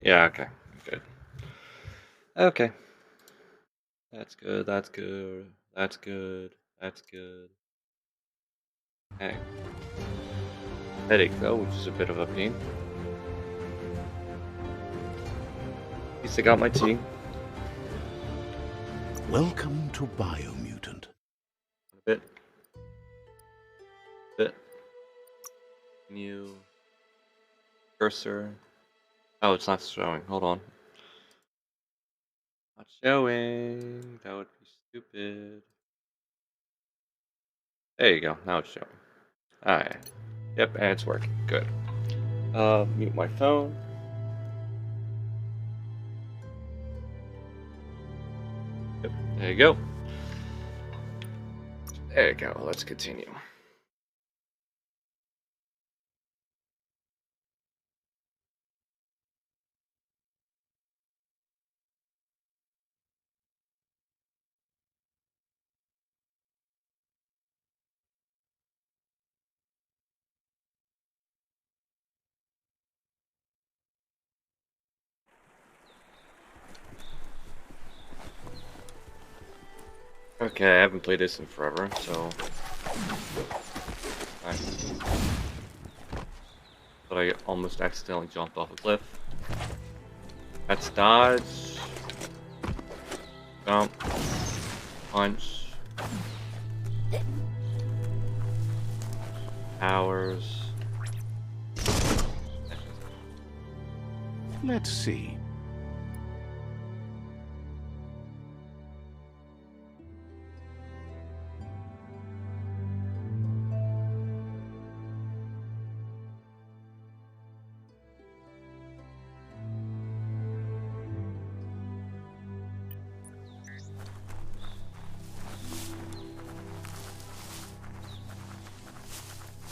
Yeah, okay. Good. Okay. That's good, that's good. That's good. That's good. Hey. Headache though, which is a bit of a pain. At least I got my tea. Welcome to Biomutant. A bit. Bit. New cursor. Oh, it's not showing. Hold on. Not showing. That would be stupid. There you go. Now it's showing. Alright. Yep, and it's working. Good. Mute my phone. Yep, there you go. There you go. Let's continue. Okay, I haven't played this in forever, so. But I almost accidentally jumped off a cliff. That's dodge. Jump. Punch. Powers. Let's see.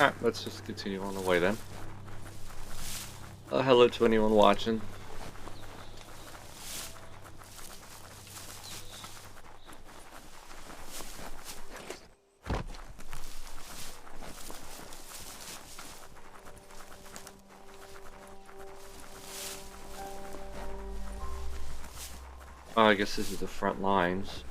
Alright, let's just continue on the way then. Hello to anyone watching. Oh, I guess this is the front lines.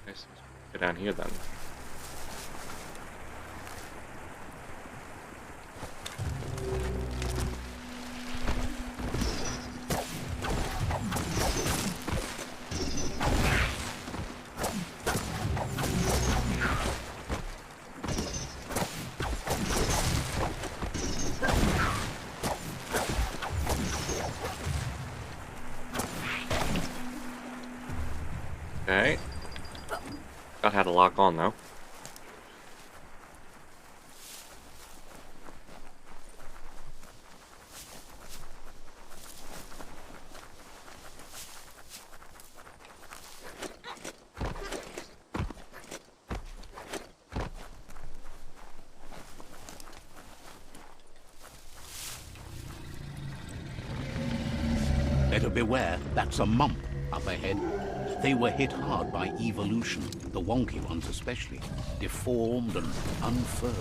Nice. Go down here then. Okay. Got how to lock on though. Better beware, that's a mump up ahead. They were hit hard by evolution, the wonky ones especially, deformed and unfurred.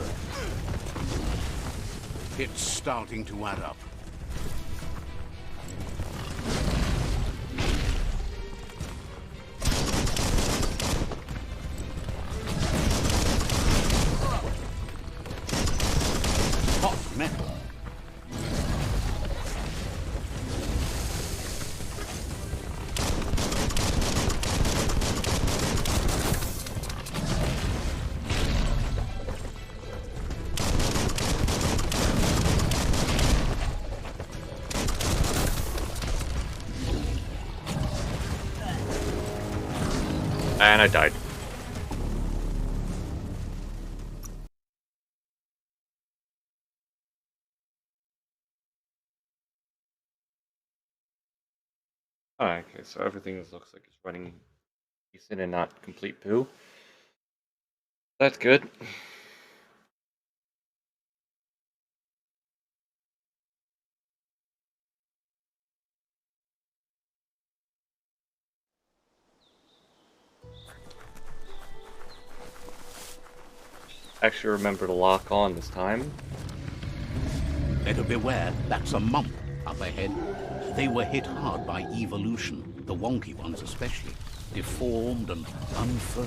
It's starting to add up. Hot metal. And I died. Alright, okay, so everything looks like it's running decent and not complete poo. That's good. Actually remember to lock on this time. Better beware, that's a mump up ahead. They were hit hard by evolution, the wonky ones especially, deformed and unfurred.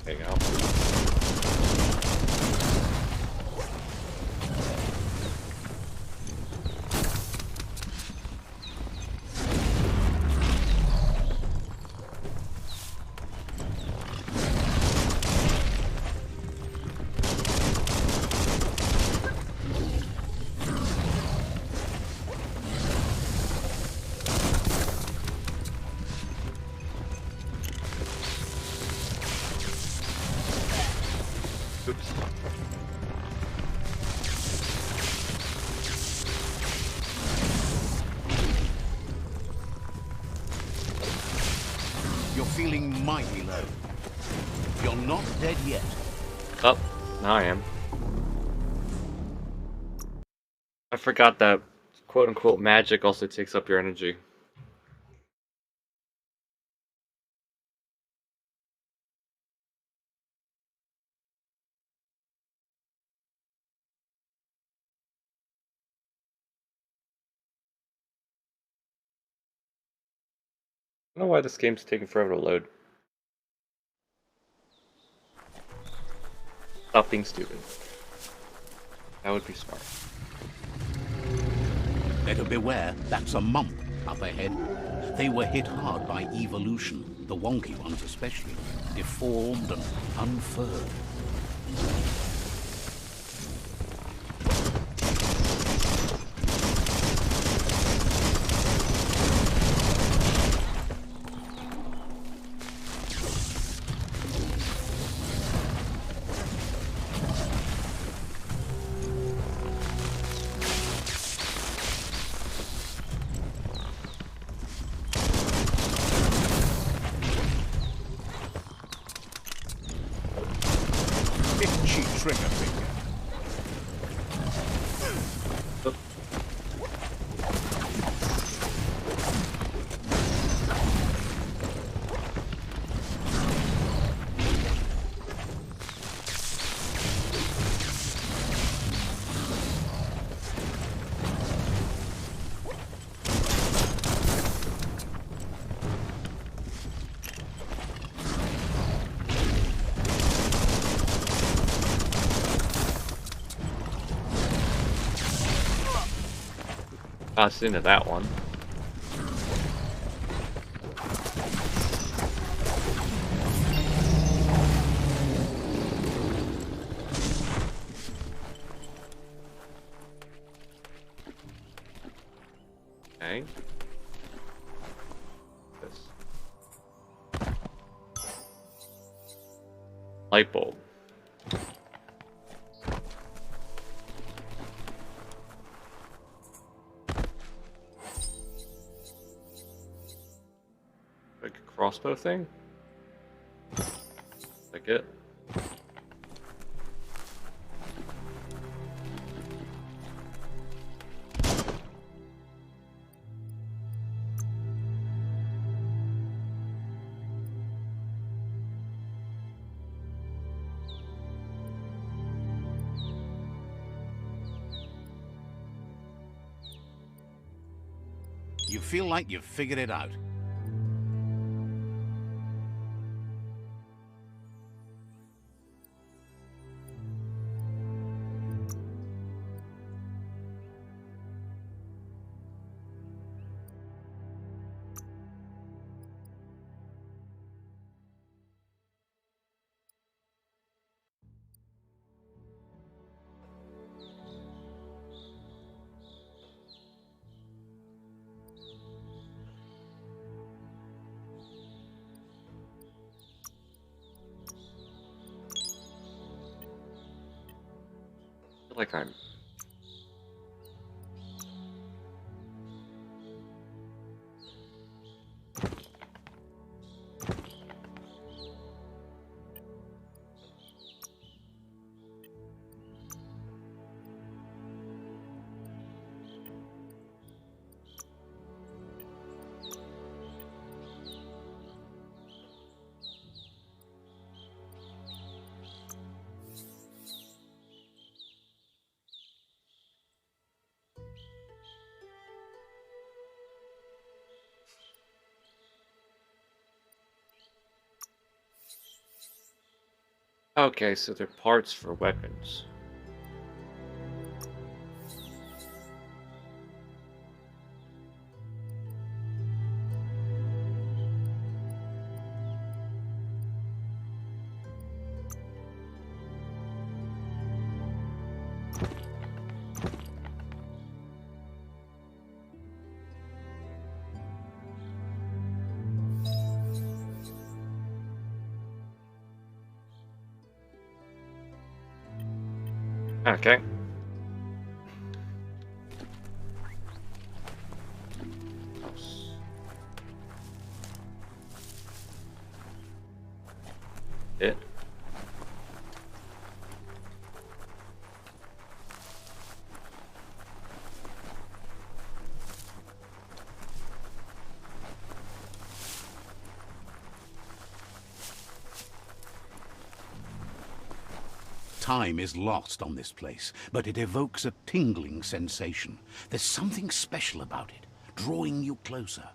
There you go. Oops. You're feeling mighty low. You're not dead yet. Oh, now I am. I forgot that quote-unquote magic also takes up your energy. I don't know why this game's taking forever to load. Stop being stupid. That would be smart. Better beware, that's a mump up ahead. They were hit hard by evolution, the wonky ones especially, deformed and unfurred. Itchy trigger finger. Oop. Passed into that one. Okay. This. Light bulb. Like a crossbow thing? Like it? You feel like you've figured it out. feel like I'm... Okay, so they're parts for weapons. Okay. It. Time is lost on this place, but it evokes a tingling sensation. There's something special about it, drawing you closer.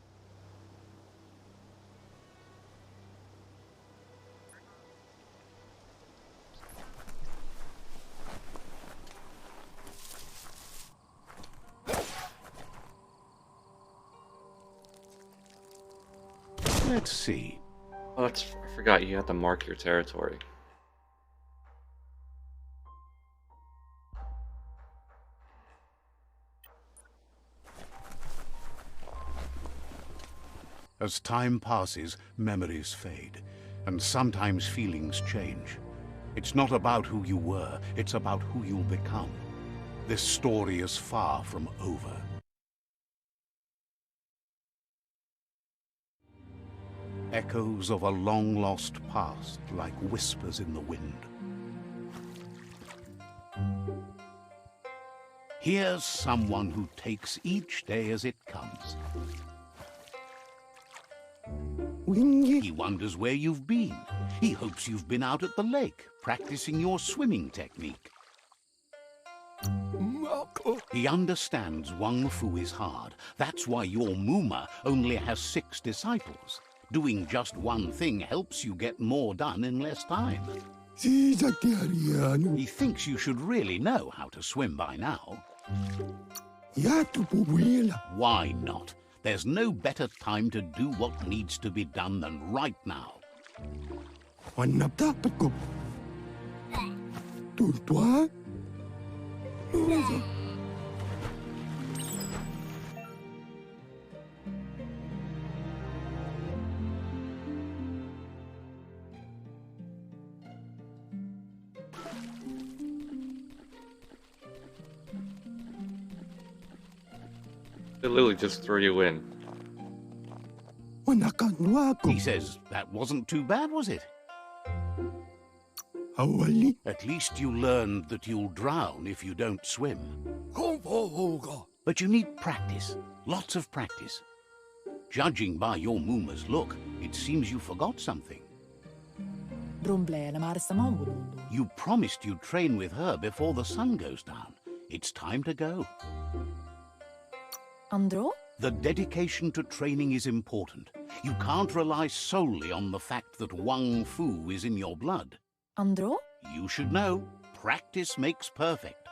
Let's see. Oh, I forgot you have to mark your territory. As time passes, memories fade, and sometimes feelings change. It's not about who you were, it's about who you'll become. This story is far from over. Echoes of a long-lost past, like whispers in the wind. Here's someone who takes each day as it comes. He wonders where you've been. He hopes you've been out at the lake, practicing your swimming technique. He understands Wang Fu is hard. That's why your Muma only has 6 disciples. Doing just one thing helps you get more done in less time. He thinks you should really know how to swim by now. Why not? There's no better time to do what needs to be done than right now. They literally just throw you in. He says, that wasn't too bad, was it? At least you learned that you'll drown if you don't swim. But you need practice, lots of practice. Judging by your Muma's look, it seems you forgot something. You promised you'd train with her before the sun goes down. It's time to go. Andro? The dedication to training is important. You can't rely solely on the fact that Wang Fu is in your blood. Andro? You should know, practice makes perfect.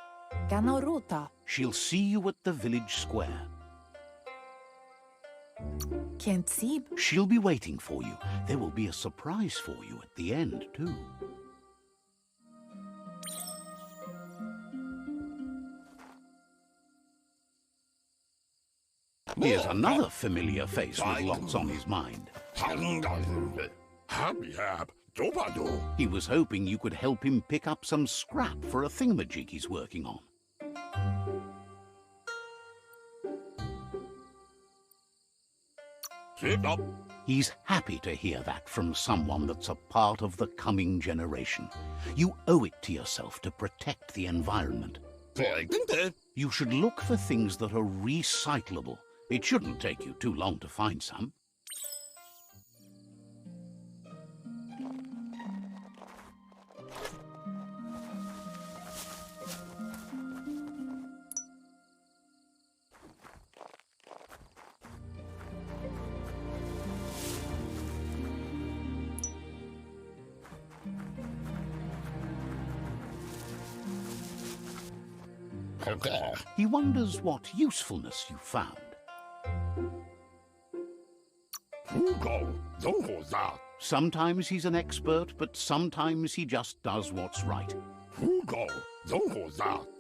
Ganorota. She'll see you at the village square. Can't see. She'll be waiting for you. There will be a surprise for you at the end, too. Here's another familiar face with lots on his mind. He was hoping you could help him pick up some scrap for a thingamajig he's working on. He's happy to hear that from someone that's a part of the coming generation. You owe it to yourself to protect the environment. You should look for things that are recyclable. It shouldn't take you too long to find some. He wonders what usefulness you found. Sometimes he's an expert, but sometimes he just does what's right.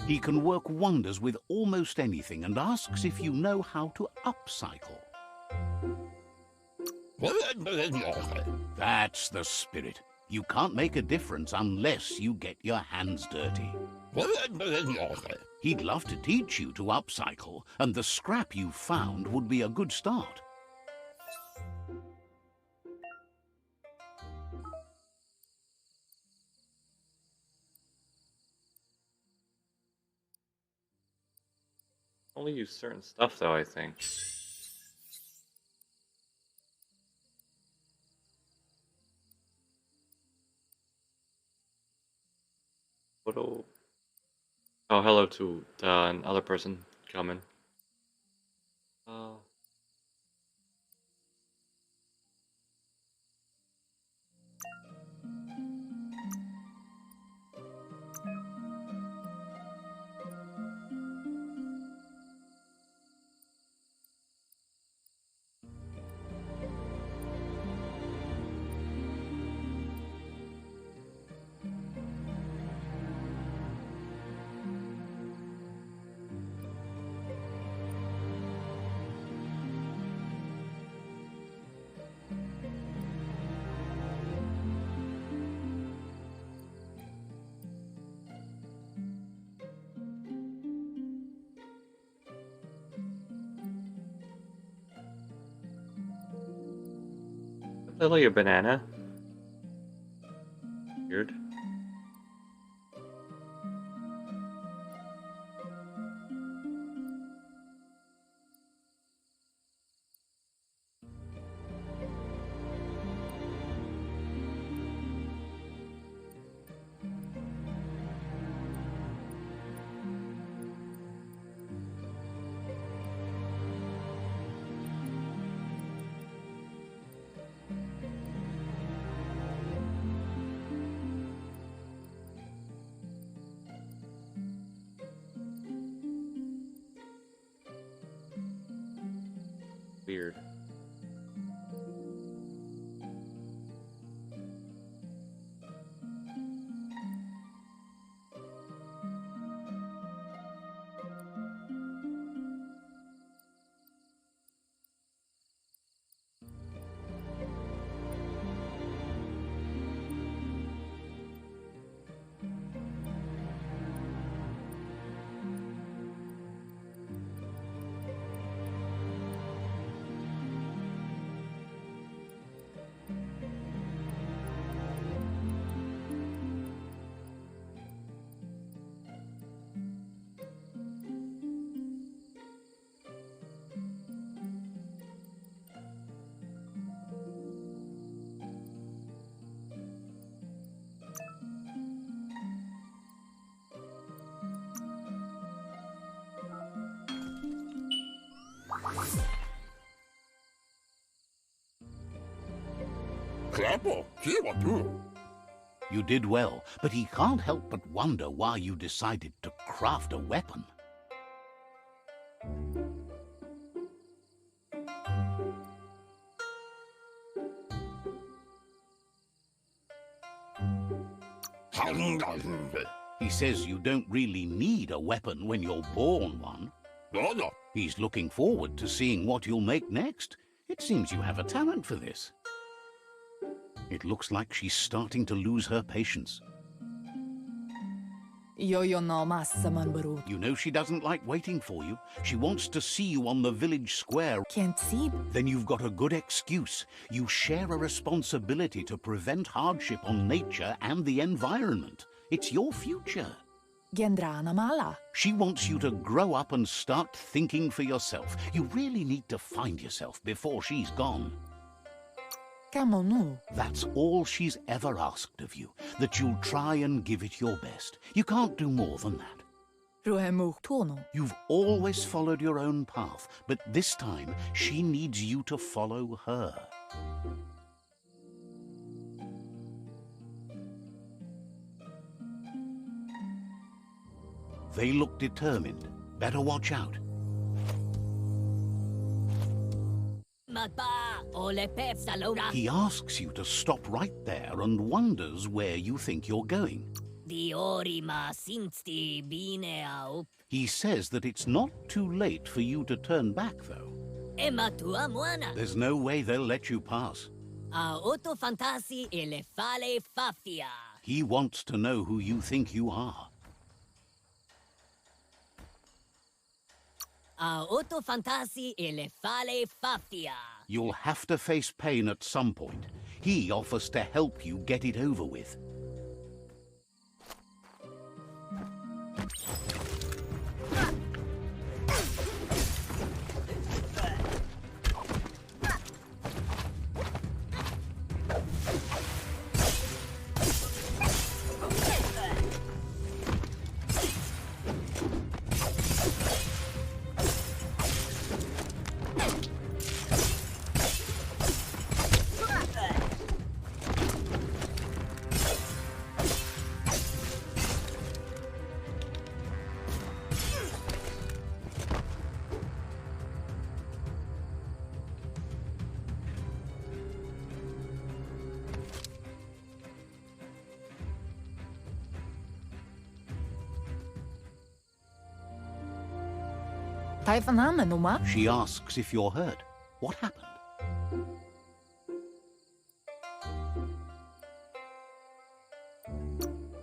He can work wonders with almost anything and asks if you know how to upcycle. That's the spirit. You can't make a difference unless you get your hands dirty. He'd love to teach you to upcycle, and the scrap you found would be a good start. Only use certain stuff though, I think. Oh, hello to another person coming. Oh. Lily, a banana? Weird. Weird. You did well, but he can't help but wonder why you decided to craft a weapon. He says you don't really need a weapon when you're born one. He's looking forward to seeing what you'll make next. It seems you have a talent for this. It looks like she's starting to lose her patience. Yo no massa man barut. You know she doesn't like waiting for you. She wants to see you on the village square. Can't see. Then you've got a good excuse. You share a responsibility to prevent hardship on nature and the environment. It's your future. Gendrana mala. She wants you to grow up and start thinking for yourself. You really need to find yourself before she's gone. Camonu. That's all she's ever asked of you, that you'll try and give it your best. You can't do more than that. Ruhemu tono. You've always followed your own path, but this time she needs you to follow her. They look determined. Better watch out. He asks you to stop right there and wonders where you think you're going. He says that it's not too late for you to turn back, though. There's no way they'll let you pass. He wants to know who you think you are. You'll have to face pain at some point. He offers to help you get it over with. Taifanamenuma. She asks if you're hurt. What happened?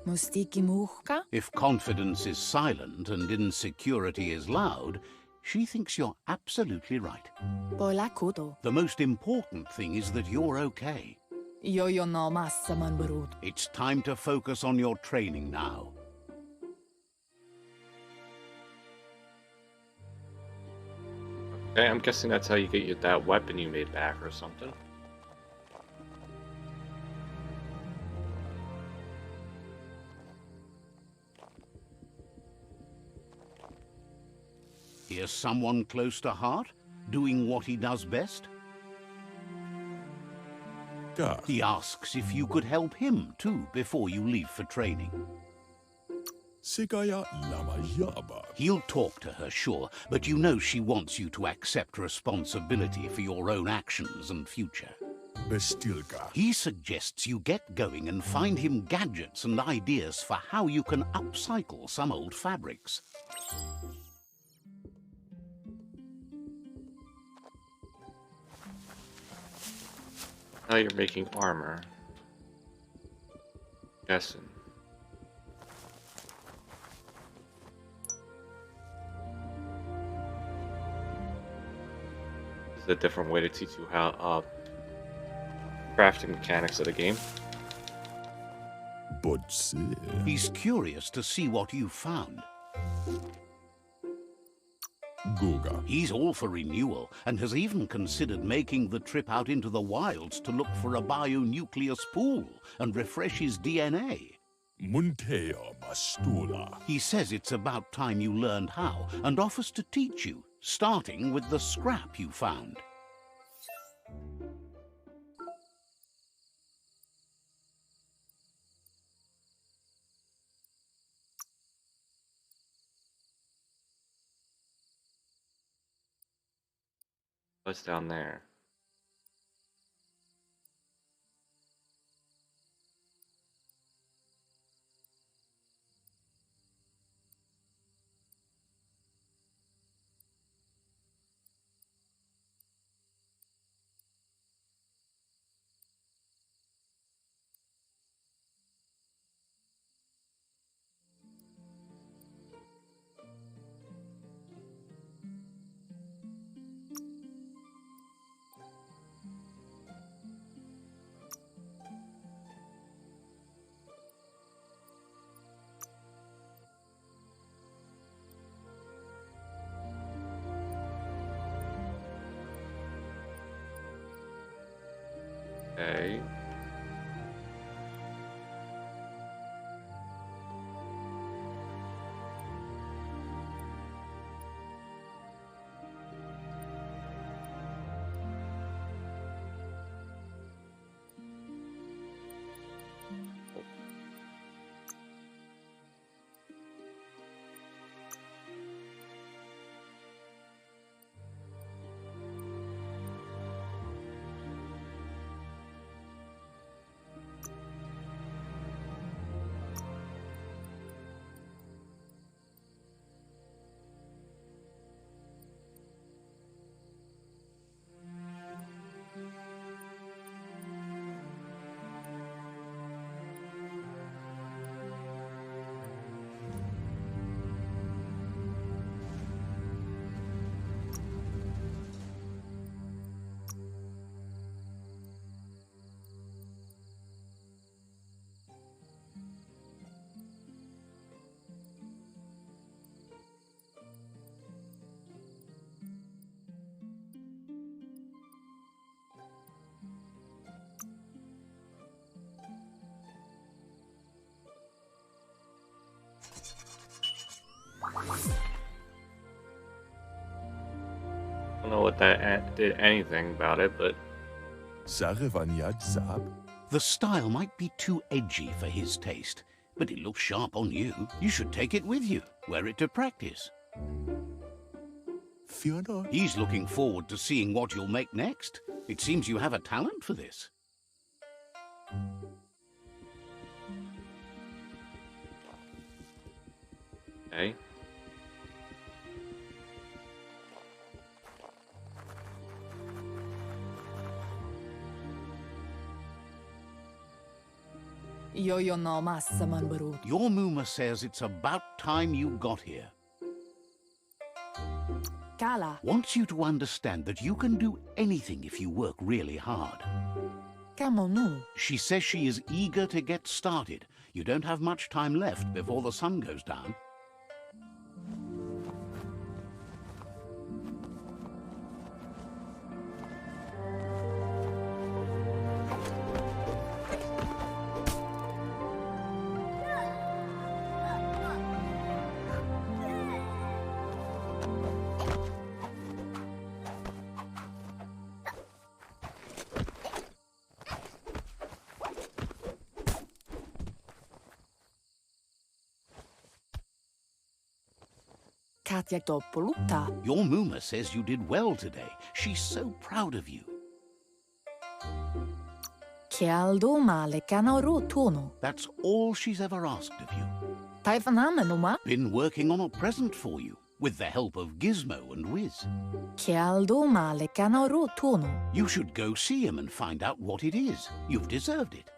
Mustiki muhka. If confidence is silent and insecurity is loud, she thinks you're absolutely right. Bola kuto. The most important thing is that you're okay. Yo no massa man barut. It's time to focus on your training now. Okay, I'm guessing that's how you get that weapon you made back or something. Here's someone close to heart, doing what he does best. He asks if you could help him too before you leave for training. He'll talk to her, sure, but you know she wants you to accept responsibility for your own actions and future. He suggests you get going and find him gadgets and ideas for how you can upcycle some old fabrics. Now you're making armor. Guessing. This is a different way to teach you how crafting mechanics of the game. He's curious to see what you've found. He's all for renewal and has even considered making the trip out into the wilds to look for a bionucleus pool and refresh his DNA. He says it's about time you learned how and offers to teach you, starting with the scrap you found. What's down there? Okay. I don't know what that did anything about it, but Sarevanyad Zab? The style might be too edgy for his taste, but it looks sharp on you. You should take it with you, wear it to practice. Fiona? He's looking forward to seeing what you'll make next. It seems you have a talent for this. okay. Io no massa man brut. Your Muma says it's about time you got here. Kala. Wants you to understand that you can do anything if you work really hard. Kamonu. She says she is eager to get started. You don't have much time left before the sun goes down. Katja Toppoluta. Your Muma says you did well today. She's so proud of you. Kialdo male kanauro tono. That's all she's ever asked of you. Taifanamenuma. Been working on a present for you, with the help of Gizmo and Wiz. Kialdo male kanauro tono. You should go see him and find out what it is. You've deserved it.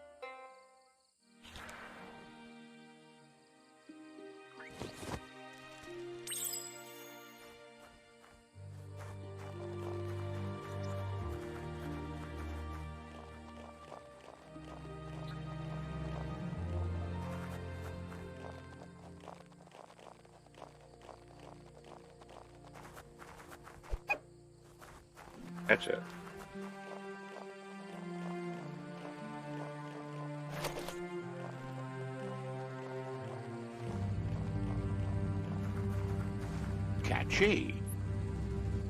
Gotcha. Catchy.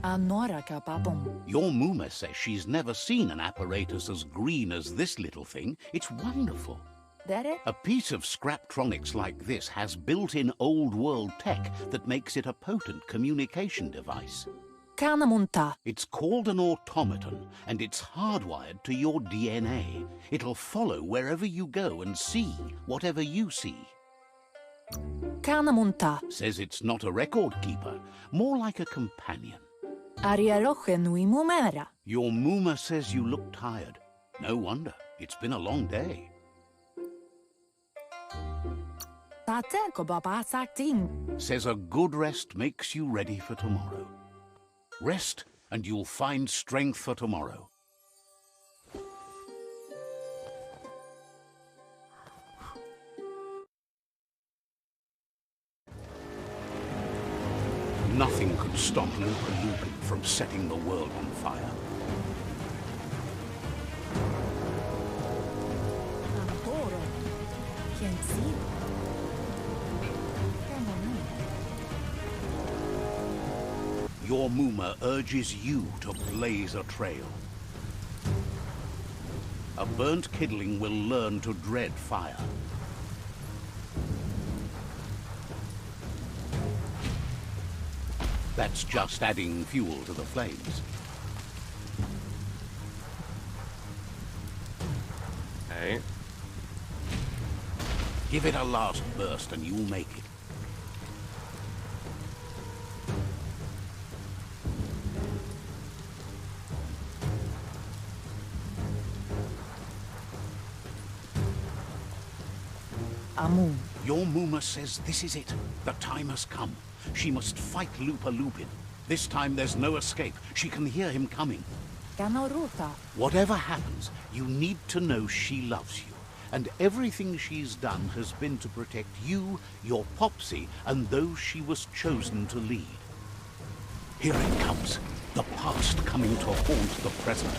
Anora kapapom. Your Muma says she's never seen an apparatus as green as this little thing. It's wonderful. Dere? A piece of Scraptronics like this has built-in old-world tech that makes it a potent communication device. Kanamunta. It's called an automaton, and it's hardwired to your DNA. It'll follow wherever you go and see whatever you see. Kanamunta. Says it's not a record keeper, more like a companion. Ariaroche nui mumera. Your Muma says you look tired. No wonder. It's been a long day. Tate ko babasakting. Says a good rest makes you ready for tomorrow. Rest, and you'll find strength for tomorrow. Nothing could stop Lupa Lupin from setting the world on fire. Your Muma urges you to blaze a trail. A burnt kidling will learn to dread fire. That's just adding fuel to the flames. Okay. Give it a last burst and you'll make it. Amu. Your Muma says this is it. The time has come. She must fight Lupa Lupin. This time there's no escape. She can hear him coming. Ganoruta. Whatever happens, you need to know she loves you. And everything she's done has been to protect you, your Popsy, and those she was chosen to lead. Here it comes. The past coming to haunt the present.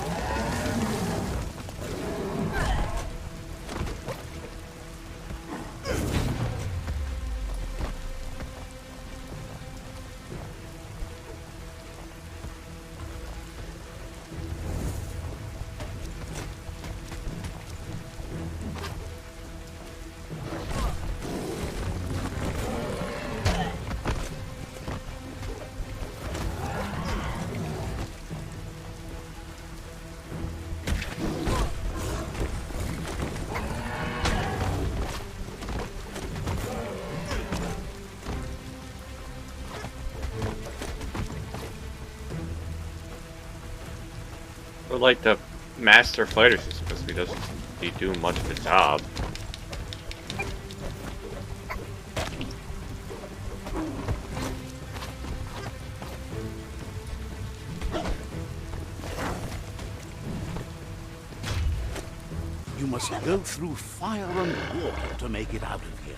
But like the master fighter she's supposed to be doesn't be doing much of a job. You must go through fire and water to make it out of here.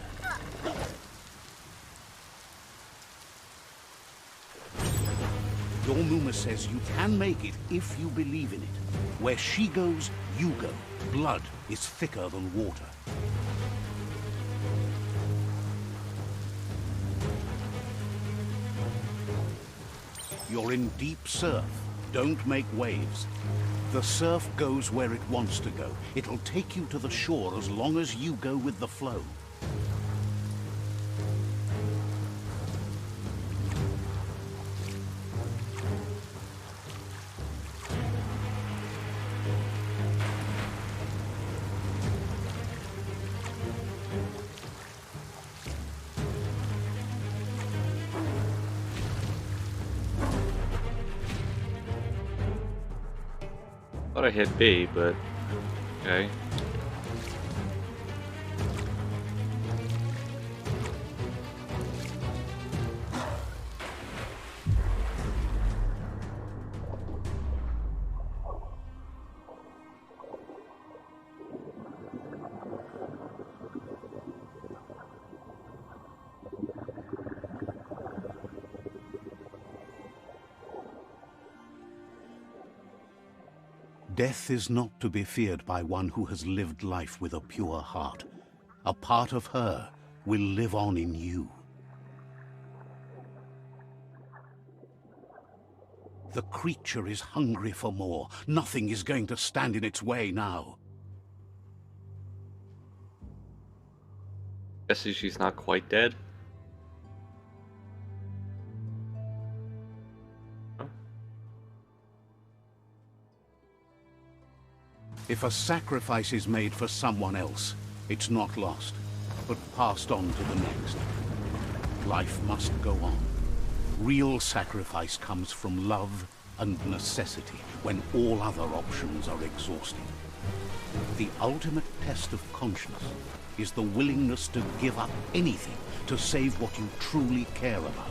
Your Muma says you can make it if you believe in it. Where she goes, you go. Blood is thicker than water. You're in deep surf. Don't make waves. The surf goes where it wants to go. It'll take you to the shore as long as you go with the flow. Thought I hit B, but okay. Death is not to be feared by one who has lived life with a pure heart. A part of her will live on in you. The creature is hungry for more. Nothing is going to stand in its way now. Guessing she's not quite dead. If a sacrifice is made for someone else, it's not lost, but passed on to the next. Life must go on. Real sacrifice comes from love and necessity, when all other options are exhausted. The ultimate test of conscience is the willingness to give up anything to save what you truly care about.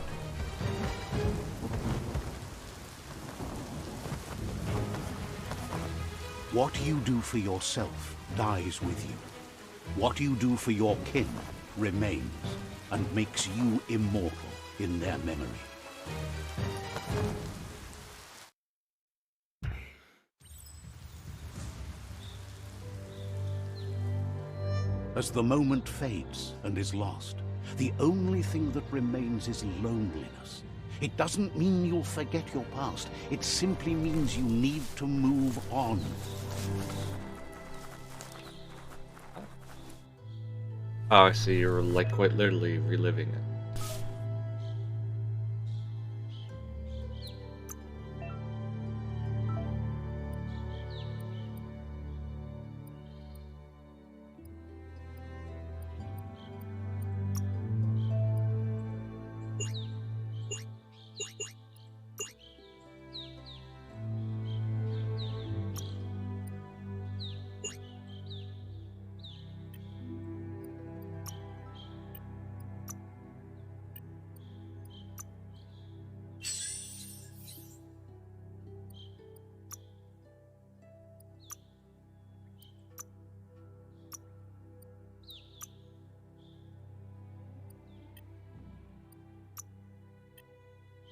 What you do for yourself dies with you. What you do for your kin remains and makes you immortal in their memory. As the moment fades and is lost, the only thing that remains is loneliness. It doesn't mean you'll forget your past. It simply means you need to move on. Oh, I see. You're like quite literally reliving it.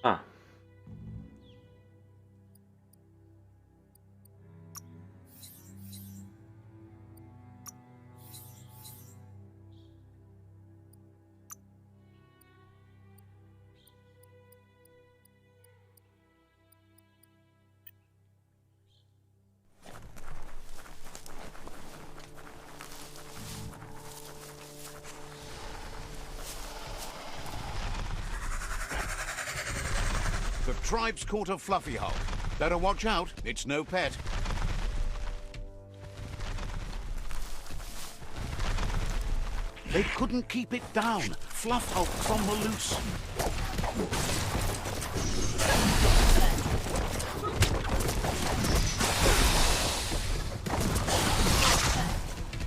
Huh. The tribe's caught a fluffy hulk. Better watch out, it's no pet. They couldn't keep it down. Fluff hulk's on the loose.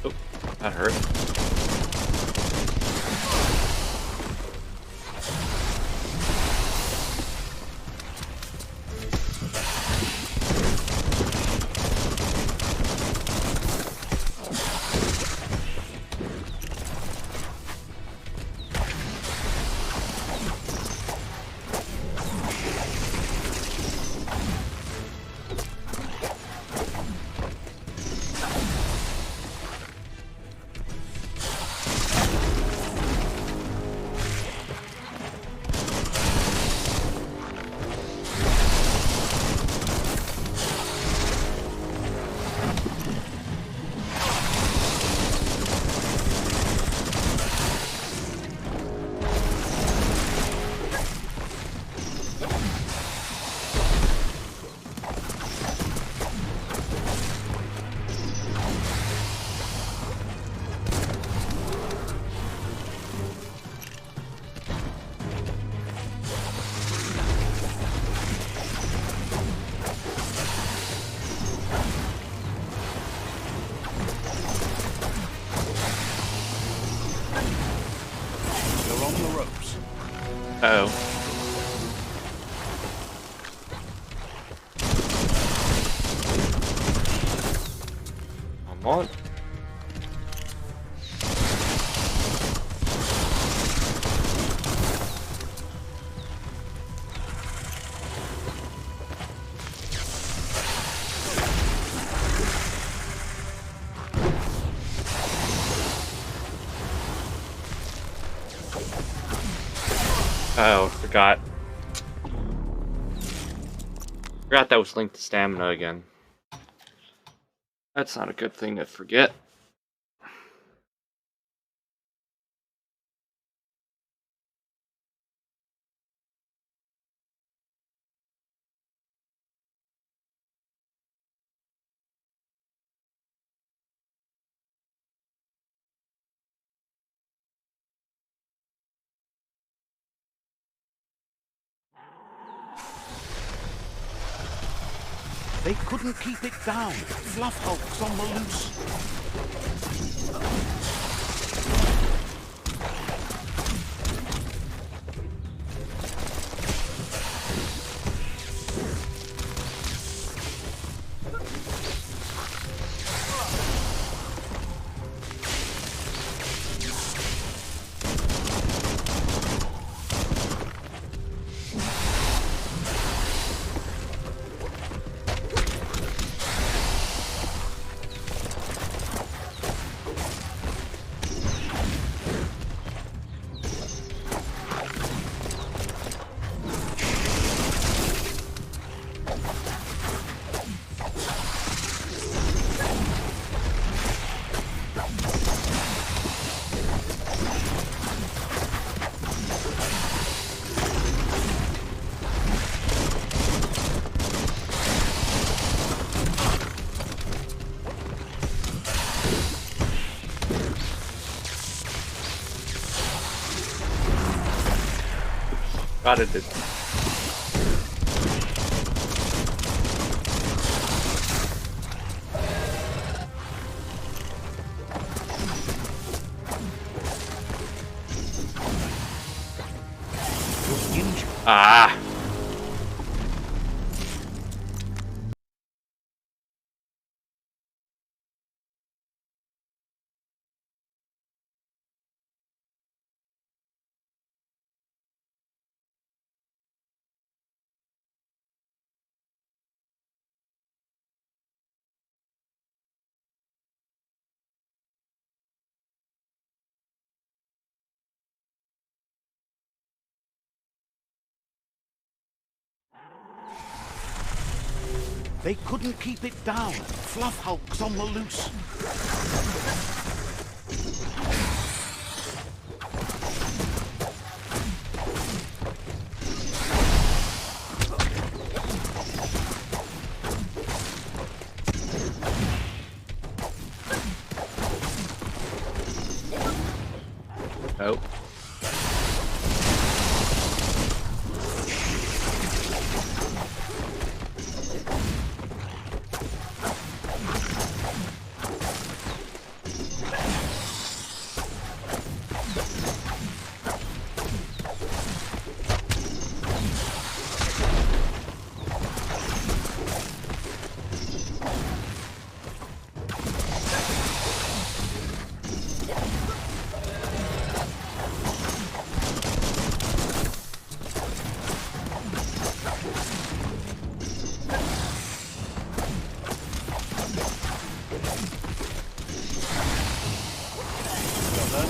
Oh, that hurt. They're on the ropes. Oh. Come on. Oh, forgot. Forgot that was linked to stamina again. That's not a good thing to forget. They couldn't keep it down. Fluff hulk's on the loose. forgot it did. Ah! They couldn't keep it down. Fluff Hulk's on the loose. Nope.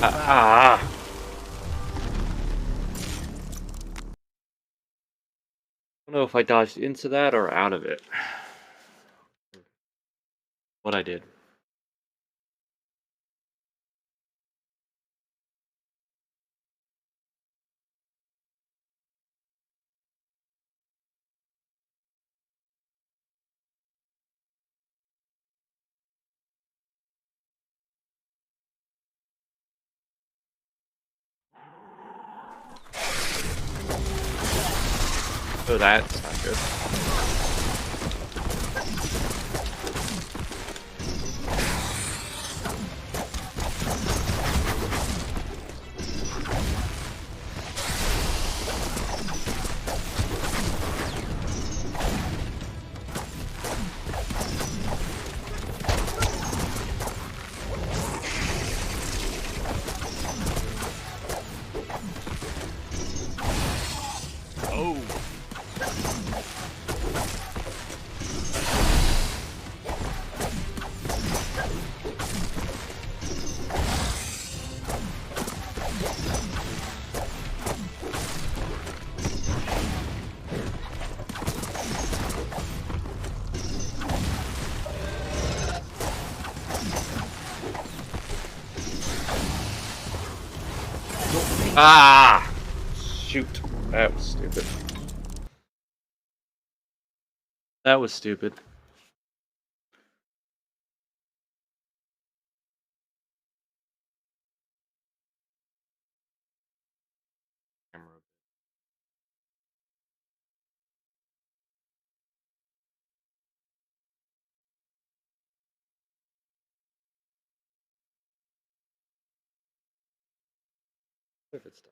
Ah! I don't know if I dodged into that or out of it. What I did. Oh, that's not good. Oh. Ah! Shoot. That was stupid. That was stupid. If it's done.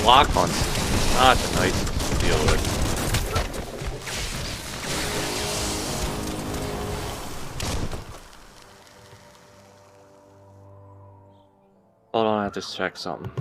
block on such a nice to deal with. Hold on, I have to check something.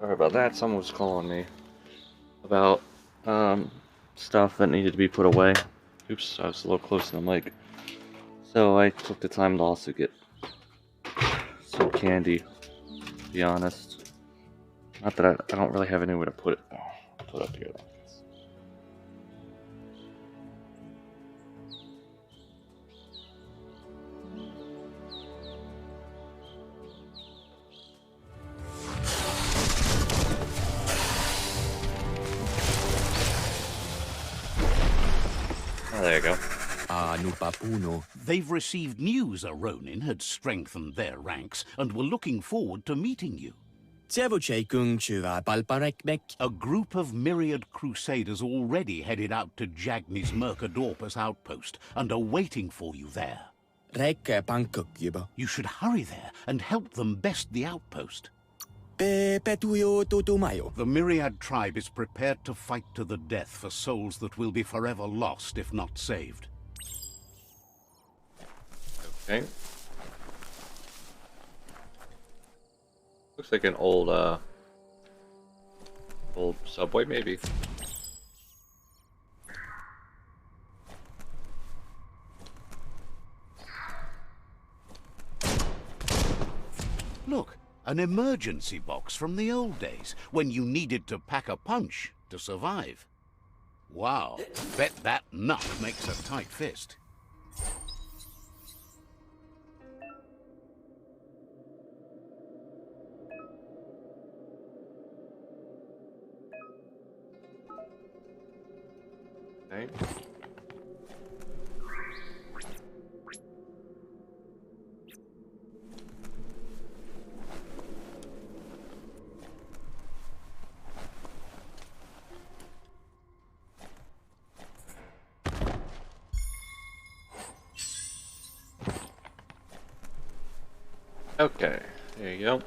Sorry about that. Someone was calling me about stuff that needed to be put away. Oops, I was a little close to the mic. So I took the time to also get some candy, to be honest. Not that I don't really have anywhere to put it. Oh, I'll put it up here. Oh, there you go. Papuno. They've received news a Ronin had strengthened their ranks and were looking forward to meeting you. A group of myriad crusaders already headed out to Jagni's Mercadorpus outpost and are waiting for you there. You should hurry there and help them best the outpost. The Myriad tribe is prepared to fight to the death for souls that will be forever lost if not saved. Okay. Looks like an old subway, maybe. Look, an emergency box from the old days, when you needed to pack a punch to survive. Wow, bet that nut makes a tight fist. Okay. Okay, there you go.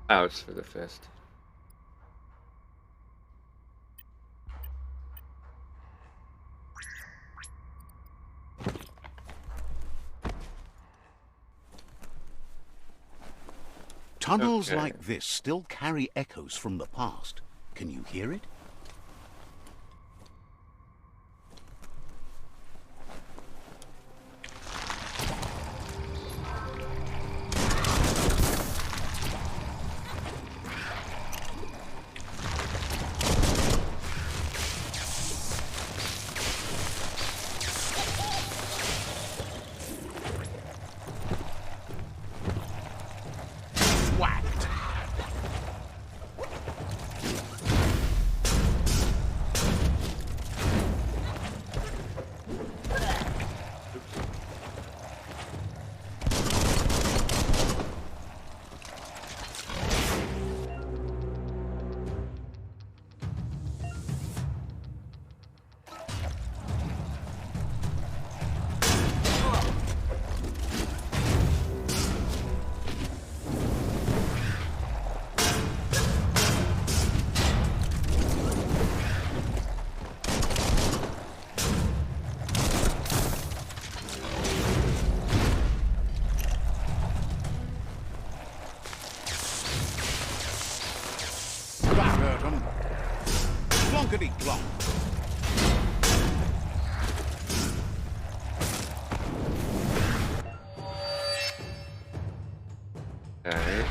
Ouch for the fist. Tunnels Okay. like this still carry echoes from the past. Can you hear it? them. Clonkety-clonk. Okay.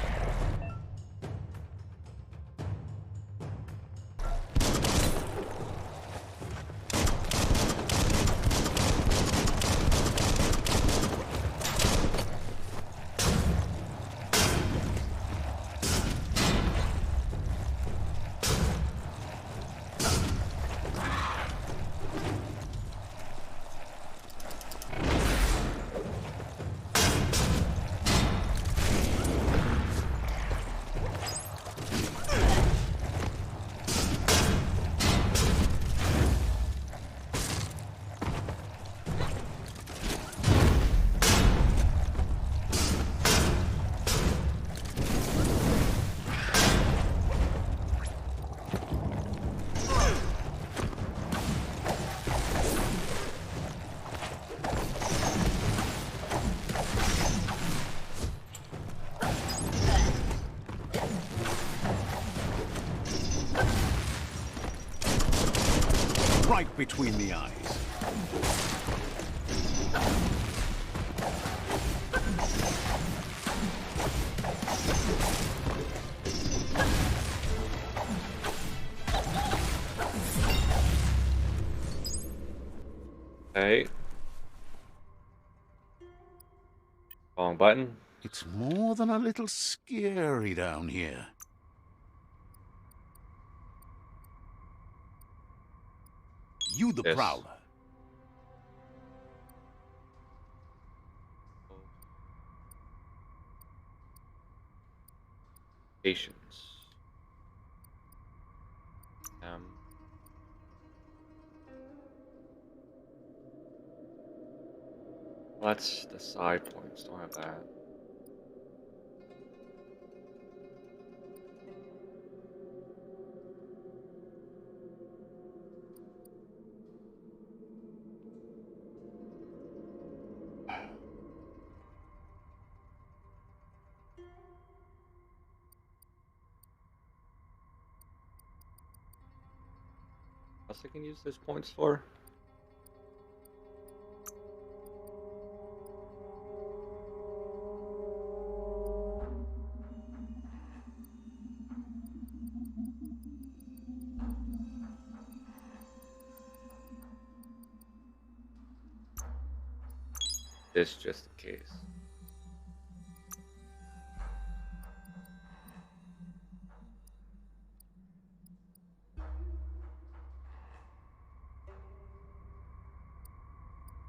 Right between the eyes. Okay. Wrong button. It's more than a little scary down here. You the This. prowler. Patience. That's the side points. Don't have that. What else I can use those points for? This just in case.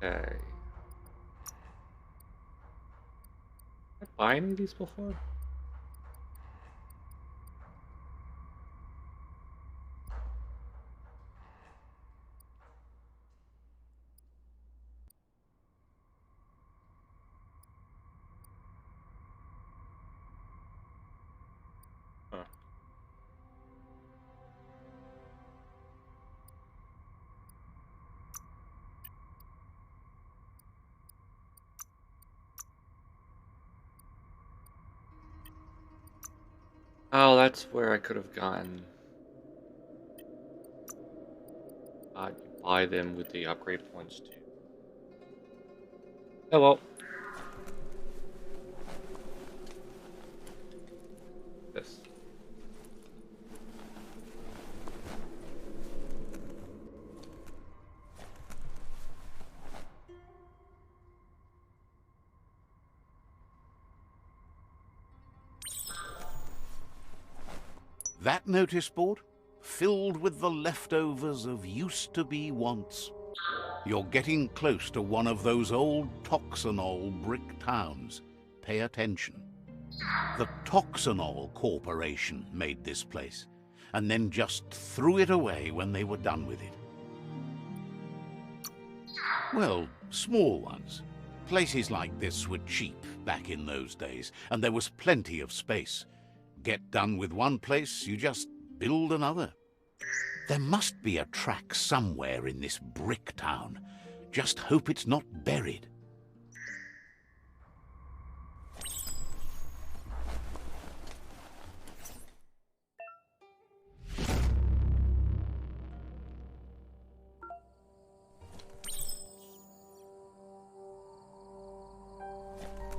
Okay. Did I buy any of these before? Huh. Oh, that's where I could have gotten. You buy them with the upgrade points too. Oh well. This. That notice board? Filled with the leftovers of used-to-be wants. You're getting close to one of those old Toxanol brick towns. Pay attention. The Toxanol Corporation made this place, and then just threw it away when they were done with it. Well, small ones. Places like this were cheap back in those days, and there was plenty of space. Get done with one place, you just build another. There must be a track somewhere in this brick town. Just hope it's not buried.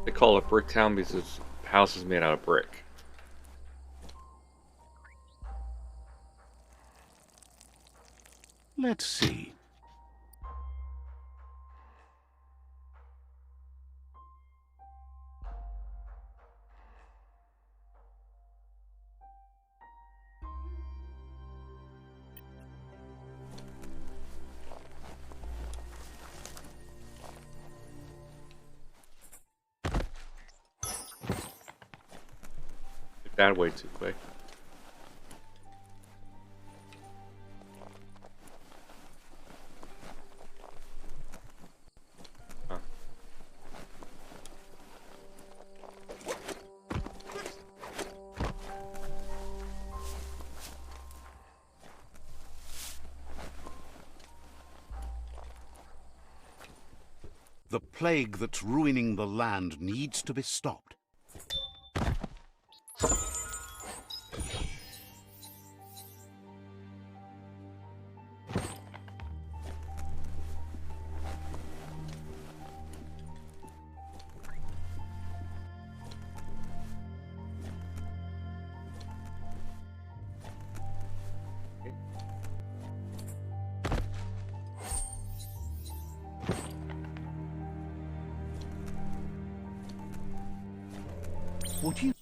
They call it Brick Town because its house is made out of brick. Let's see. Took that way too quick. Huh. The plague that's ruining the land needs to be stopped.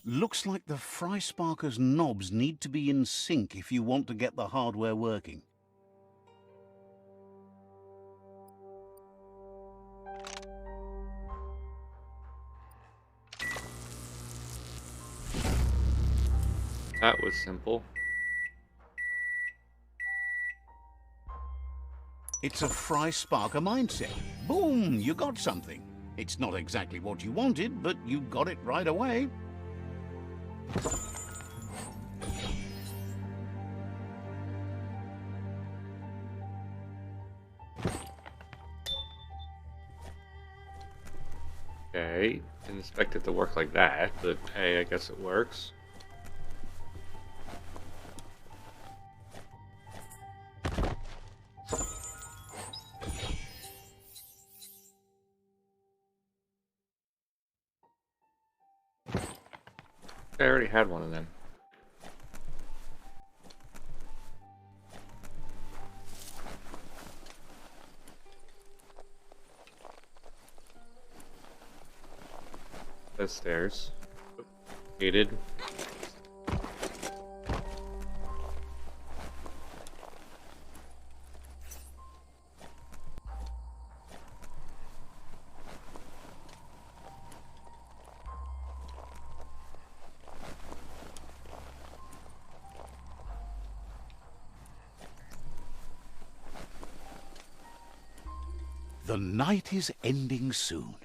Looks like the Fry Sparker's knobs need to be in sync if you want to get the hardware working. That was simple. It's a Fry Sparker mindset. Boom, you got something. It's not exactly what you wanted, but you got it right away. Okay, didn't expect it to work like that, but hey, I guess it works. I already had one of them. The stairs. Gated. The night is ending soon.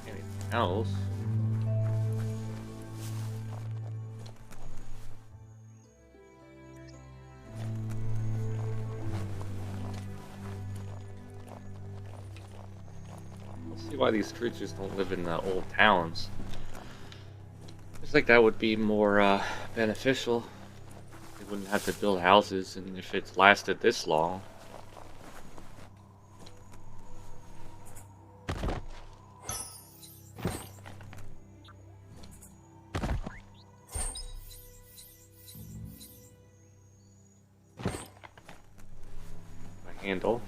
Anything else? See why these creatures don't live in the old towns. Looks like that would be more beneficial. They wouldn't have to build houses, and if it's lasted this long. A handle.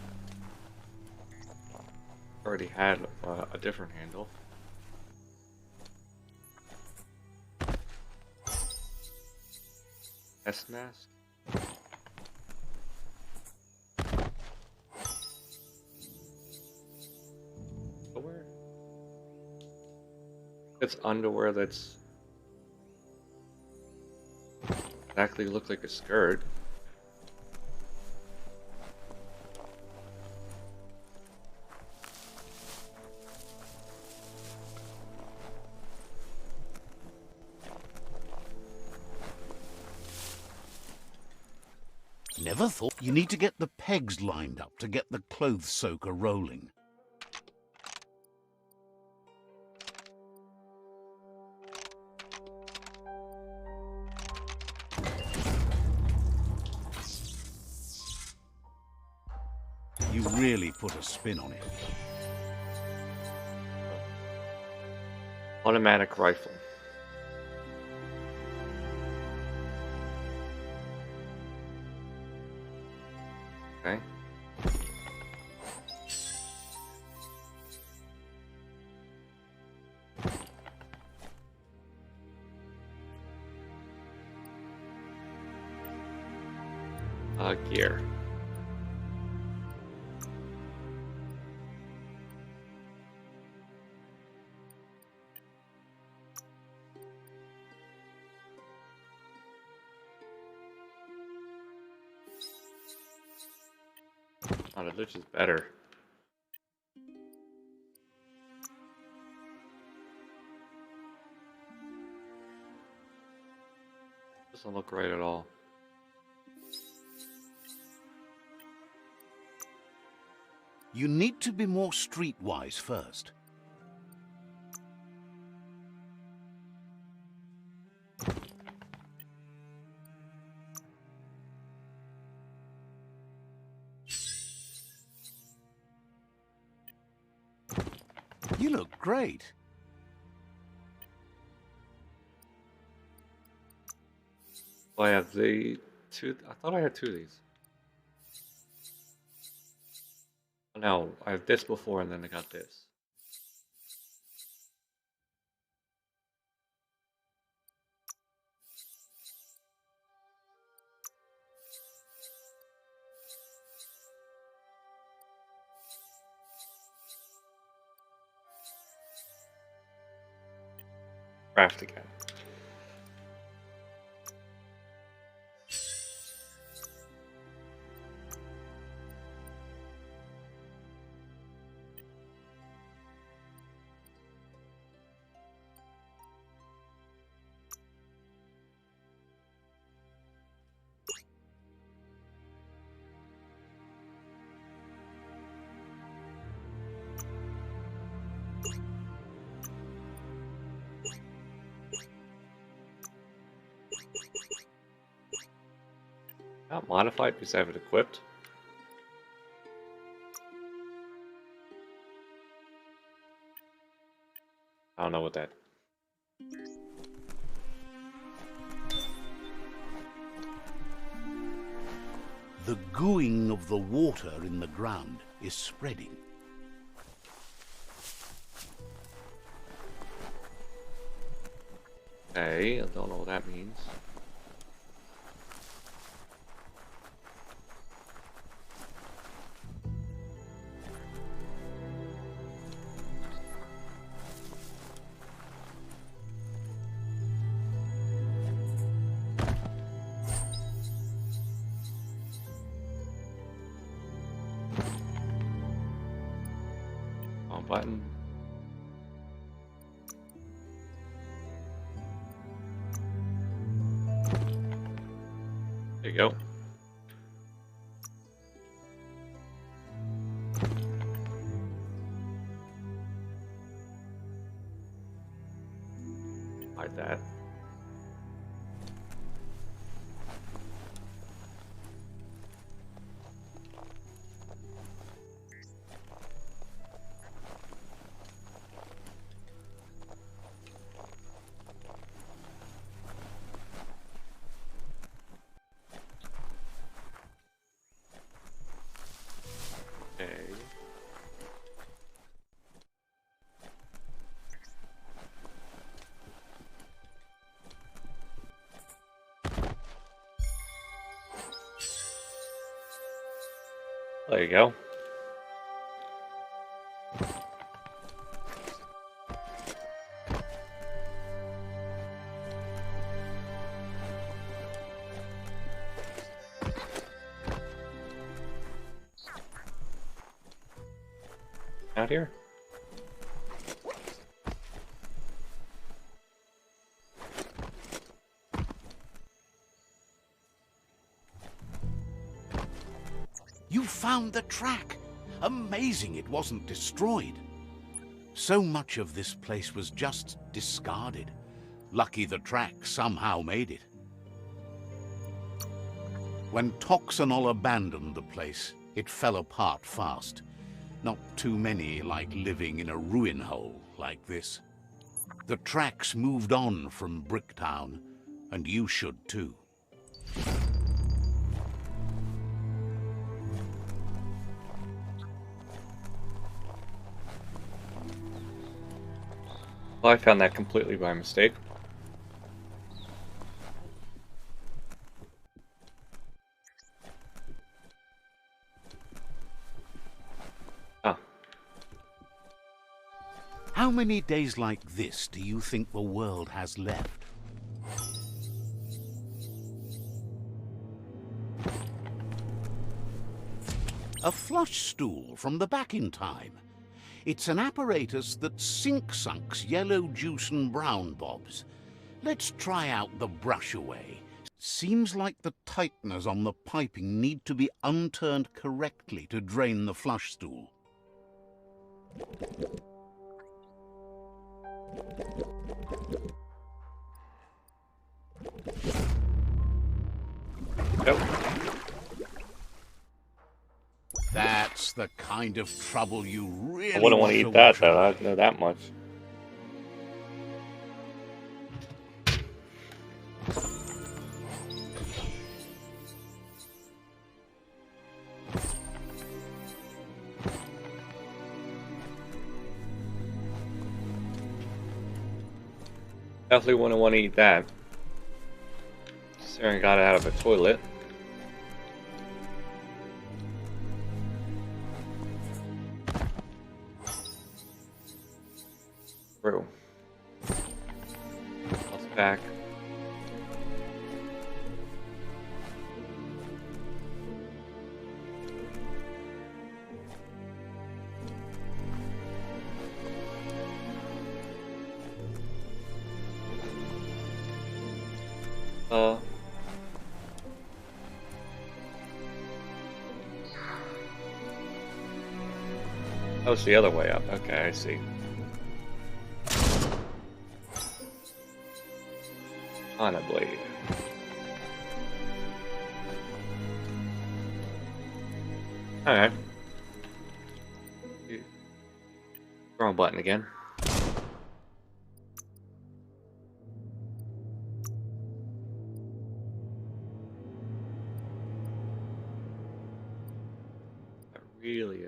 Already had a different handle. Test mask. Underwear? It's underwear that's exactly look like a skirt. Never thought. You need to get the pegs lined up to get the clothes soaker rolling. You really put a spin on it. Automatic rifle. Okay. Gear. Oh, the Lich is better. Doesn't look right at all. You need to be more streetwise first. You look great. Oh, I have the two. I thought I had two of these. Oh, no, I have this before, and then I got this. Craft again. Not modified because I have it equipped. I don't know what that. The gooing of the water in the ground is spreading. Okay, I don't know what that means. Wrong button. There you go. Like that. Okay. There you go. Out here? You found the track! Amazing it wasn't destroyed. So much of this place was just discarded. Lucky the track somehow made it. When Toxanol abandoned the place, it fell apart fast. Not too many like living in a ruin hole like this. The tracks moved on from Bricktown, and you should too. Well, I found that completely by mistake. Ah, How many days like this do you think the world has left? A flush stool from the back in time. It's an apparatus that sink-sunks yellow juice and brown bobs. Let's try out the brush away. Seems like the tighteners on the piping need to be unturned correctly to drain the flush stool. yep. That's the kind of trouble you really I wouldn't want to eat that, though. I know that much. Definitely wouldn't want to eat that. Sarah got it out of a toilet. True. Let's back. Oh, it's the other way up. Okay, I see. On a blade. Alright. Wrong button again. I really.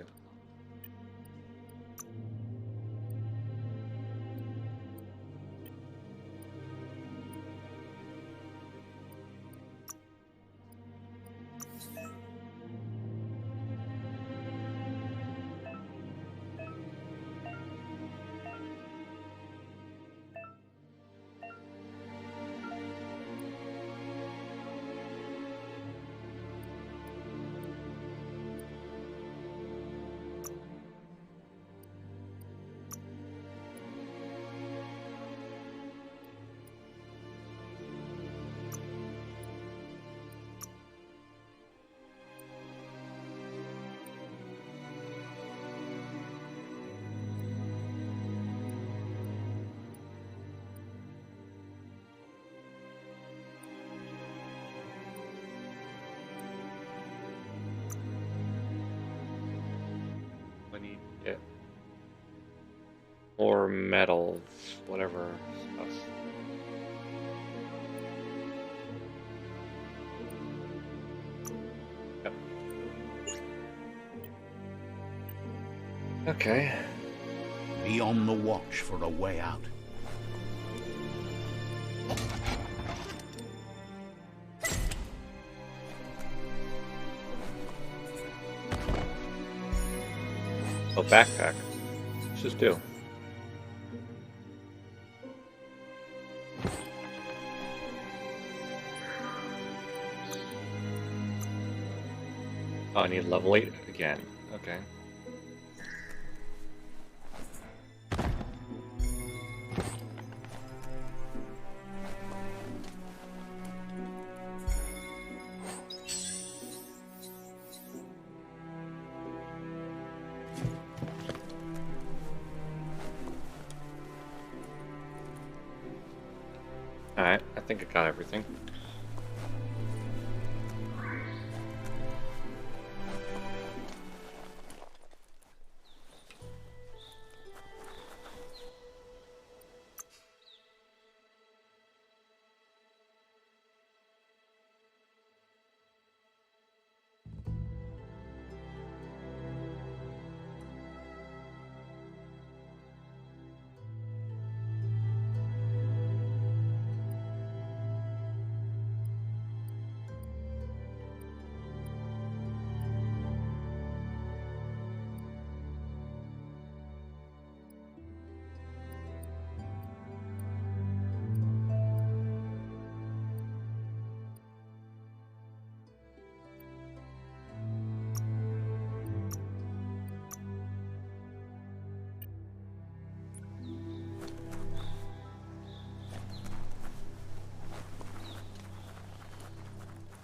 I need to get more metals, whatever stuff. Yep. Okay. Be on the watch for a way out. Oh, backpack. Let's just do. Oh, I need level 8 again. Okay. think I got everything.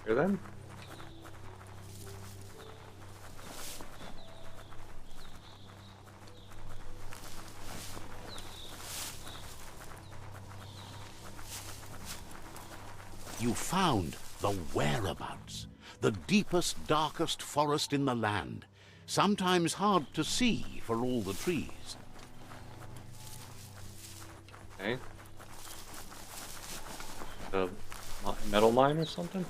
Here then? You found the whereabouts, the deepest, darkest forest in the land, sometimes hard to see for all the trees. Okay. The metal mine or something?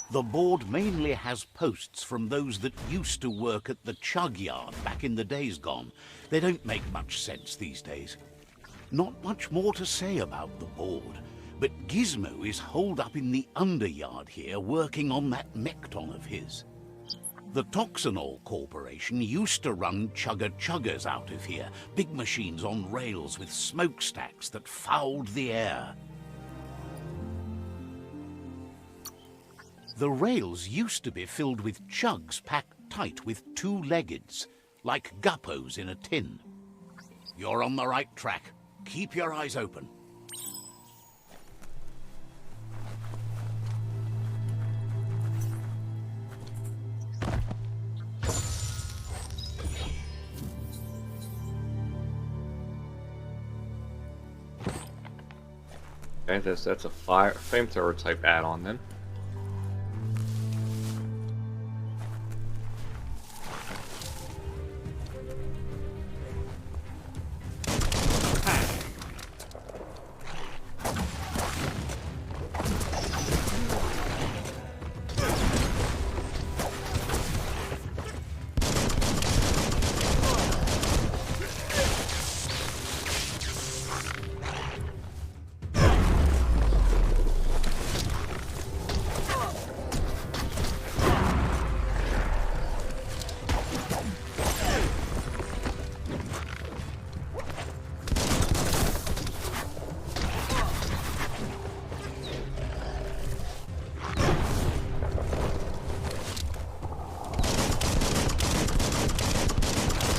The board mainly has posts from those that used to work at the chug yard back in the days gone. They don't make much sense these days. Not much more to say about the board, but Gizmo is holed up in the underyard here working on that Mekton of his. The Toxanol Corporation used to run chugger-chuggers out of here, big machines on rails with smokestacks that fouled the air. The rails used to be filled with chugs packed tight with two-leggeds, like guppos in a tin. You're on the right track. Keep your eyes open. Okay, that's a flamethrower type add-on then.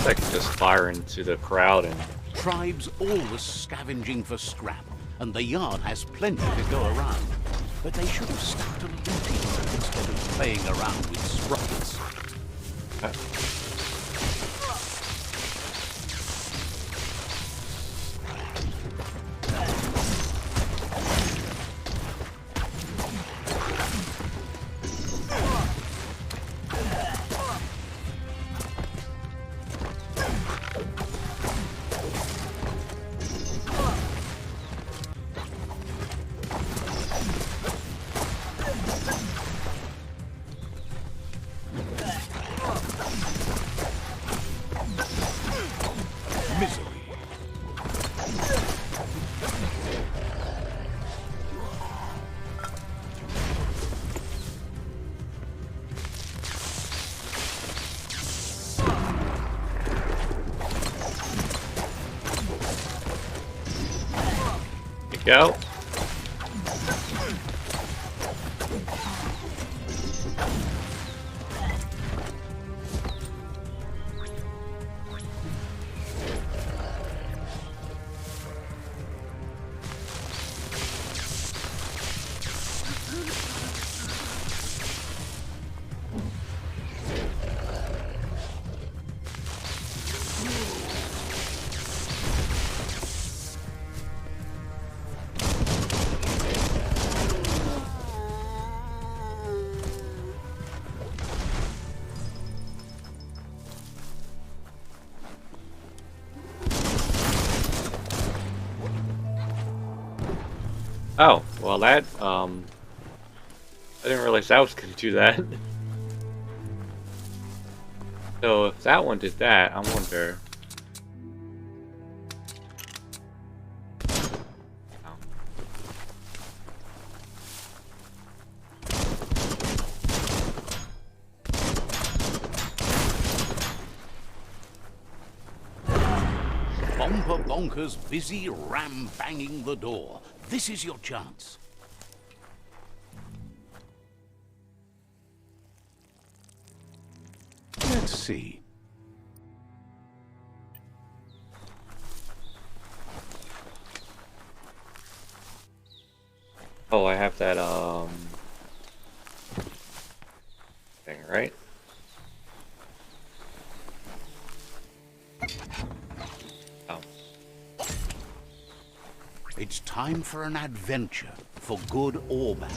I can just fire into the crowd and... Tribes always scavenging for scrap, and the yard has plenty to go around. But they should have stuck to looting instead of playing around with sprockets. Misery. Go. Oh, well that, I didn't realize I was gonna do that. So if that one did that, I wonder... Oh. Bomper Bonker's busy ram-banging the door. This is your chance. Let's see. Oh, I have that, thing, right? Oh. It's time for an adventure, for good or bad.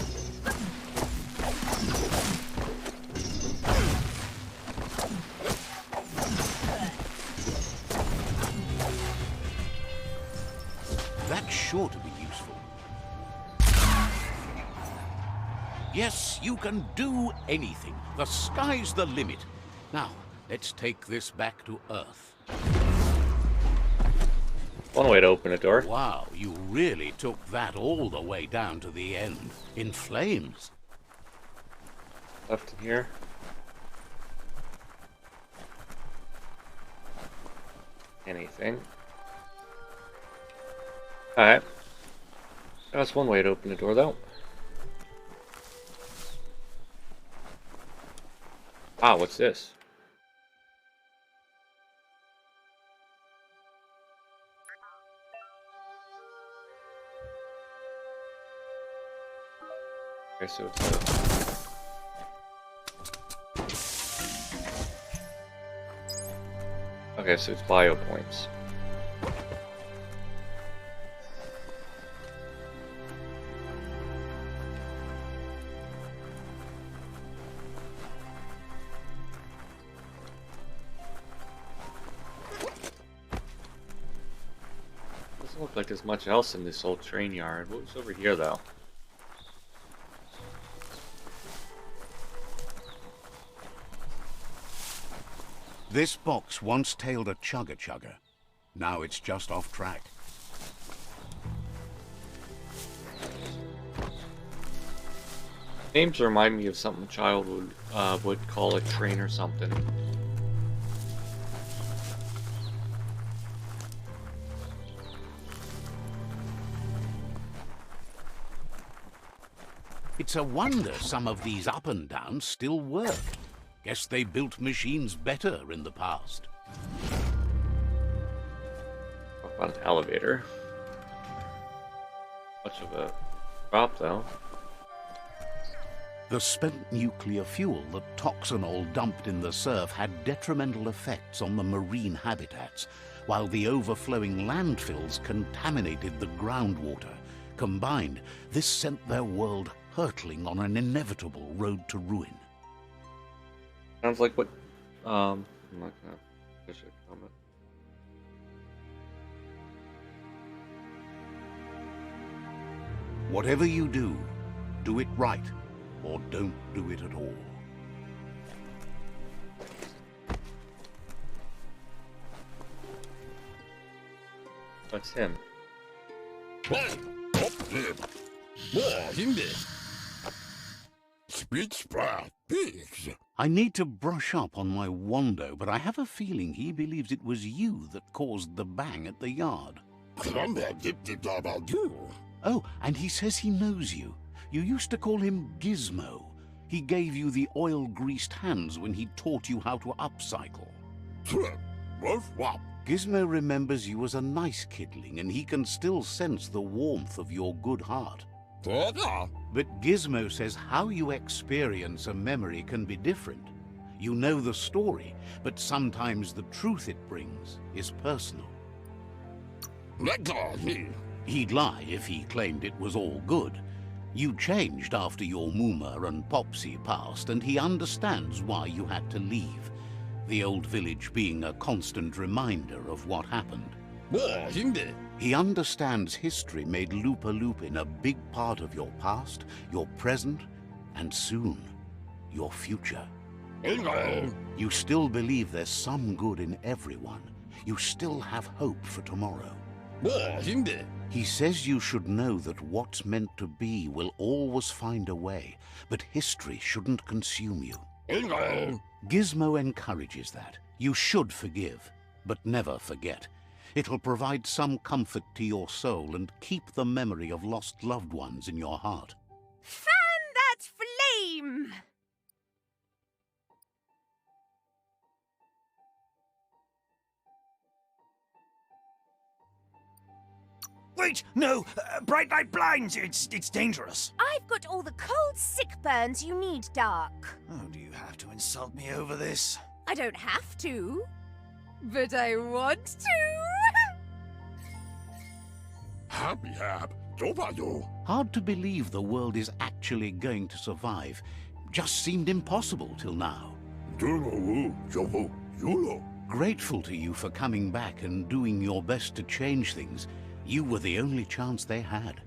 That's sure to be useful. Yes, you can do anything. The sky's the limit. Now, let's take this back to Earth. One way to open a door. Wow, you really took that all the way down to the end. In flames. Left in here. Anything. Alright. That's one way to open the door, though. Ah, what's this? Okay, so it's okay, so it's bio points. Doesn't look like there's much else in this old train yard. What was over here, though? This box once tailed a chugga-chugga. Now it's just off track. Names remind me of something a child would call a train or something. It's a wonder some of these up and downs still work. Guess they built machines better in the past. What about an elevator? Much of a drop, though. The spent nuclear fuel that Toxanol dumped in the surf had detrimental effects on the marine habitats, while the overflowing landfills contaminated the groundwater. Combined, this sent their world hurtling on an inevitable road to ruin. Sounds like what, I'm not gonna push a comment. Whatever you do it right, or don't do it at all. That's him. I need to brush up on my Wando, but I have a feeling he believes it was you that caused the bang at the yard. Oh, and he says he knows you. You used to call him Gizmo. He gave you the oil-greased hands when he taught you how to upcycle. Gizmo remembers you as a nice kidling, and he can still sense the warmth of your good heart. But Gizmo says how you experience a memory can be different. You know the story, but sometimes the truth it brings is personal. He'd lie if he claimed it was all good. You changed after your Mooma and Popsy passed, and he understands why you had to leave. The old village being a constant reminder of what happened. He understands history made Lupa-Lupin a big part of your past, your present, and soon, your future. You still believe there's some good in everyone. You still have hope for tomorrow. He says you should know that what's meant to be will always find a way, but history shouldn't consume you. Gizmo encourages that. You should forgive, but never forget. It'll provide some comfort to your soul and keep the memory of lost loved ones in your heart. Fan that flame! Wait, no! Bright light blinds! It's dangerous! I've got all the cold sick burns you need, Dark. Oh, do you have to insult me over this? I don't have to, but I want to. Hard to believe the world is actually going to survive. Just seemed impossible till now. Grateful to you for coming back and doing your best to change things. You were the only chance they had.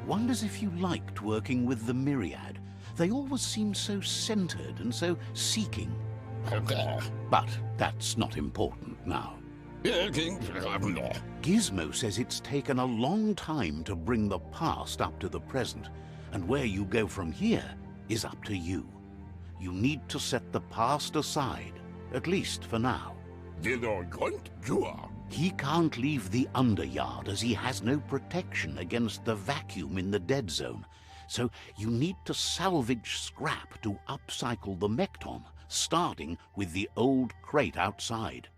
Wonders if you liked working with the Myriad. They always seemed so centered and so seeking. But that's not important now. Gizmo says it's taken a long time to bring the past up to the present, and where you go from here is up to you. You need to set the past aside, at least for now. He can't leave the Underyard as he has no protection against the vacuum in the dead zone, so you need to salvage scrap to upcycle the Mekton, starting with the old crate outside.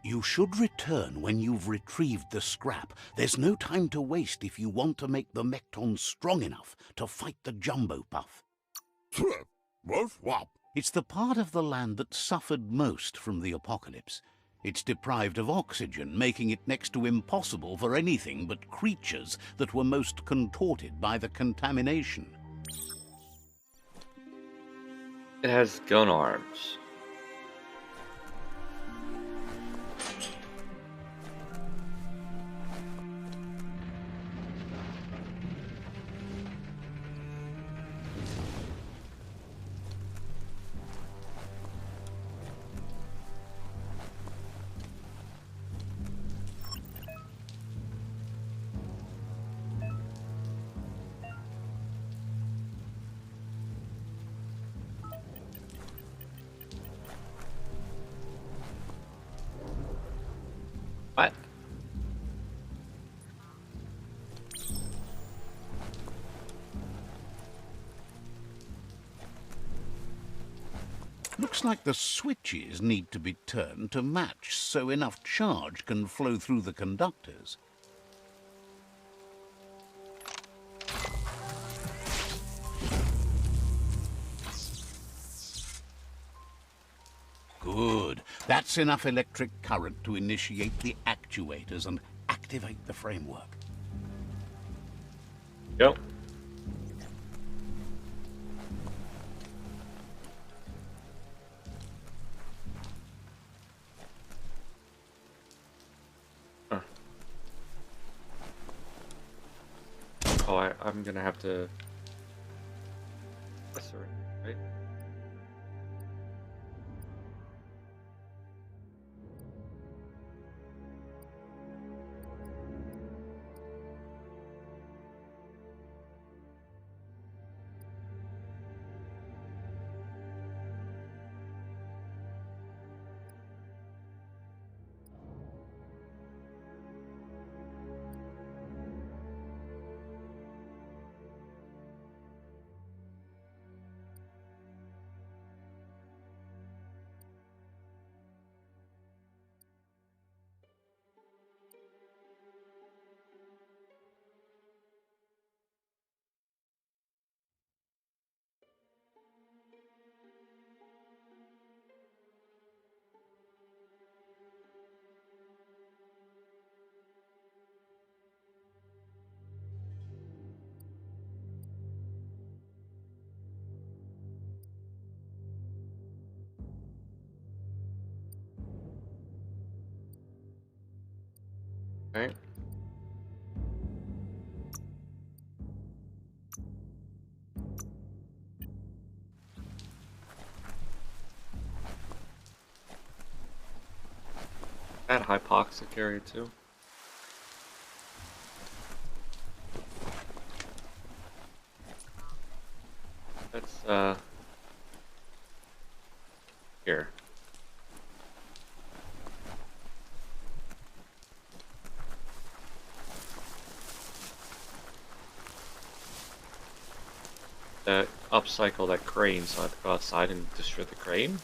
You should return when you've retrieved the scrap. There's no time to waste if you want to make the Mekton strong enough to fight the Jumbo Puff. It's the part of the land that suffered most from the apocalypse. It's deprived of oxygen, making it next to impossible for anything but creatures that were most contorted by the contamination. It has gun arms. What? Looks like the switches need to be turned to match so enough charge can flow through the conductors. Good. That's enough electric current to initiate the actuators and activate the framework. Yep. Huh. Oh, I'm gonna have to... Sorry, right? Okay. That hypoxic area too. That's here. Upcycle that crane, so I have to go outside and destroy the crane.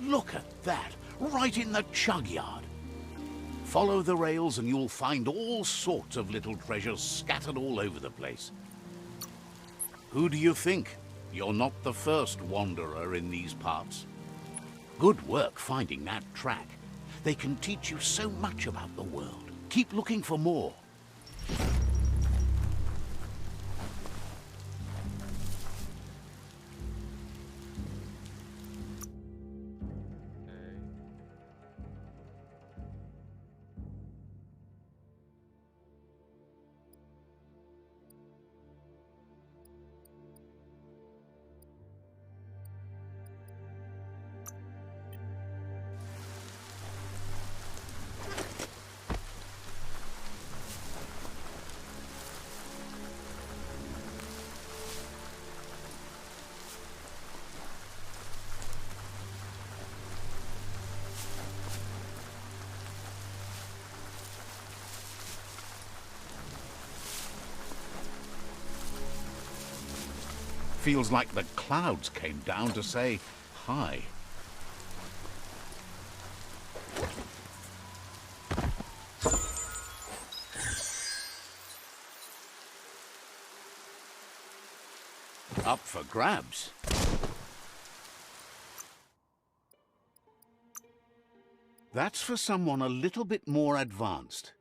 Look at that, right in the chug yard. Follow the rails and you'll find all sorts of little treasures scattered all over the place. Who do you think? You're not the first wanderer in these parts. Good work finding that track. They can teach you so much about the world. Keep looking for more. Feels like the clouds came down to say hi. Up for grabs. That's for someone a little bit more advanced.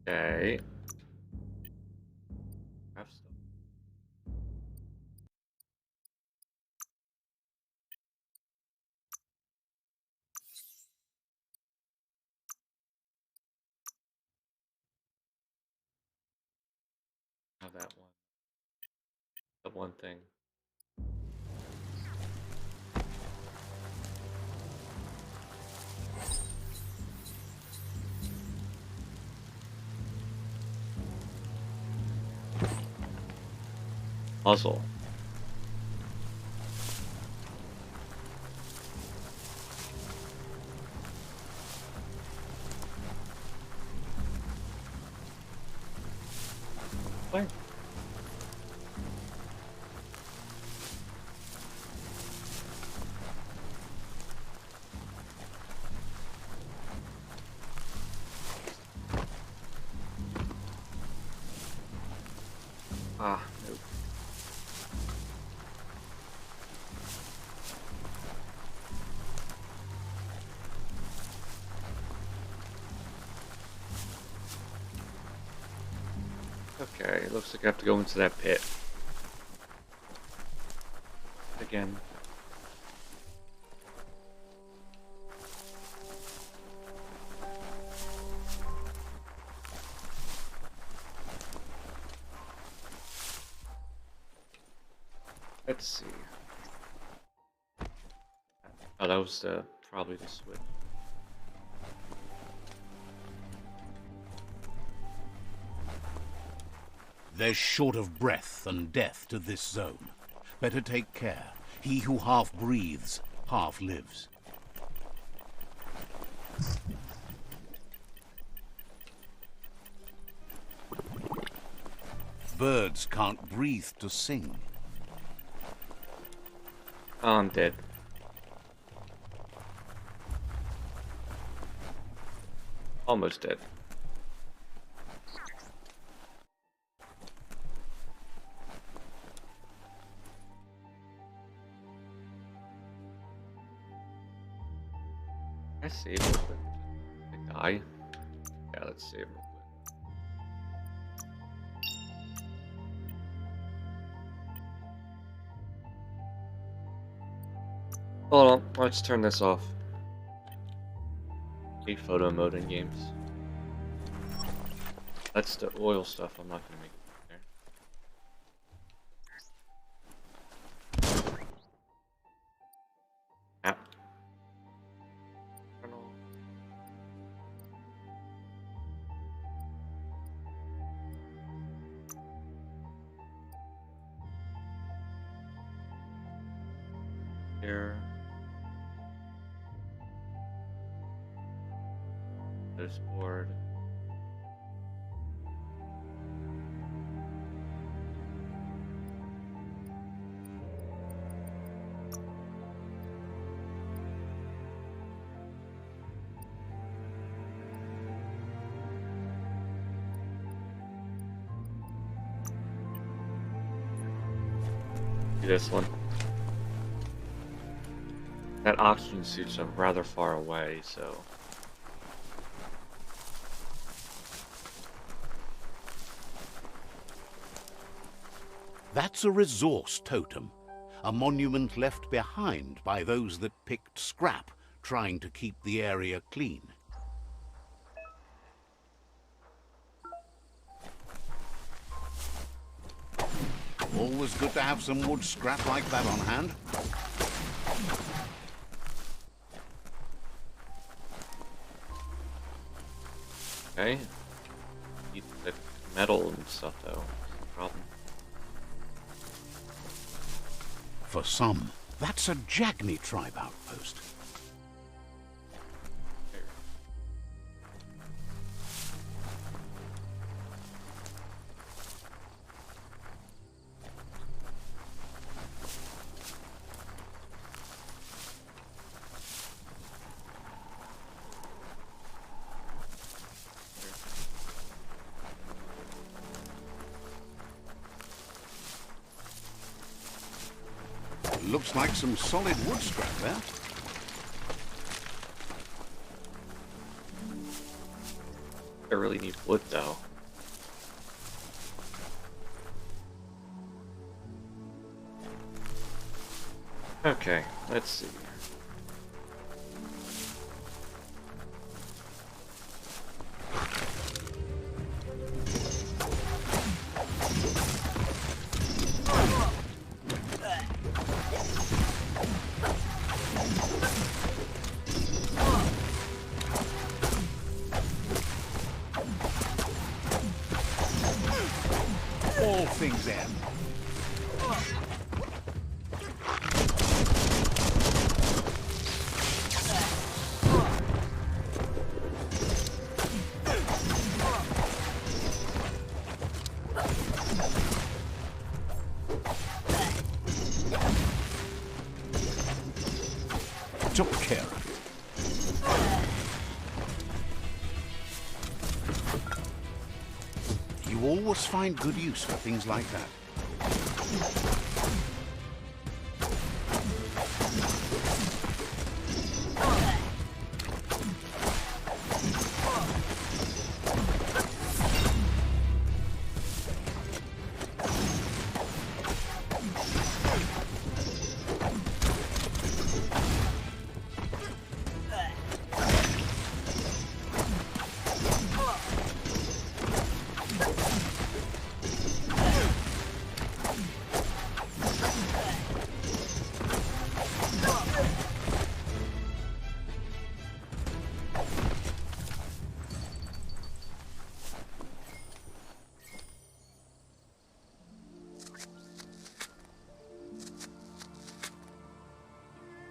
Okay. Have stuff. Have that one. The one thing. Puzzle. Where? Ah, nope. Okay, looks like I have to go into that pit. Again. Let's see. Oh, that was probably the switch. There's short of breath and death to this zone. Better take care. He who half breathes, half lives. Birds can't breathe to sing. Oh, I'm dead. Almost dead. Can I save real quick? I die? Yeah, let's save real quick. Hold on, let's turn this off. Hate photo mode in games. That's the oil stuff I'm not gonna make there. App. Here. This board. This one. That oxygen suit's rather far away, so. That's a resource totem, a monument left behind by those that picked scrap, trying to keep the area clean. Always good to have some wood scrap like that on hand. Okay. Need the metal and stuff though. No problem. For some, that's a Jagni tribe outpost. There. Looks like some solid wood scrap there. I really need wood though. Okay, let's see. All things end. Took care of it. You always find good use for things like that.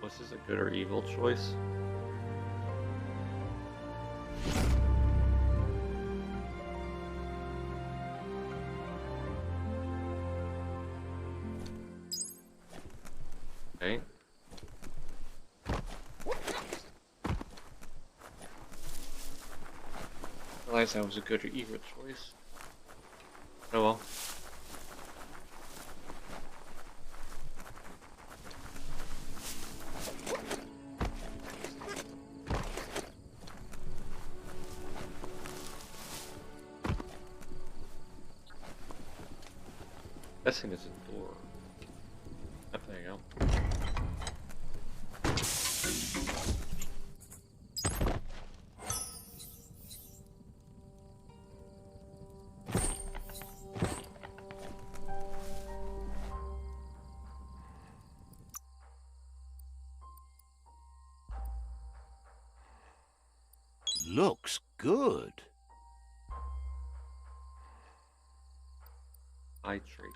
Was this a good or evil choice? Okay. I realized that was a good or evil choice. Oh well. Guessing it's a door. Oh, there you go. Looks good. Eye tree.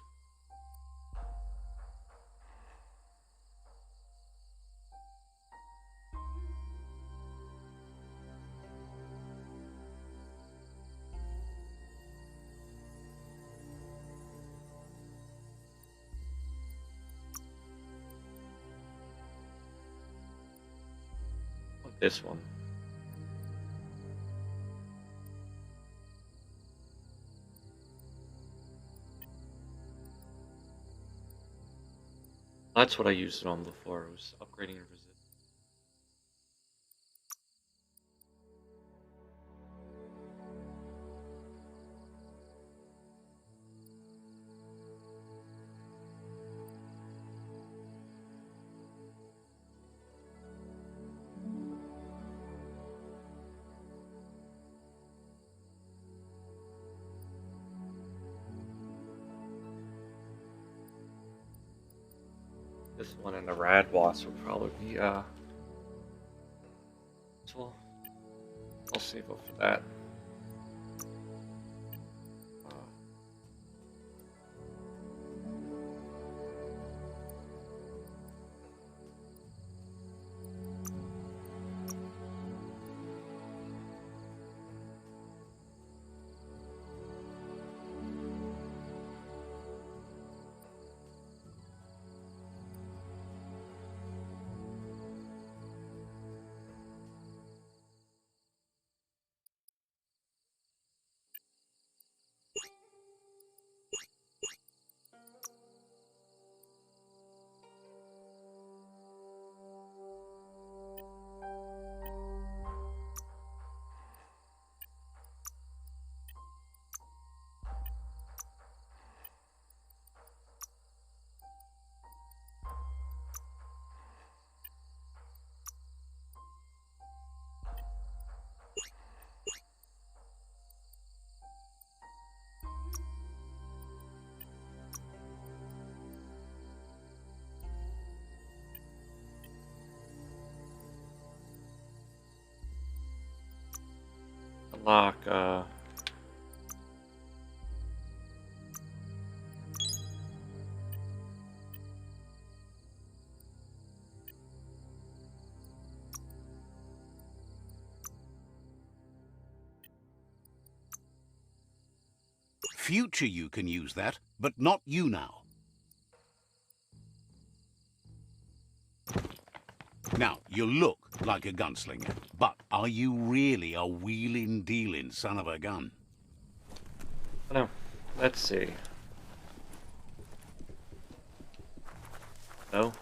This one. That's what I used it on before. It was upgrading and resist. This one and the rad wasp would probably be so I'll save up for that. Uh, unlock Future you can use that, but not you now. Now, you look like a gunslinger, but are you really a wheeling-dealing son of a gun? no. Let's see. No.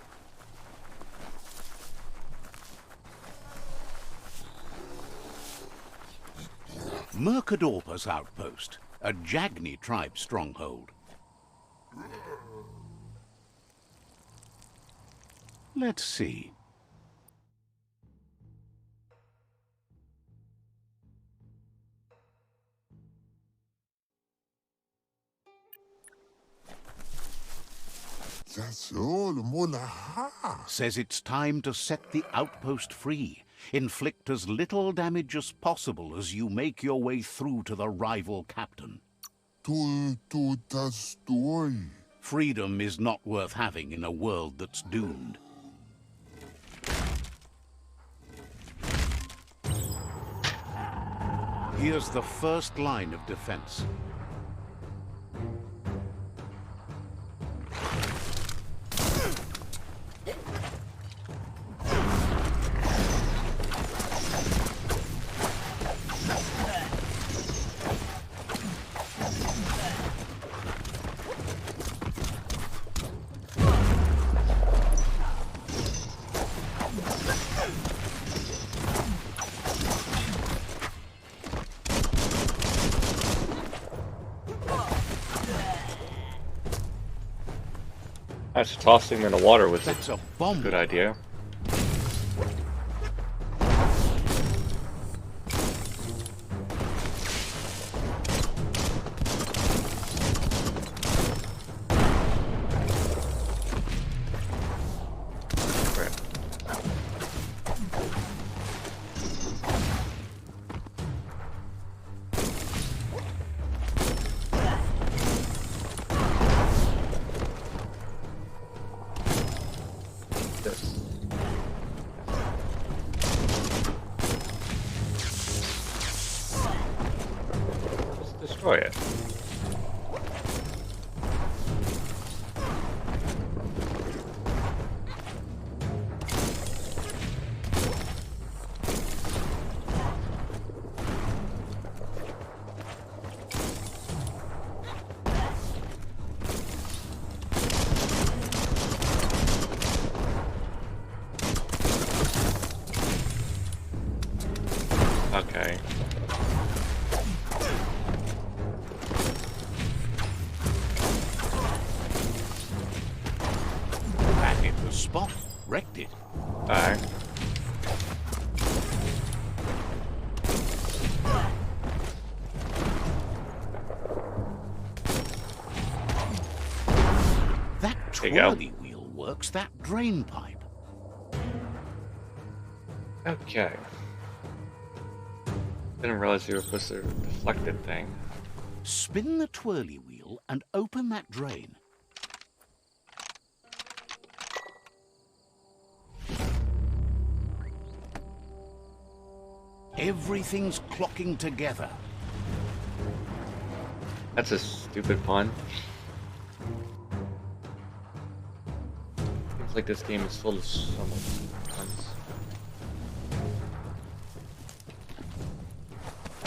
Mercadorpus Outpost, a Jagni tribe stronghold. Let's see. Says it's time to set the outpost free. Inflict as little damage as possible as you make your way through to the rival captain. Freedom is not worth having in a world that's doomed. Here's the first line of defense. Actually, tossing them in the water was That's a a bomb. good idea. Destroy it. Okay. That hit the spot. Wrecked it. Alright. That There you go. twirly wheel works that drain pipe. Okay. Didn't realize you were supposed to reflect the thing. Spin the twirly wheel and open that drain. Everything's clocking together. That's a stupid pun. Seems like this game is full of so much puns.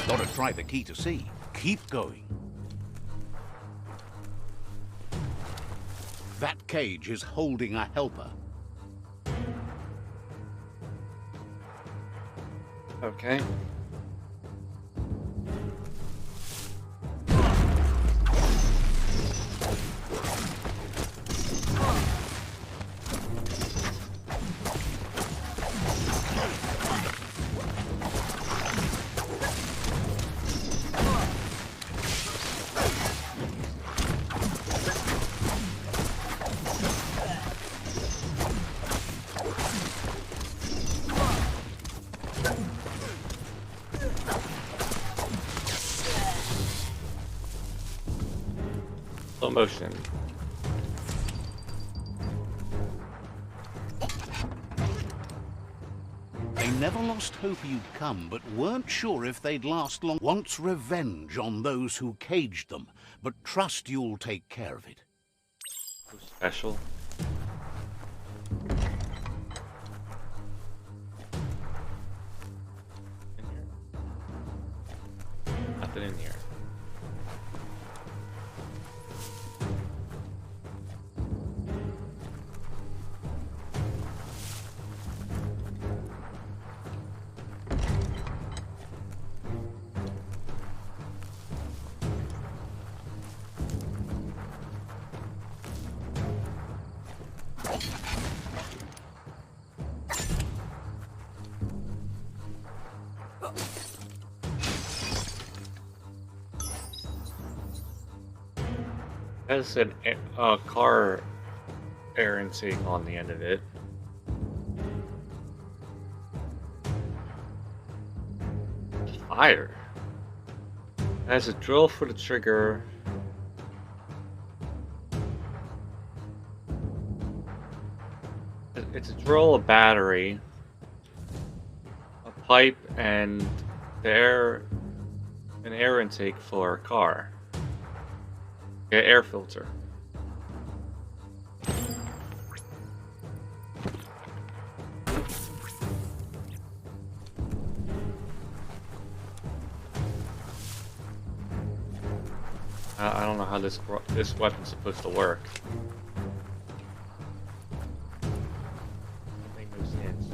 Gotta try the key to see. Keep going. That cage is holding a helper. Okay. Slow motion. They never lost hope you'd come, but weren't sure if they'd last long. Wants revenge on those who caged them, but trust you'll take care of it. So special. In here. Nothing in here. Has a car air intake on the end of it. Fire. It has a drill for the trigger. It's a drill, a battery, a pipe, and the air An air intake for a car. Yeah, air filter. I don't know how this weapon's supposed to work. Doesn't make no sense.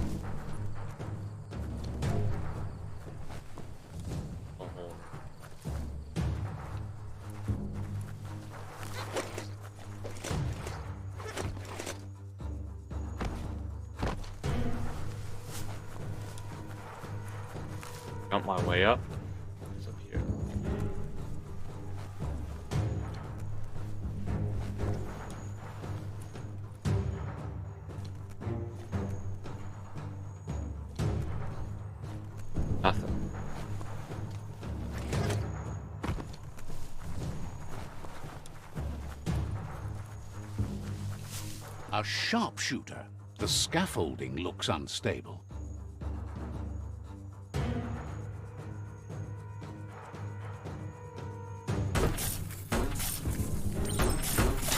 Oh. Jump my way up. It's up here. Nothing. A sharpshooter. The scaffolding looks unstable.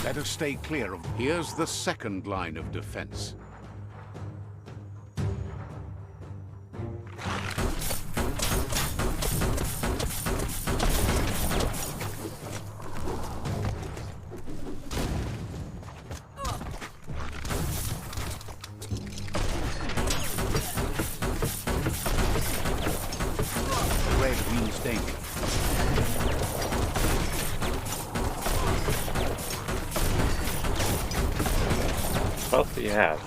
Let us stay clear of... Here's the second line of defense. Red means danger. What else do you have?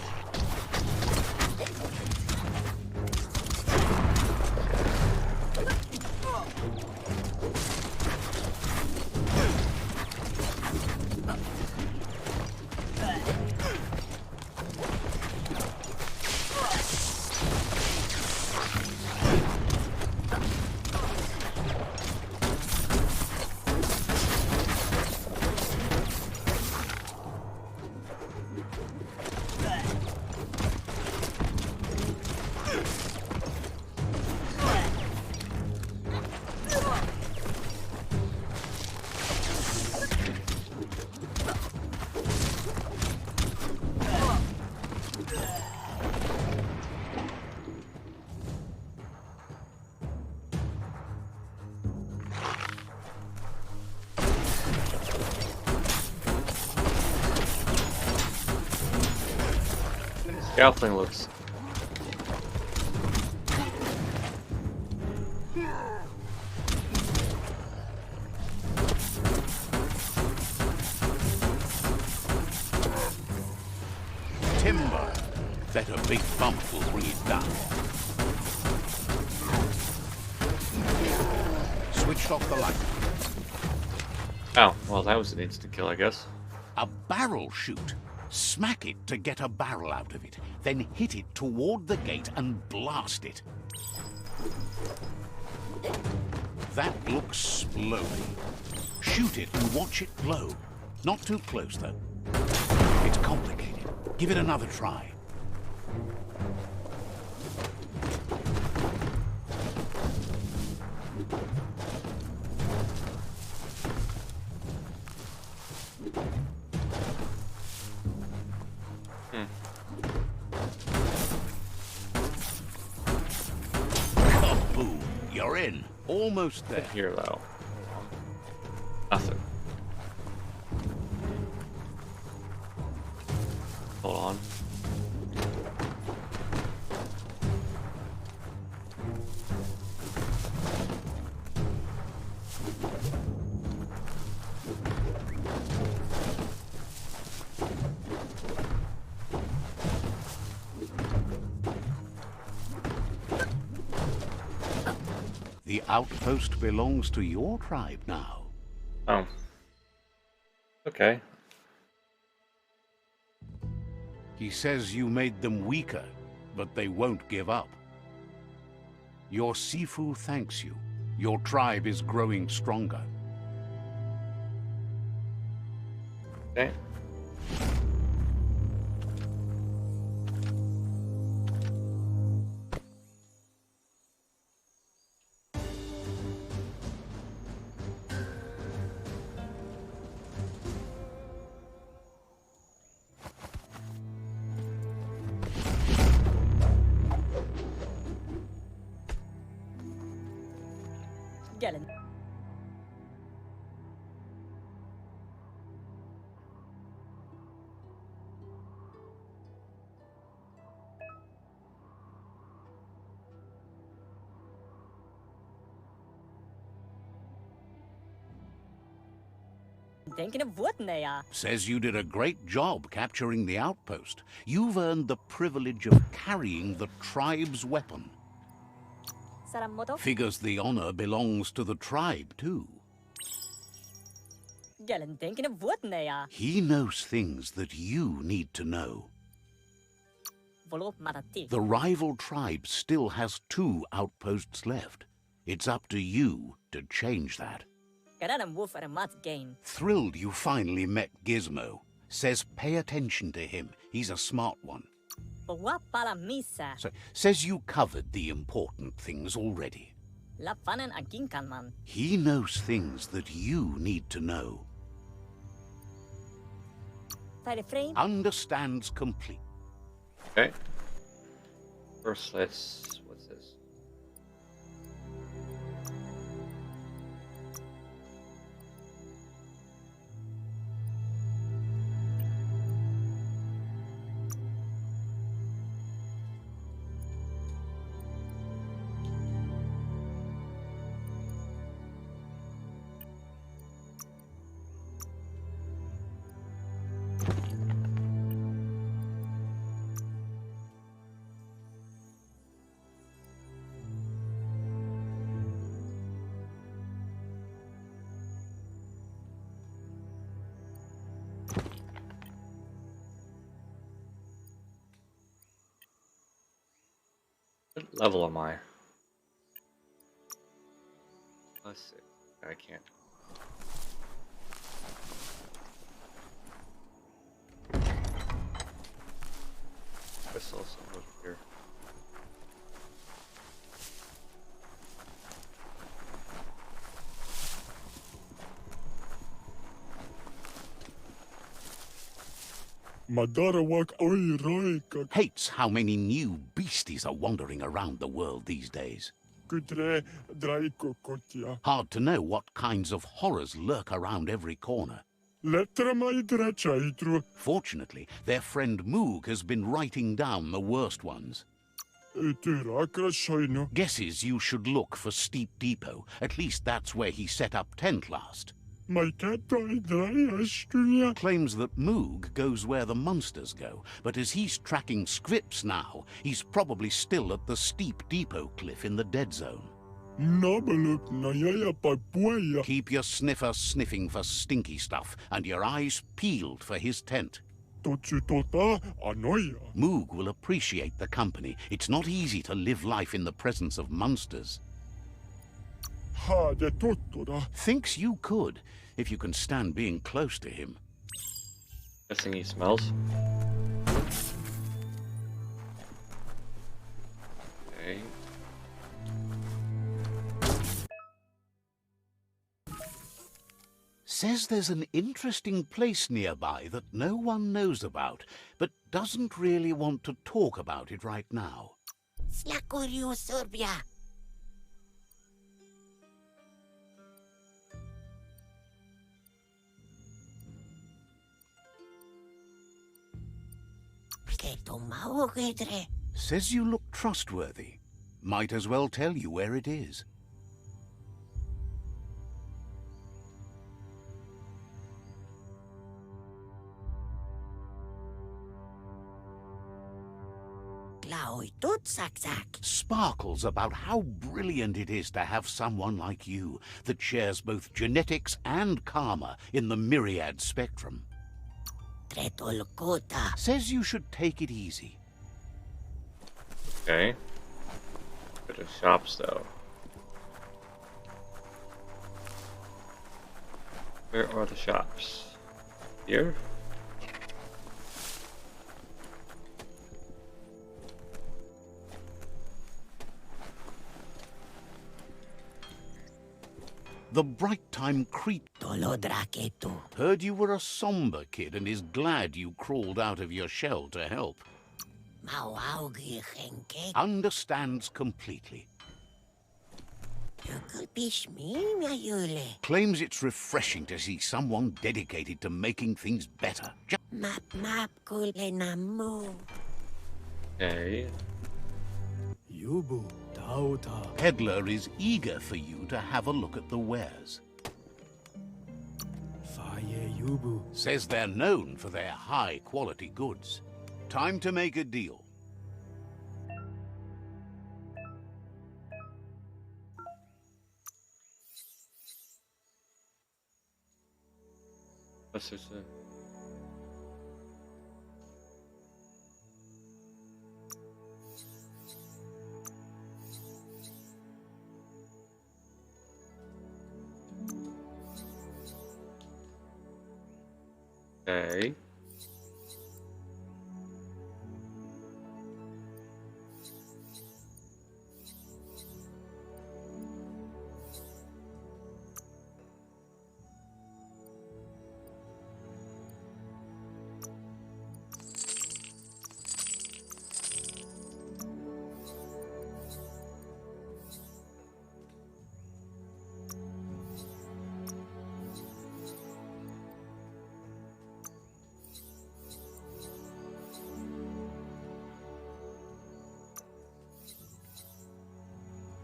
Scaffolding looks. Timber. Bet a big bump will bring it down. Switched off the light. Oh, well, that was an instant kill, I guess. A barrel shoot. Smack it to get a barrel out of it. Then hit it toward the gate and blast it. That looks splody. Shoot it and watch it glow. Not too close, though. It's complicated. Give it another try. Boom. You're in. Almost there. Here, though. Nothing. Hold on. The outpost belongs to your tribe now. Oh. Okay. He says you made them weaker, but they won't give up. Your Sifu thanks you. Your tribe is growing stronger. Okay. Gelen. Thinking of what, Naya? Says you did a great job capturing the outpost. You've earned the privilege of carrying the tribe's weapon. Saramoto? Figures the honor belongs to the tribe, too. Gelen, thinking of what, Naya? He knows things that you need to know. Volo Matati. The rival tribe still has 2 outposts left. It's up to you to change that. Garanam Wolf at a mat gain. Thrilled you finally met Gizmo. Says pay attention to him. He's a smart one. But what para misa? So, says you covered the important things already. La fanen a ginkanman. He knows things that you need to know. Fire frame? Understands complete. Okay. First, let's. What's this? What level am I? Let's see. I can't. I saw something over here. Hates how many new beasties are wandering around the world these days. Hard to know what kinds of horrors lurk around every corner. Fortunately, their friend Moog has been writing down the worst ones. Guesses you should look for Steep Depot. At least that's where he set up tent last. Claims that Moog goes where the monsters go, but as he's tracking scripts now, he's probably still at the Steep Depot cliff in the dead zone. Keep your sniffer sniffing for stinky stuff and your eyes peeled for his tent. Moog will appreciate the company. It's not easy to live life in the presence of monsters. Thinks you could, if you can stand being close to him. Guessing he smells. Okay. Says there's an interesting place nearby that no one knows about, but doesn't really want to talk about it right now. Says you look trustworthy. Might as well tell you where it is. Sparkles about how brilliant it is to have someone like you that shares both genetics and karma in the myriad spectrum. Says you should take it easy. Okay. Go to shops though. Where are the shops? Here? The Bright Time Creep heard you were a somber kid and is glad you crawled out of your shell to help. Understands completely. Claims it's refreshing to see someone dedicated to making things better. Okay. Peddler is eager for you to have a look at the wares. Says they're known for their high-quality goods. Time to make a deal. What's this? Okay.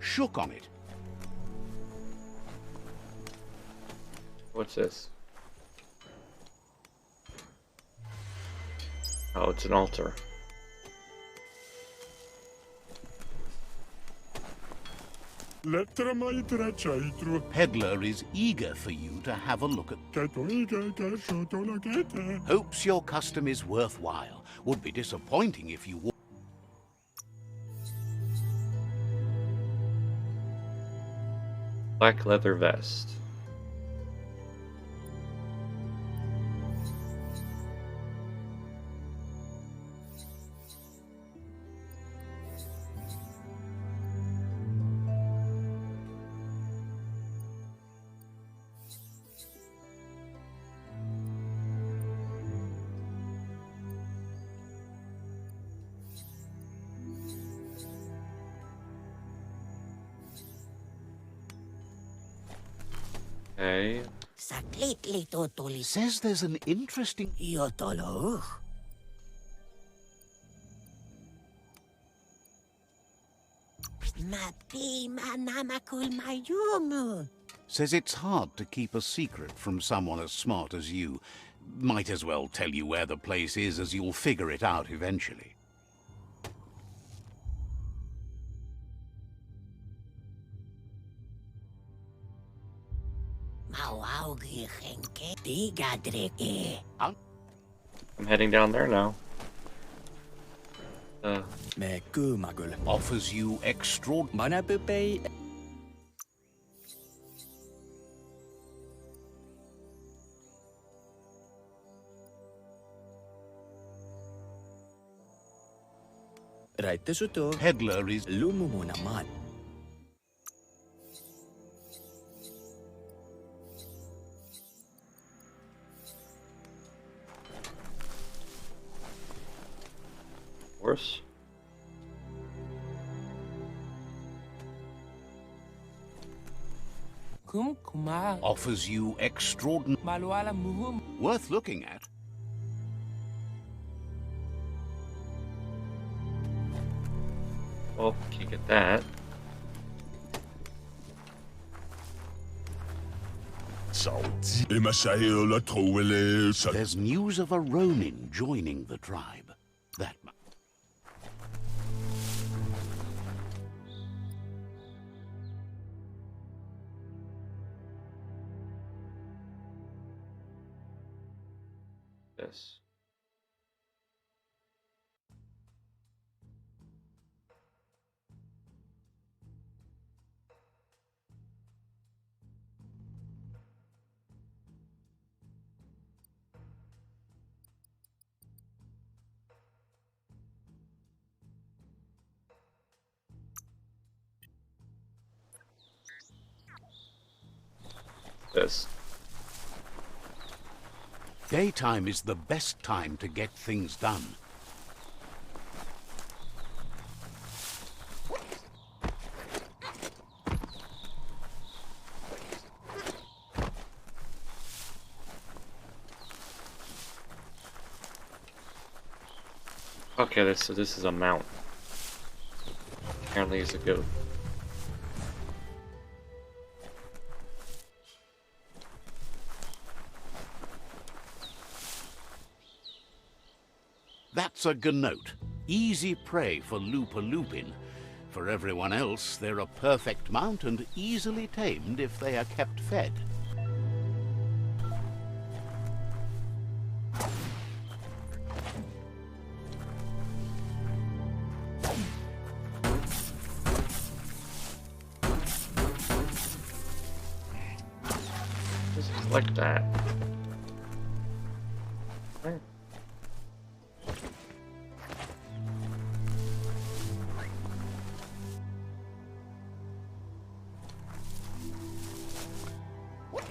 Shook on it. What's this? Oh, it's an altar. Peddler is eager for you to have a look at... Hopes your custom is worthwhile. Would be disappointing if you... Black leather vest. Okay. Says there's an interesting... Says it's hard to keep a secret from someone as smart as you. Might as well tell you where the place is, as you'll figure it out eventually. I'm heading down there now. Offers you extraordinary... Peddler is... Horse. Offers you extraordinary... Worth looking at. Well, can't get that. There's news of a Ronin joining the tribe. That much. This. This. Daytime is the best time to get things done. Okay, so this is a mount. Apparently it's a goat. That's a gnote. Easy prey for Lupin. For everyone else, they're a perfect mount and easily tamed if they are kept fed. Just like that. Right. What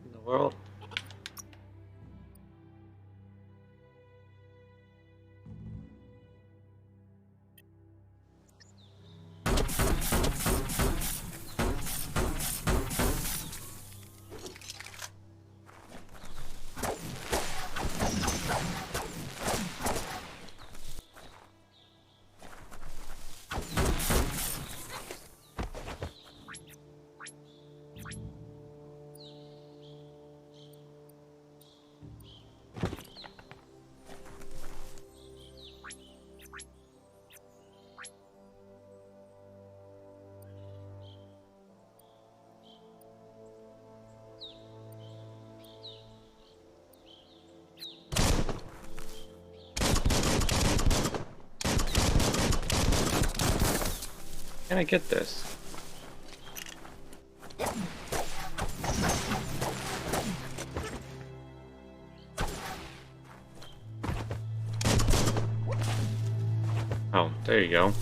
in the world? Can I get this? Oh, there you go.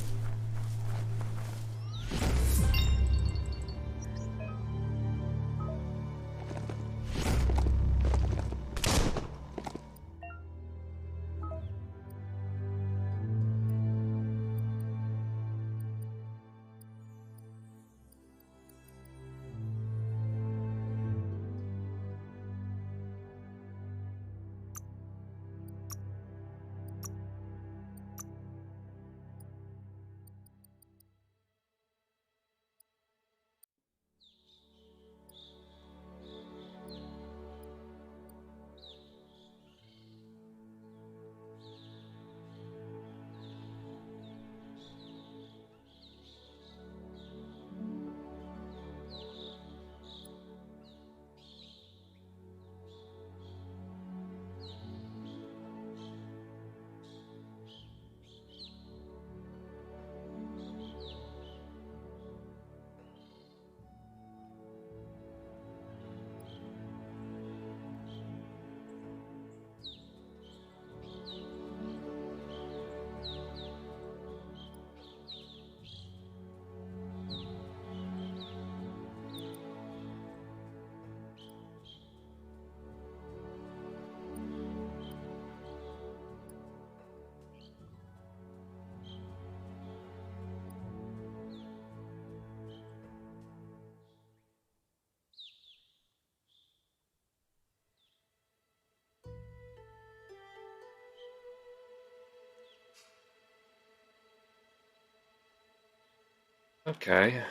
Okay.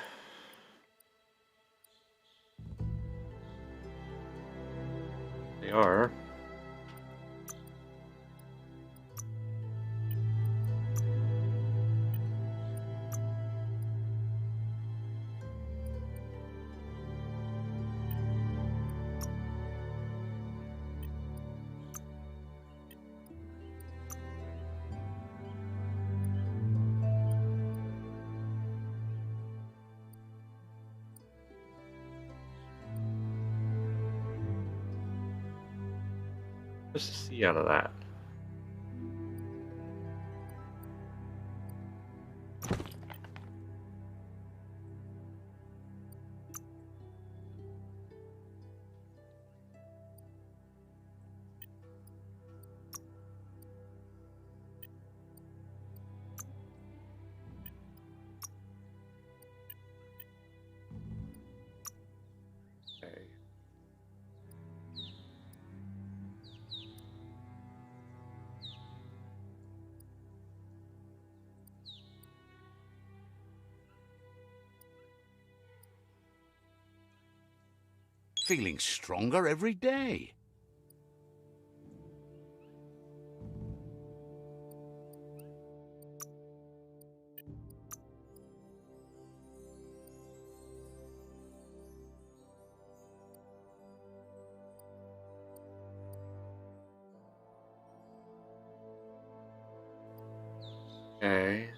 They are. What's the C out of that? feeling stronger every day. Okay.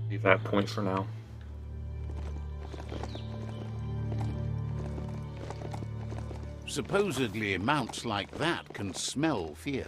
Leave that point for now. Supposedly, mounts like that can smell fear.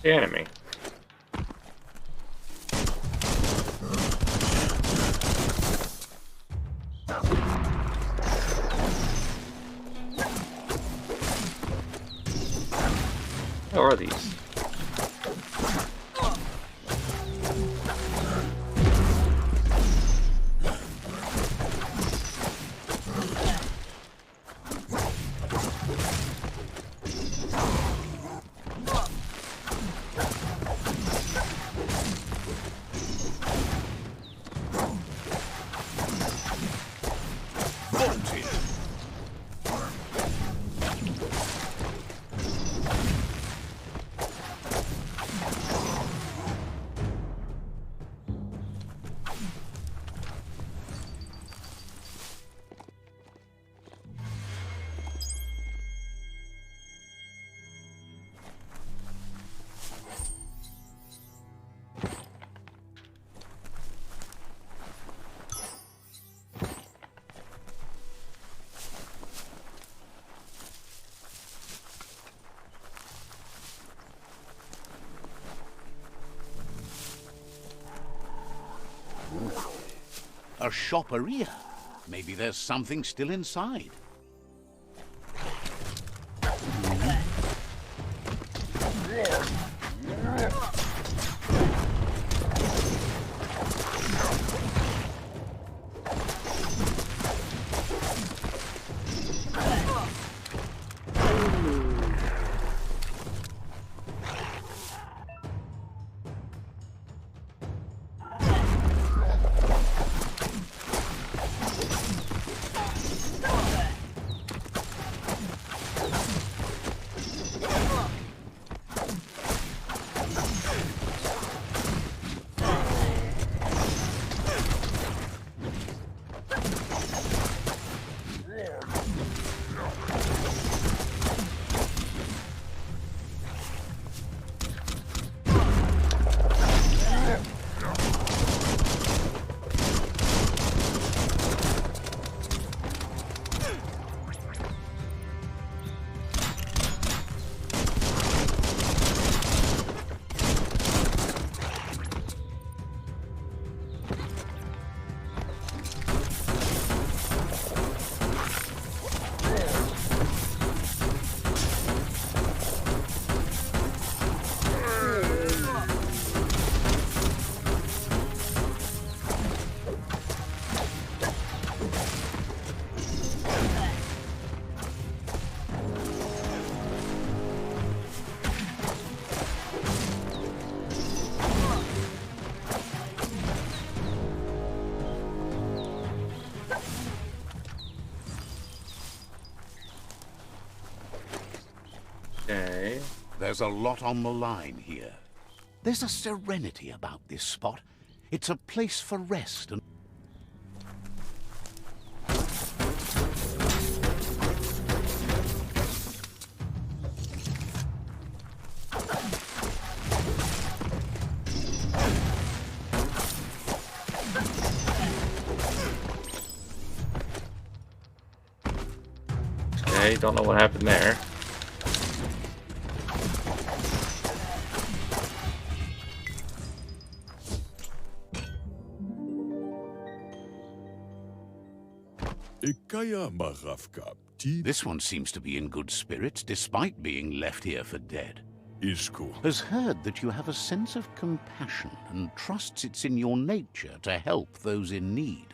The enemy. How are these? Vaulted. A shopperia. Maybe there's something still inside. Okay. There's a lot on the line here. There's a serenity about this spot. It's a place for rest and Okay, don't know what happened there. This one seems to be in good spirits, despite being left here for dead. Isku. Has heard that you have a sense of compassion and trusts it's in your nature to help those in need.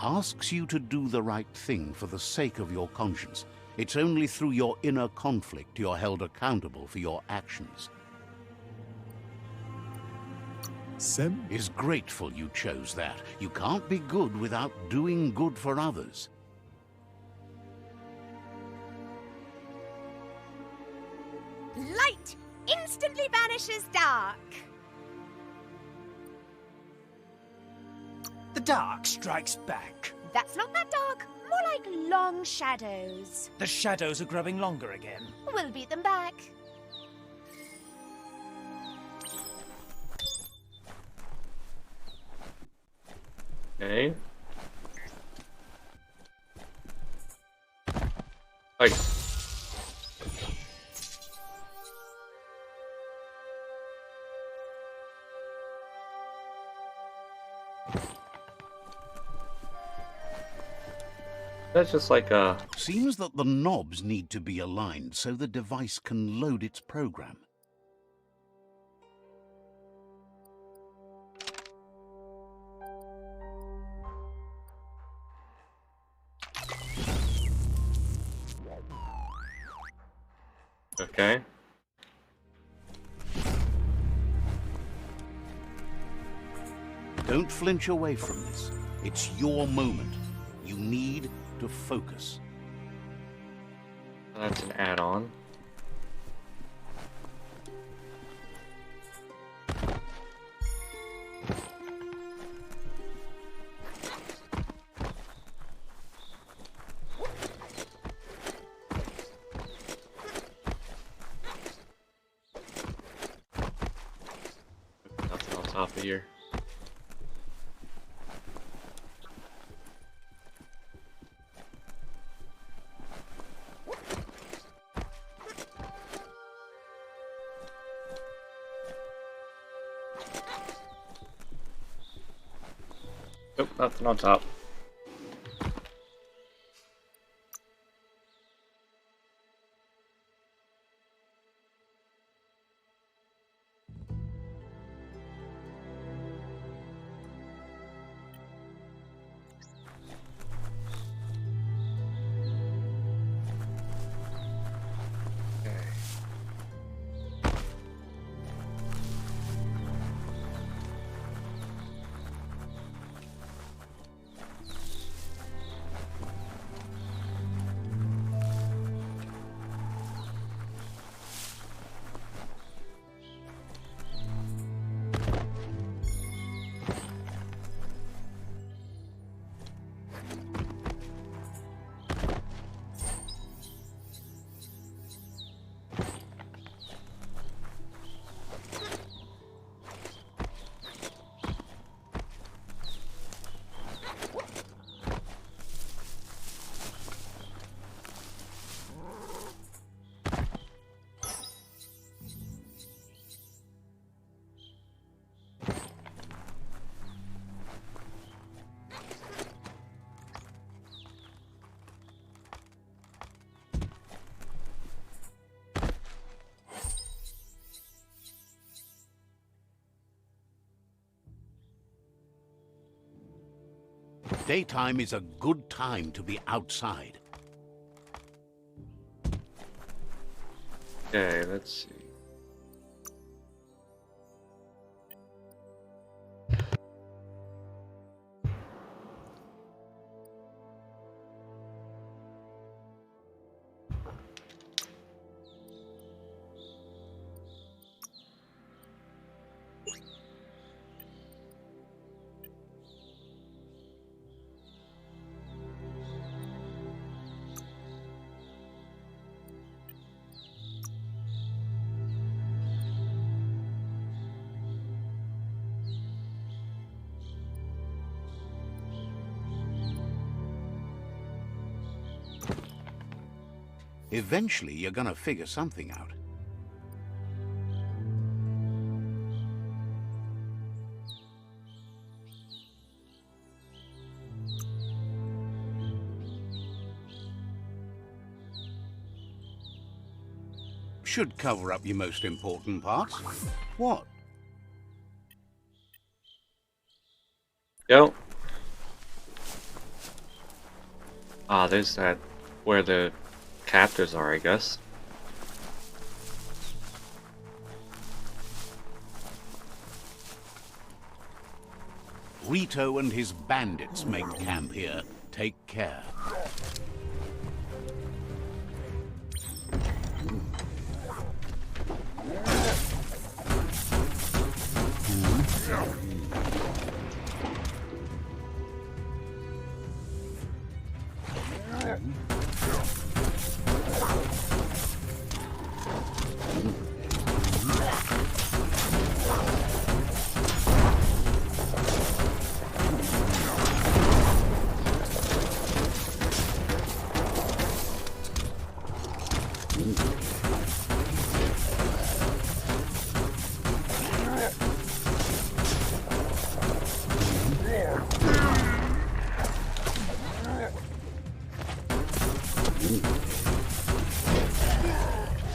Asks you to do the right thing for the sake of your conscience. It's only through your inner conflict you're held accountable for your actions. Sem Is grateful you chose that. You can't be good without doing good for others. Light instantly banishes dark. The dark strikes back. That's not that dark. More like long shadows. The shadows are growing longer again. We'll beat them back. Okay. Fight. That's just like a... Seems that the knobs need to be aligned so the device can load its program. Okay. Don't flinch away from this. It's your moment. You need to focus. That's an add-on. Nothing on top of here. Nope, nothing on top. Daytime is a good time to be outside. Okay, let's see. Eventually, you're gonna figure something out. Should cover up your most important parts. What? Go. Ah, there's that where the captors are, I guess. Rito and his bandits make camp here. Take care.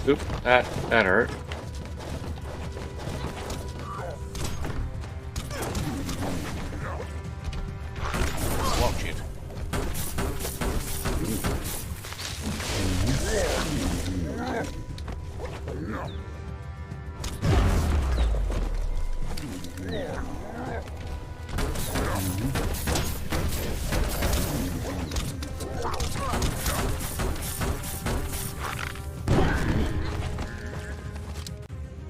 Oop, that hurt. Watch it.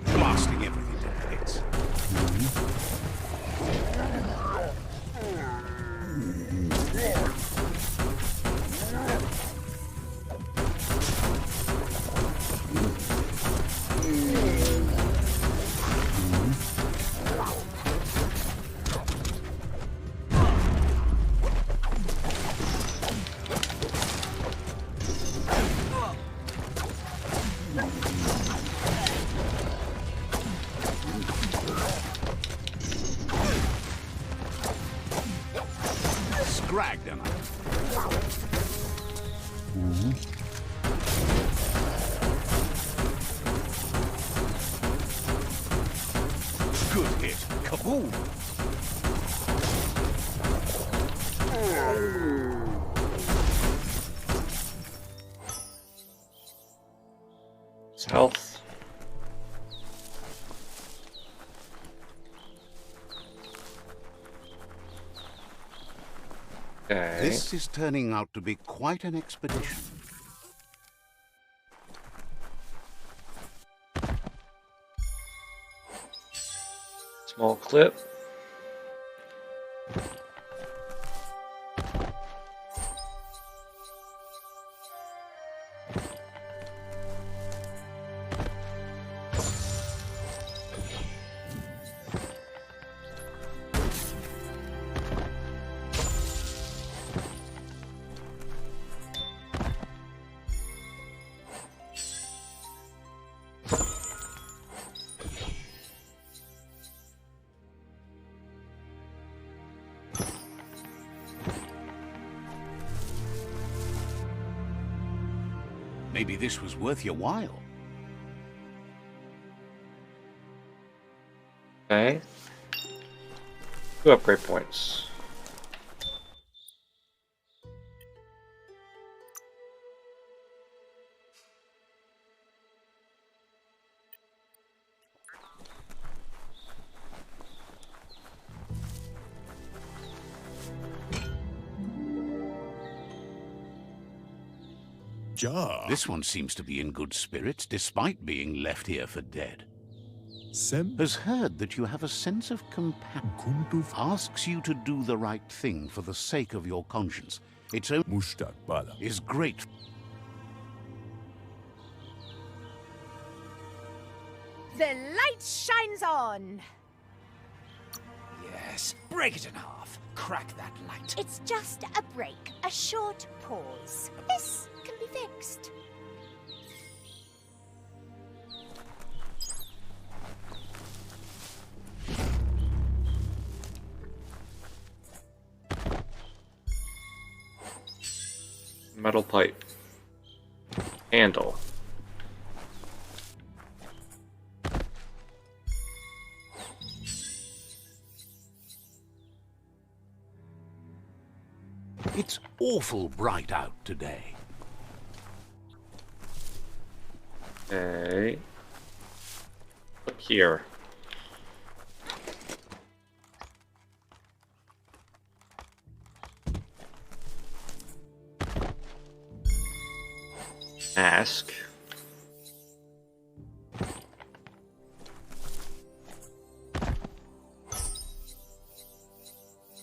Blasting everything to bits. Scragged them. Good hit. Kaboom! It's health. Okay. This is turning out to be quite an expedition. Small clip. Maybe this was worth your while. Okay. 2 upgrade points. Ja. This one seems to be in good spirits despite being left here for dead. Sem Has heard that you have a sense of compassion. kuntu Asks you to do the right thing for the sake of your conscience. Its own mustak bala. is great. The light shines on. Yes, break it in half. Crack that light. It's just a break, a short pause. This can be fixed. Metal pipe. Handle. It's awful bright out today. Okay. Look here. Mask.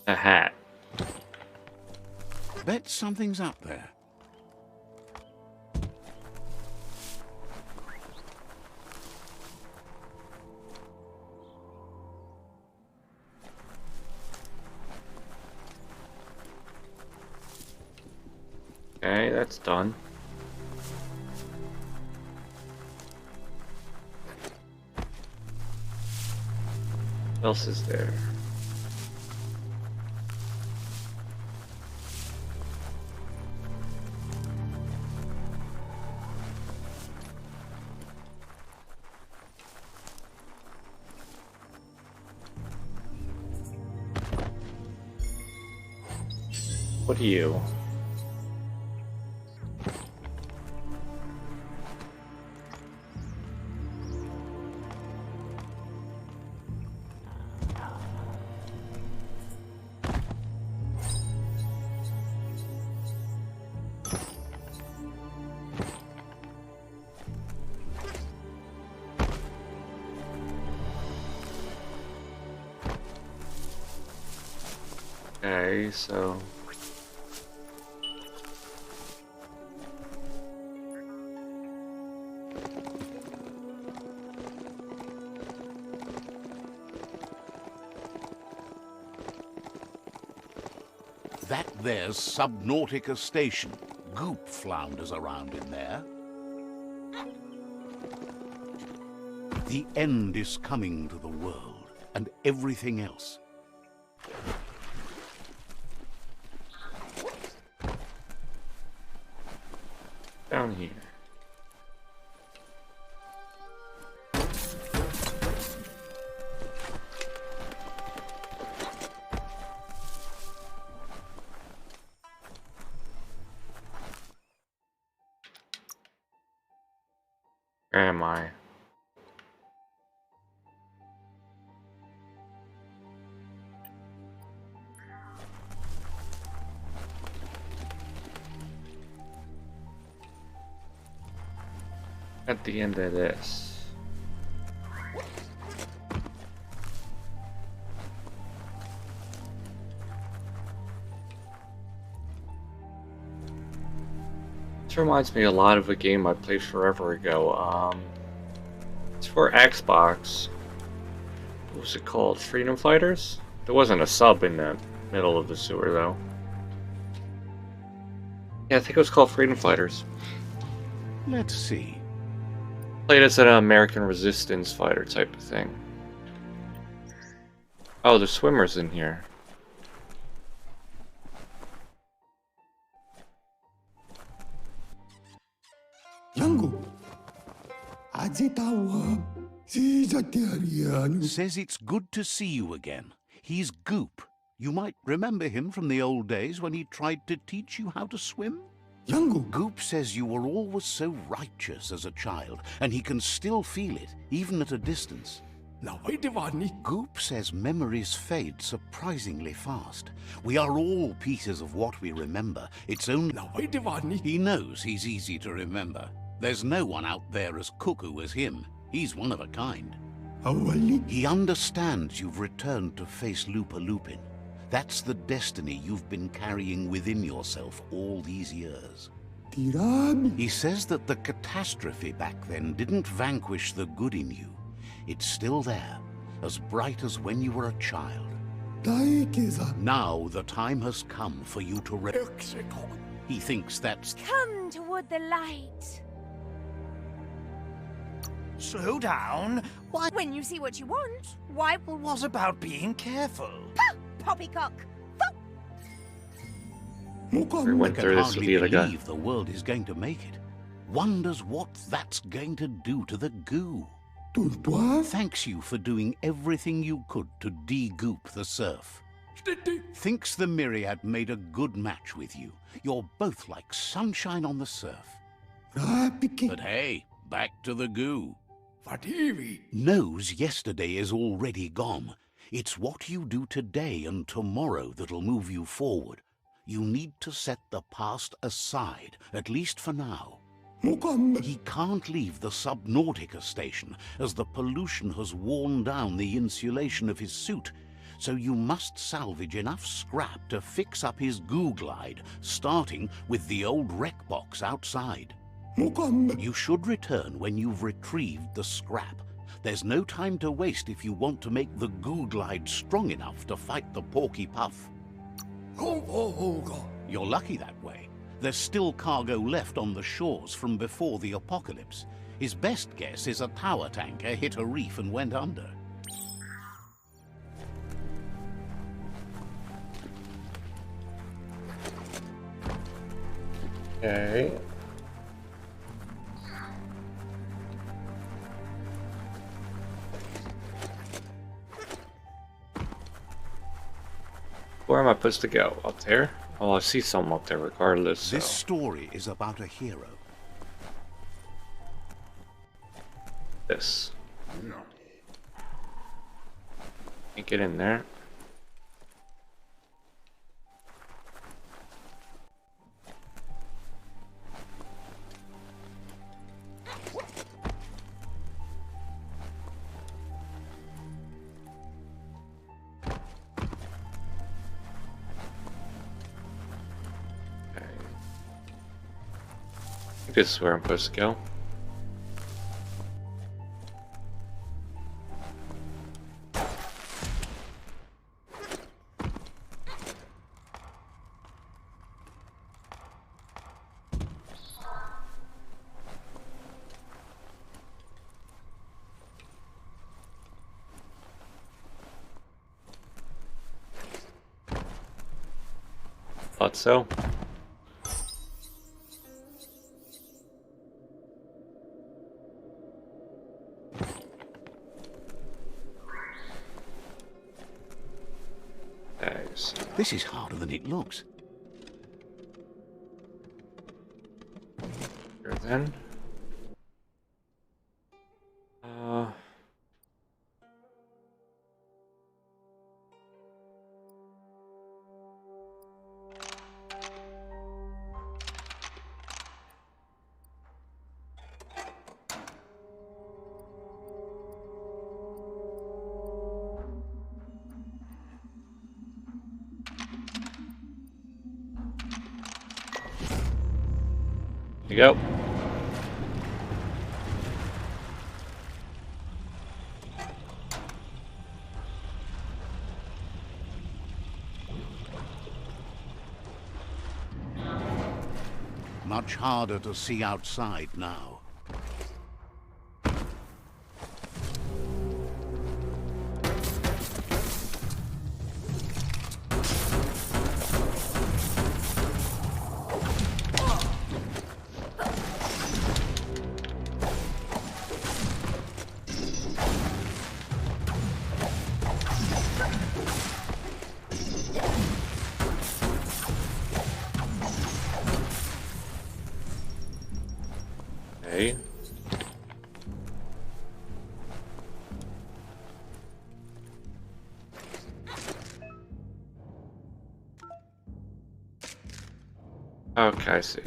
A hat. Bet something's up there. Okay, that's done. What else is there? What are you? Okay, so That there's Subnautica Station. Goop flounders around in there. The end is coming to the world, and everything else. down here. Where am I? At the end of this. This reminds me a lot of a game I played forever ago. It's for Xbox. What was it called? Freedom Fighters? There wasn't a sub in the middle of the sewer though. Yeah, I think it was called Freedom Fighters. Let's see. Played as an American resistance fighter type of thing. Oh, the swimmers in here. Yango. Ajitawa. Says it's good to see you again. He's Goop. You might remember him from the old days when he tried to teach you how to swim. Yango. Goop says you were always so righteous as a child, and he can still feel it, even at a distance. Goop says memories fade surprisingly fast. We are all pieces of what we remember. It's only... He knows he's easy to remember. There's no one out there as cuckoo as him. He's one of a kind. He understands you've returned to face Lupa Lupin. That's the destiny you've been carrying within yourself all these years. He says that the catastrophe back then didn't vanquish the good in you. It's still there, as bright as when you were a child. Now the time has come for you to He thinks that's... Come toward the light. Slow down. Why? When you see what you want, why? Well, what about being careful? Poppycock! We Mukan. went Can through this hardly with like a believe the world is going to make it. Wonders what that's going to do to the goo. Tultua. Thanks you for doing everything you could to de-goop the surf. Thinks the Myriad made a good match with you. You're both like sunshine on the surf. Rapike. But hey, back to the goo. Fativi. Knows yesterday is already gone. It's what you do today and tomorrow that'll move you forward. You need to set the past aside, at least for now. Mukan. He can't leave the Subnautica station, as the pollution has worn down the insulation of his suit, so you must salvage enough scrap to fix up his goo glide, starting with the old wreck box outside. Mukan. You should return when you've retrieved the scrap. There's no time to waste if you want to make the goo glide strong enough to fight the Porky Puff. You're lucky that way. There's still cargo left on the shores from before the apocalypse. His best guess is a tower tanker hit a reef and went under. okay. Where am I supposed to go? Up there? Oh, I see something up there regardless. This So. story is about a hero. This. Can't get in there. Okay. I think this is where I'm supposed to go. Thought so. Thanks. This is harder than it looks. Here then. Here you go. Much harder to see outside now. Okay. Okay, I see.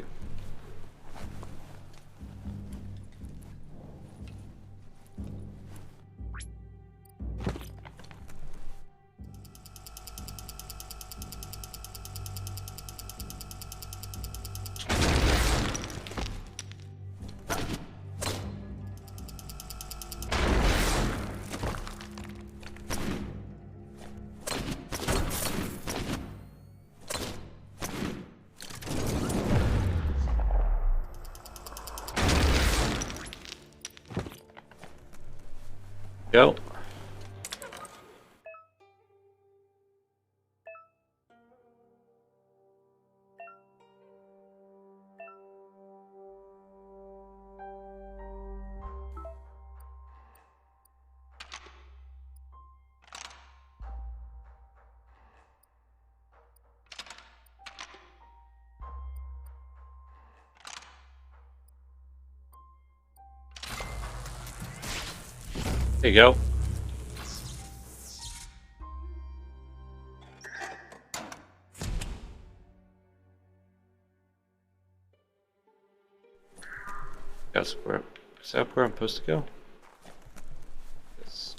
Go. There you go. Is that where I'm supposed to go? Yes.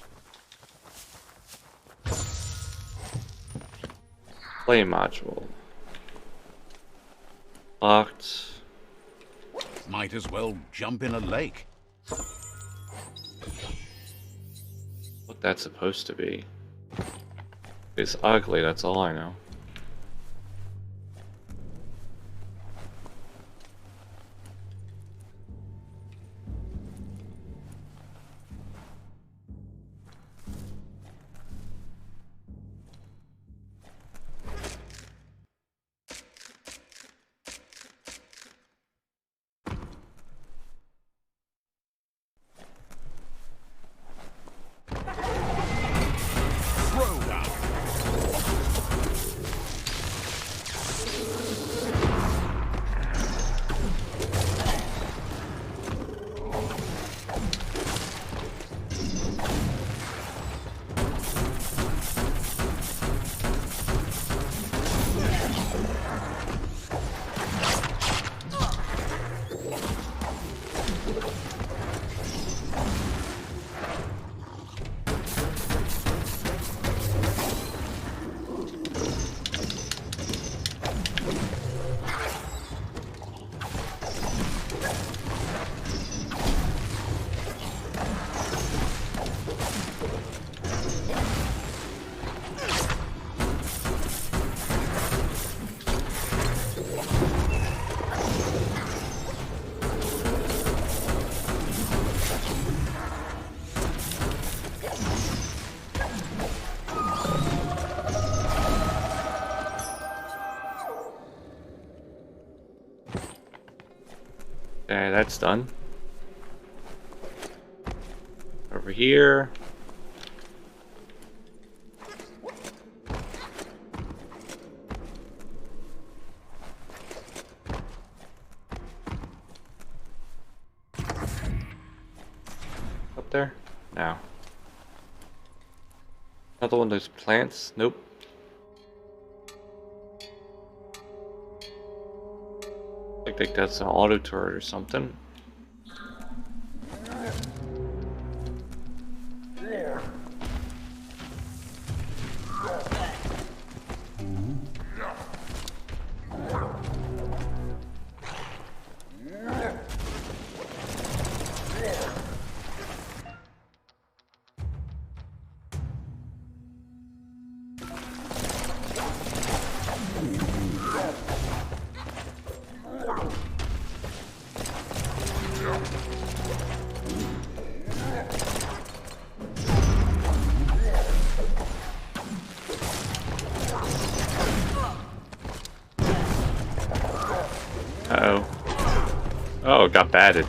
Play module. Locked. Might as well jump in a lake. What that's supposed to be. It's ugly, that's all I know. Okay, that's done. Over here. Up there? No. Another one of those plants? Nope. I think that's an auto turret or something. Uh-oh. Oh, it got batted.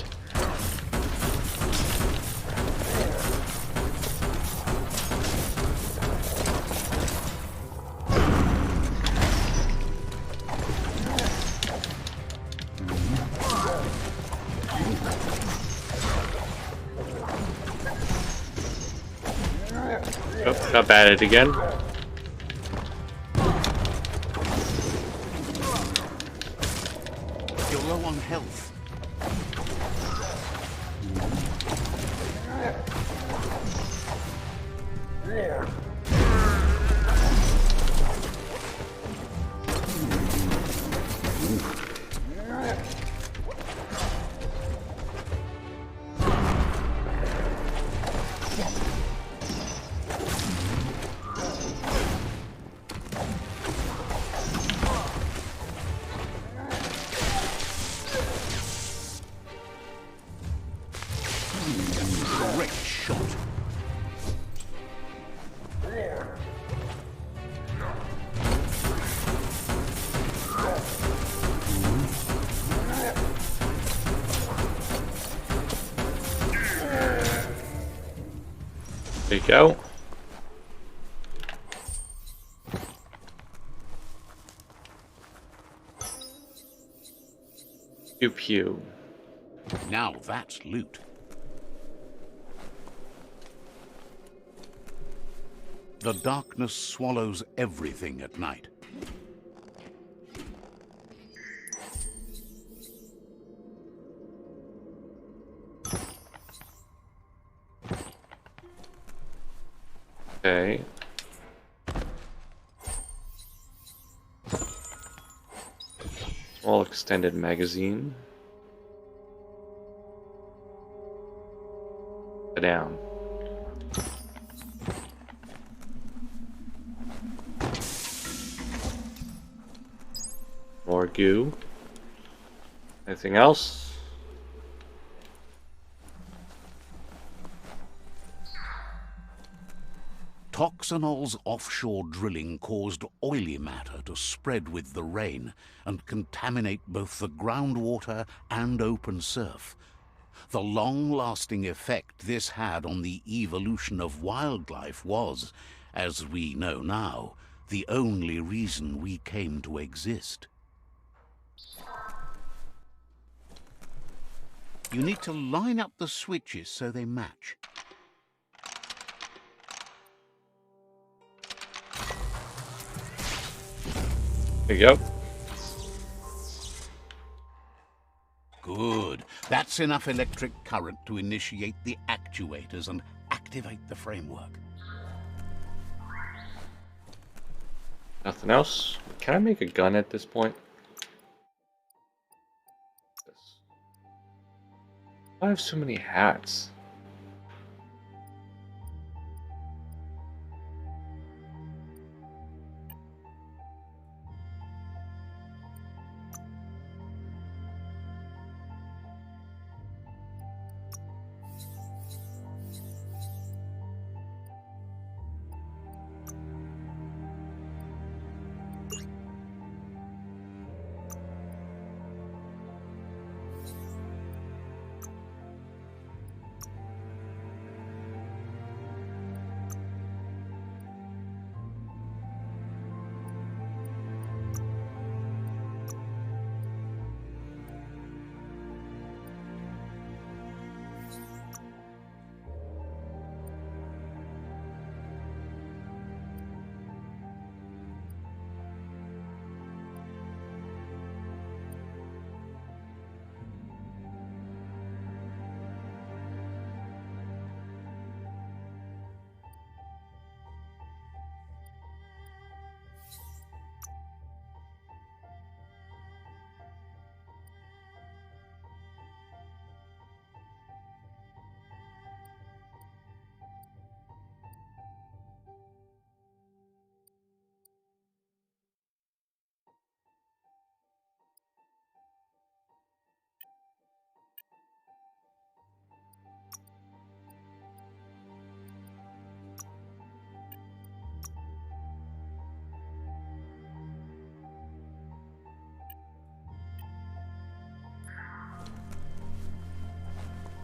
Oh, got batted again. You're low on health. Great shot. There you go. Pew pew. Now that's loot. The darkness swallows everything at night. Okay. Small extended magazine. Down. More goo. Anything else? Toxanol's offshore drilling caused oily matter to spread with the rain and contaminate both the groundwater and open surf. The long-lasting effect this had on the evolution of wildlife was, as we know now, the only reason we came to exist. You need to line up the switches so they match. There you go. Good. That's enough electric current to initiate the actuators and activate the framework. Nothing else? Can I make a gun at this point? I have so many hats.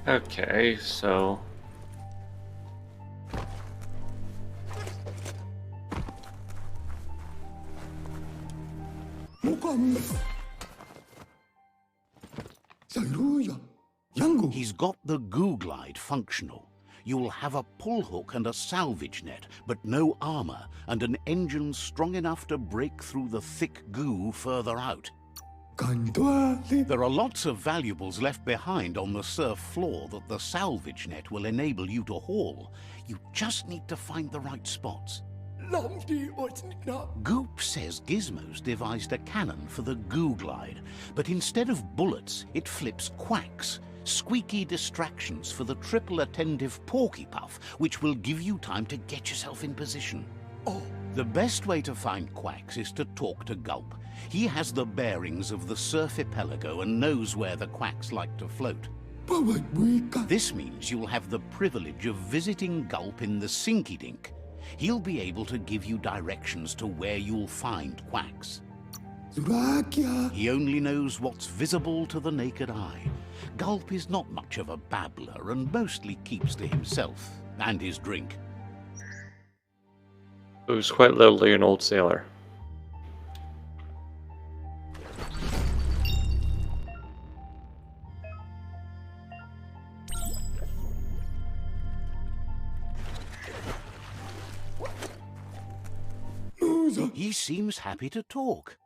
Okay, so Mukamma. Saluya. Yango. He's got the goo glide functional. You'll have a pull hook and a salvage net, but no armor, and an engine strong enough to break through the thick goo further out. Kandoale. There are lots of valuables left behind on the surf floor that the salvage net will enable you to haul. You just need to find the right spots. Lamdi Otsna. Goop says Gizmo's devised a cannon for the goo glide, but instead of bullets, it flips quacks, squeaky distractions for the triple attentive porky puff, which will give you time to get yourself in position. Oh. The best way to find quacks is to talk to Gulp. He has the bearings of the surf-archipelago and knows where the quacks like to float. Pawatwika. This means you'll have the privilege of visiting Gulp in the Sinky Dink. He'll be able to give you directions to where you'll find quacks. Zurakia. He only knows what's visible to the naked eye. Gulp is not much of a babbler and mostly keeps to himself and his drink. it was quite literally an old sailor. He seems happy to talk.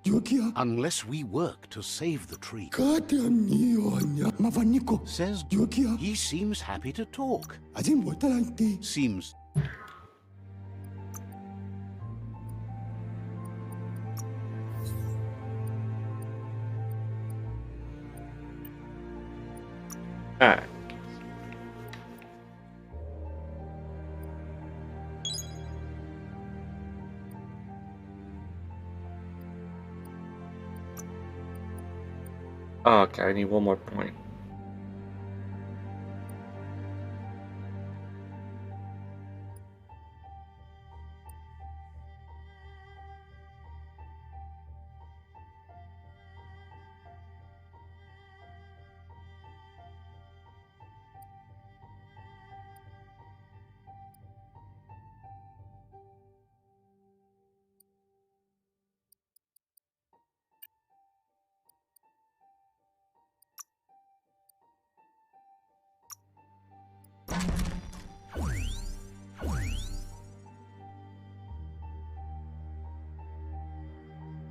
여기야. Unless we work to save the tree. 가디언이오냐. 마반니코. Says 여기야. he seems happy to talk. 아직 못 따라한테. Seems Alright. Okay, I need one more point.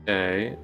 Okay.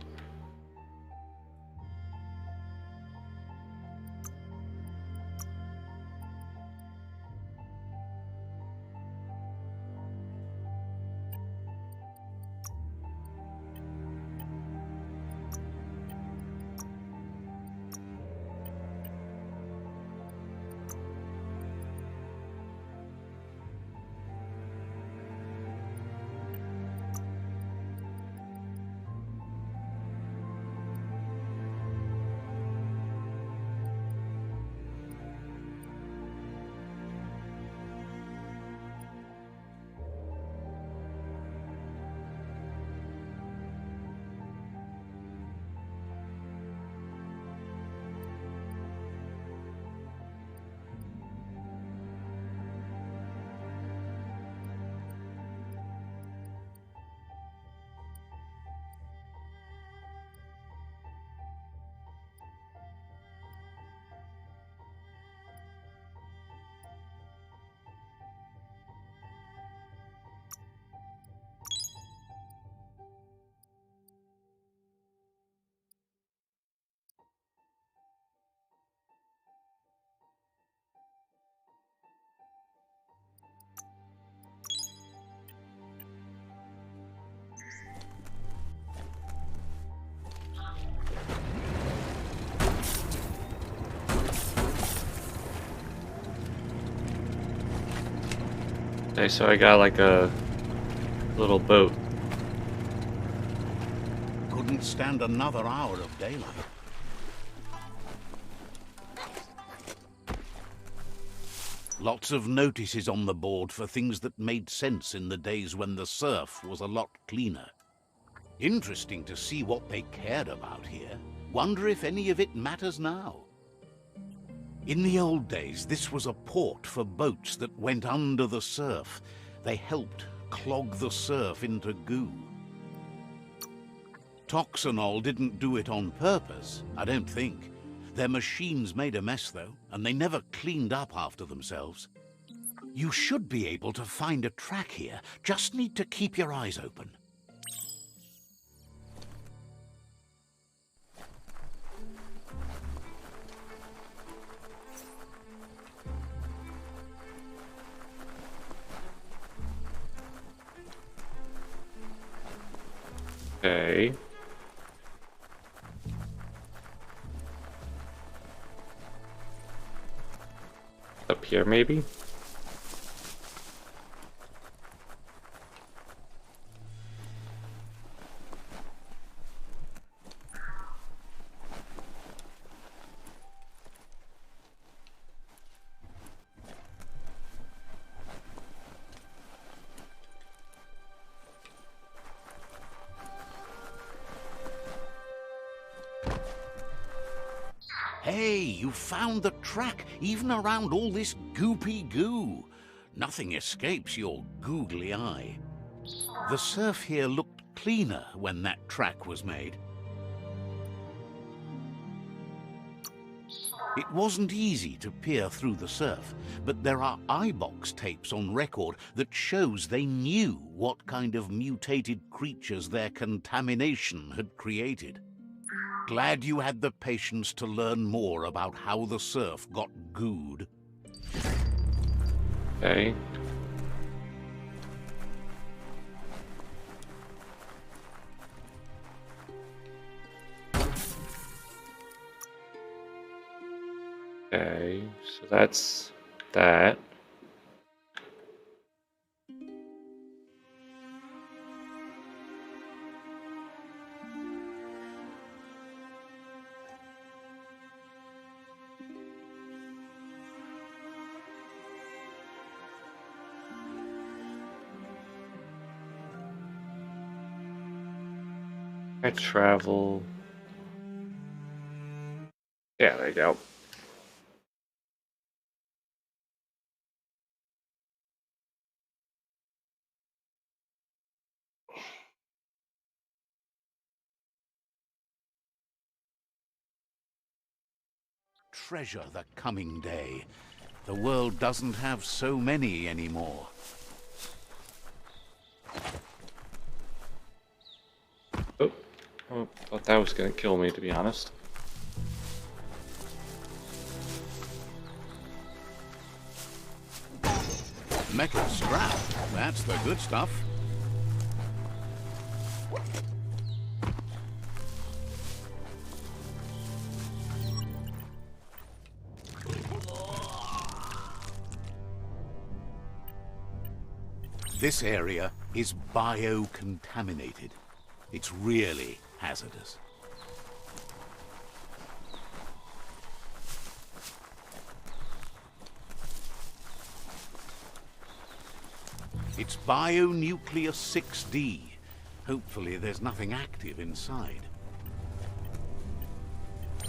Okay, so I got like a little boat. couldn't stand another hour of daylight. Lots of notices on the board for things that made sense in the days when the surf was a lot cleaner. Interesting to see what they cared about here. Wonder if any of it matters now. In the old days, this was a port for boats that went under the surf. They helped clog the surf into goo. Toxanol didn't do it on purpose, I don't think. Their machines made a mess, though, and they never cleaned up after themselves. You should be able to find a track here. Just need to keep your eyes open. Okay. Up here, maybe? Hey, you found the track, even around all this goopy goo. Nothing escapes your googly eye. The surf here looked cleaner when that track was made. It wasn't easy to peer through the surf, but there are iBox tapes on record that shows they knew what kind of mutated creatures their contamination had created. Glad you had the patience to learn more about how the surf got gooed. Okay. Okay, so that's that. I travel. Yeah, there you go. Treasure the coming day. The world doesn't have so many anymore. Oh, oh, thought that was gonna kill me, to be honest. Metal scrap, that's the good stuff. This area is biocontaminated. It's really hazardous. It's Bionucleus 6D. Hopefully there's nothing active inside.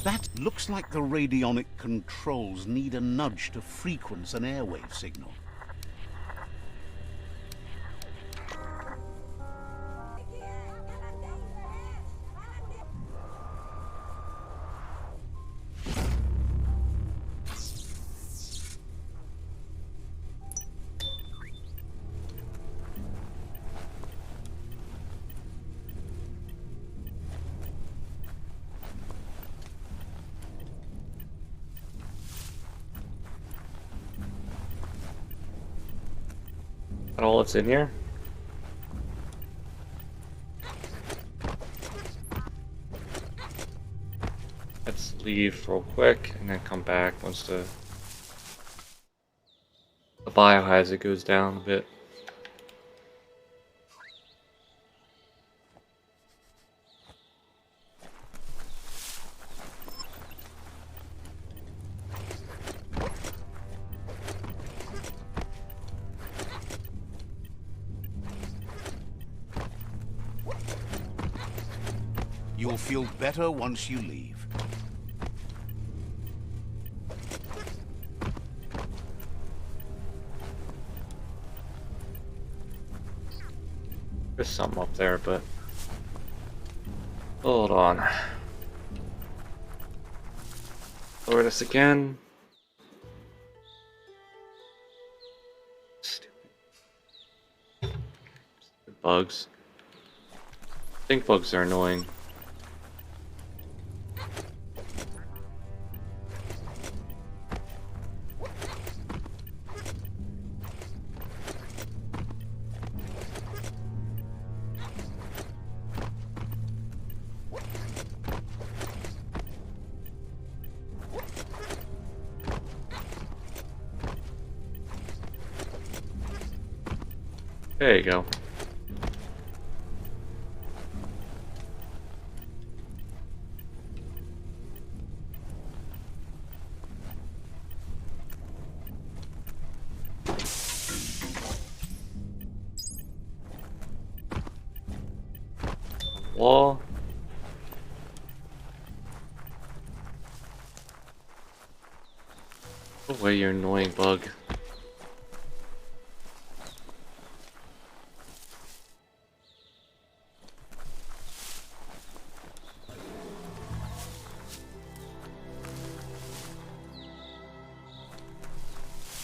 That looks like the radionic controls need a nudge to frequency an airwave signal. That all that's in here? Let's leave real quick and then come back once the biohazard goes down a bit. You'll feel better once you leave. There's something up there, but hold on. Lower this again. Stupid bugs. Stink bugs are annoying. There you go. Wall. Go away, you annoying bug.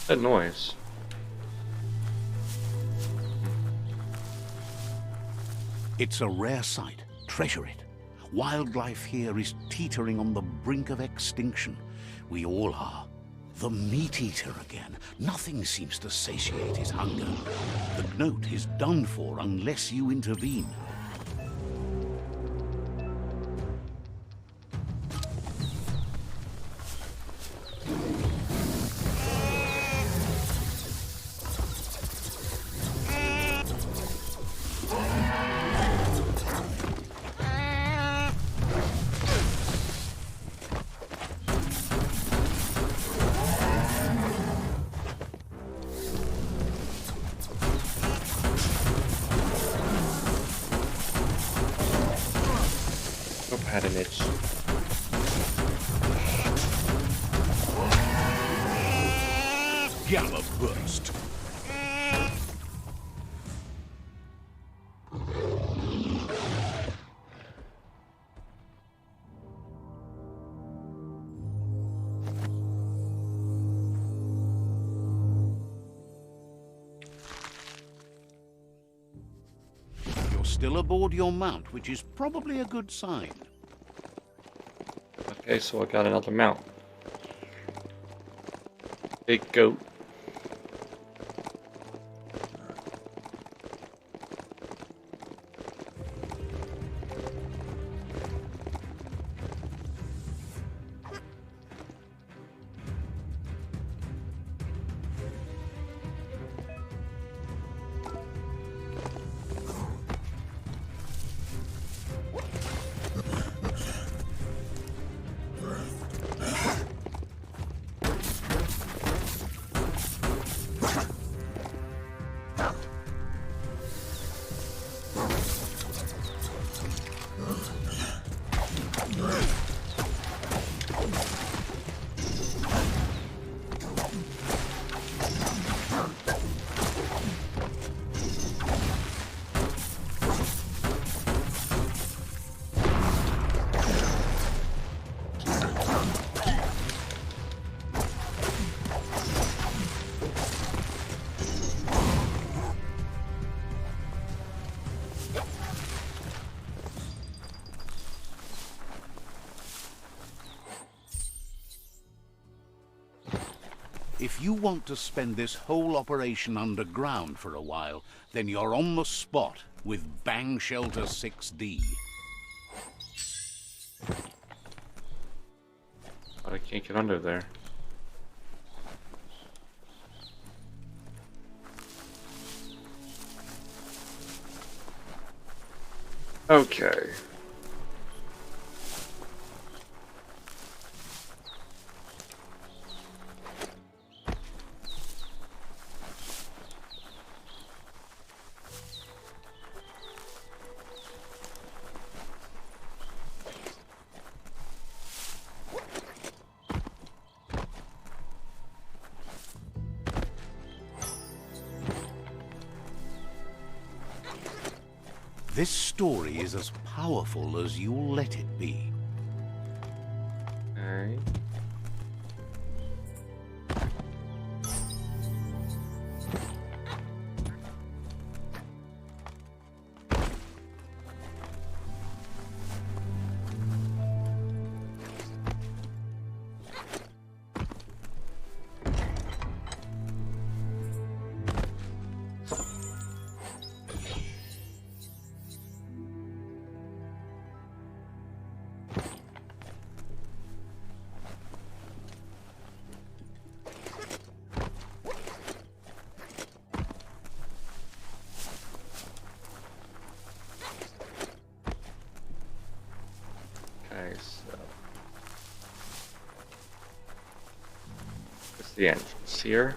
That noise. It's a rare sight. Treasure it. Wildlife here is teetering on the brink of extinction. We all are. The meat eater again. Nothing seems to satiate his hunger. The gnat is done for unless you intervene. Nope, had an itch. Gamma burst. You're still aboard your mount, which is probably a good sign. Okay, so I got another mount. Big goat. If you want to spend this whole operation underground for a while, then you're on the spot with Bang Shelter 6D. But I can't get under there. Okay. This story is as powerful as you'll let it be. Alright. Okay, so it's the entrance here.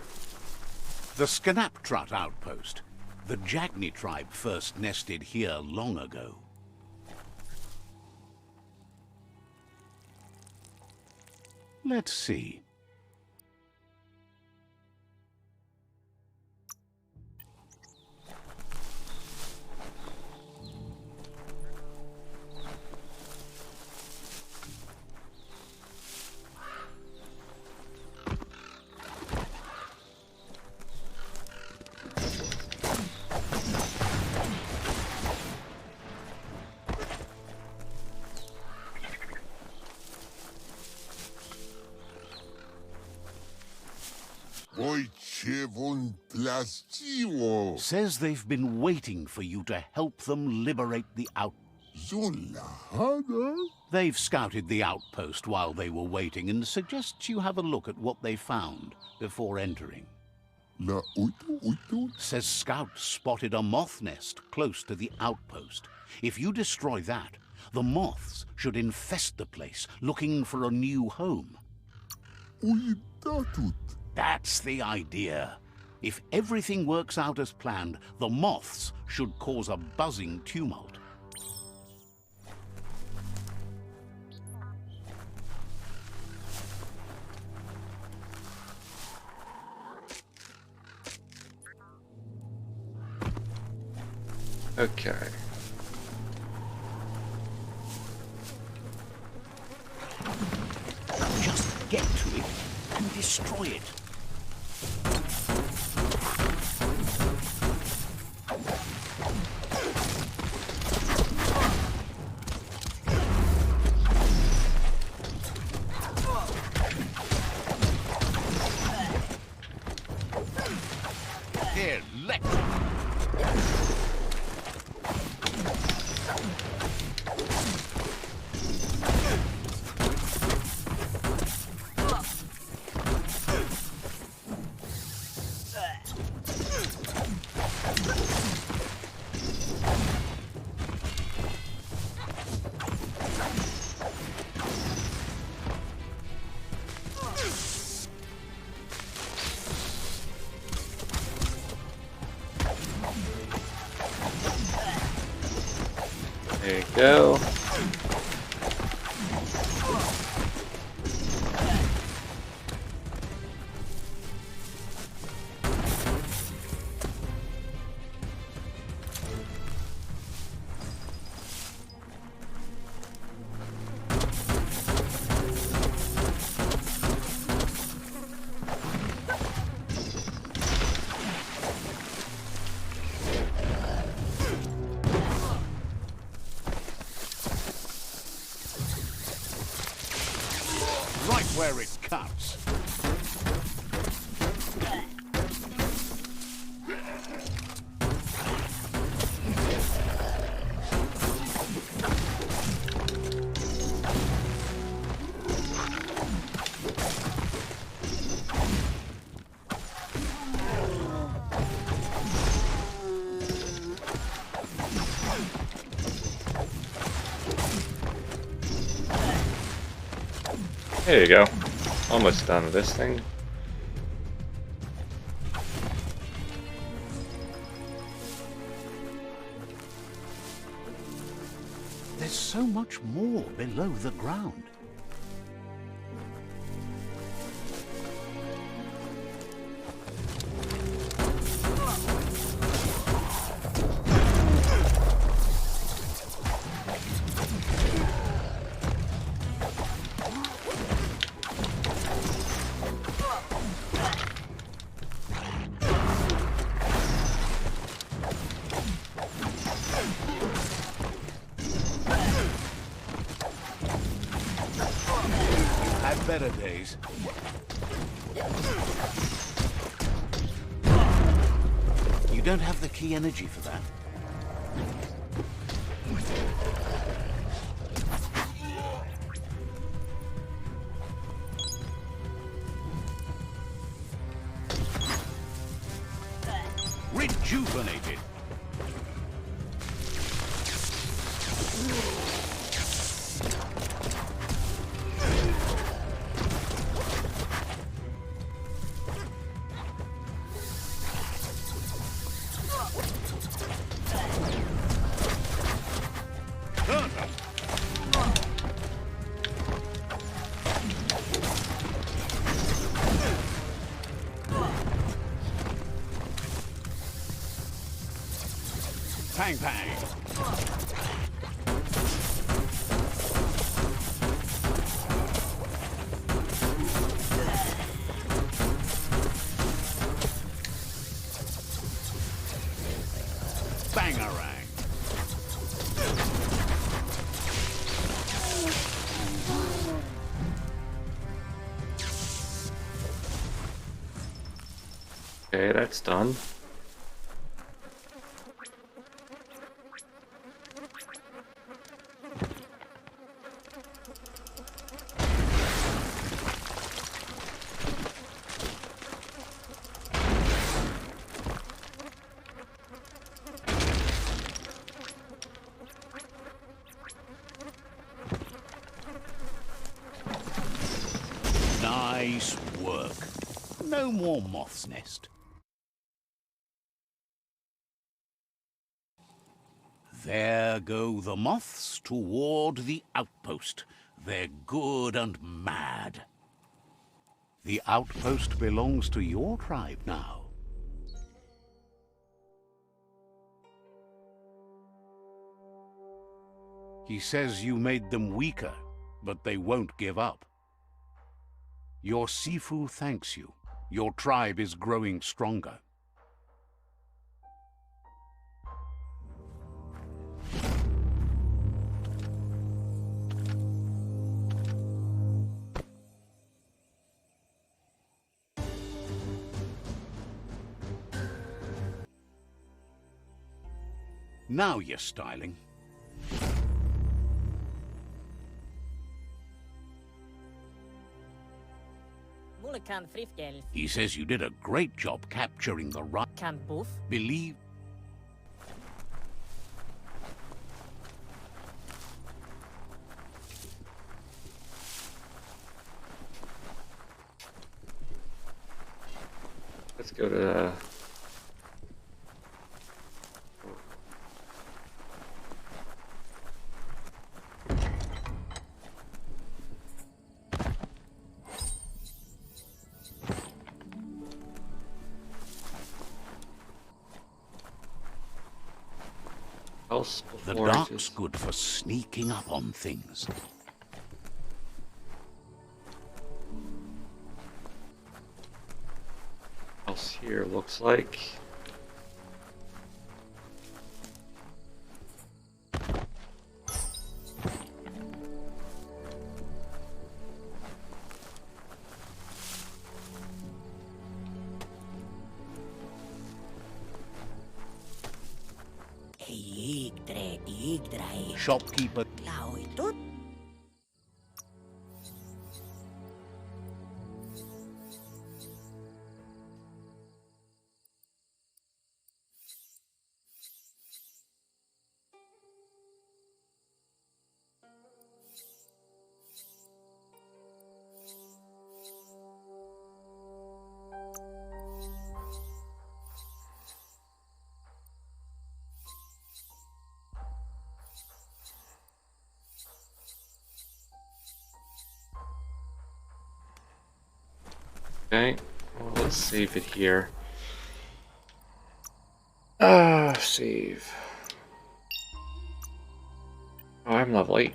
The Scanaptrut outpost. The Jagni tribe first nested here long ago. Let's see. archivo. Says they've been waiting for you to help them liberate the out. Zonahada? They've scouted the outpost while they were waiting and suggests you have a look at what they found before entering. La utu. Says scouts spotted a moth nest close to the outpost. If you destroy that, the moths should infest the place, looking for a new home. Uitatut. That's the idea. If everything works out as planned, the moths should cause a buzzing tumult. Okay. Just get to it and destroy it. Here, let There you go. right where it cuts. There you go. Almost done with this thing. There's so much more below the ground. Had better days. You don't have the key energy for that. Rejuvenated. Pang pang. Bangarang. Okay, that's done. Nice work. No more moth's nest. There go the moths toward the outpost. They're good and mad. The outpost belongs to your tribe now. He says you made them weaker, but they won't give up. Your Sifu thanks you. Your tribe is growing stronger. Now you're styling. Mulle frifgel He says you did a great job capturing the right. kan buff. Believe. Let's go to house The before I dark's just... good for sneaking up on things. House here looks like. Shopkeeper. Okay, well, let's save it here. Save. Oh, I'm level 8.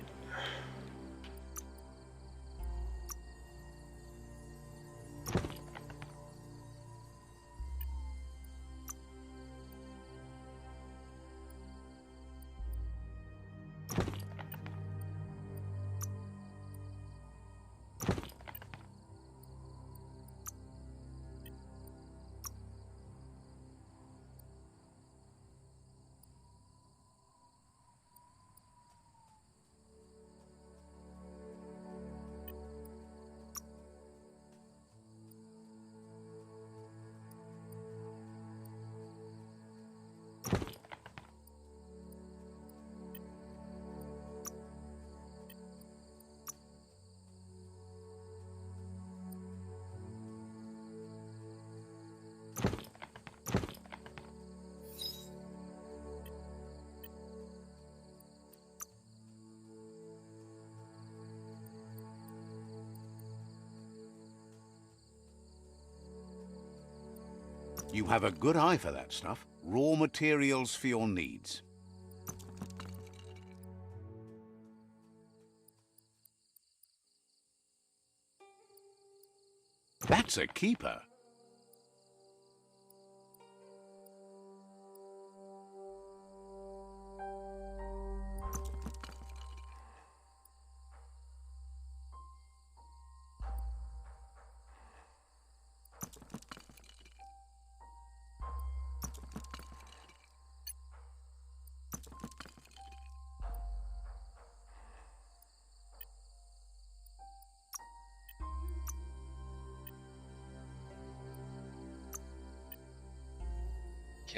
You have a good eye for that stuff. Raw materials for your needs. That's a keeper.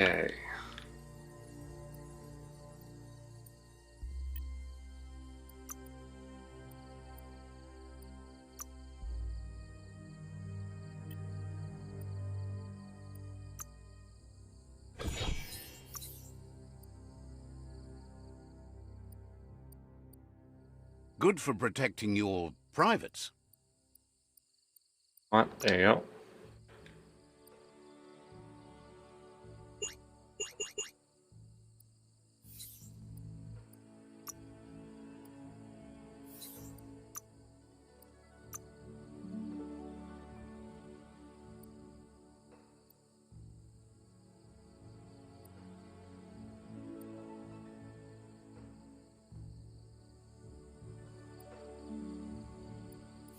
Okay. Good for protecting your privates. What? There you go.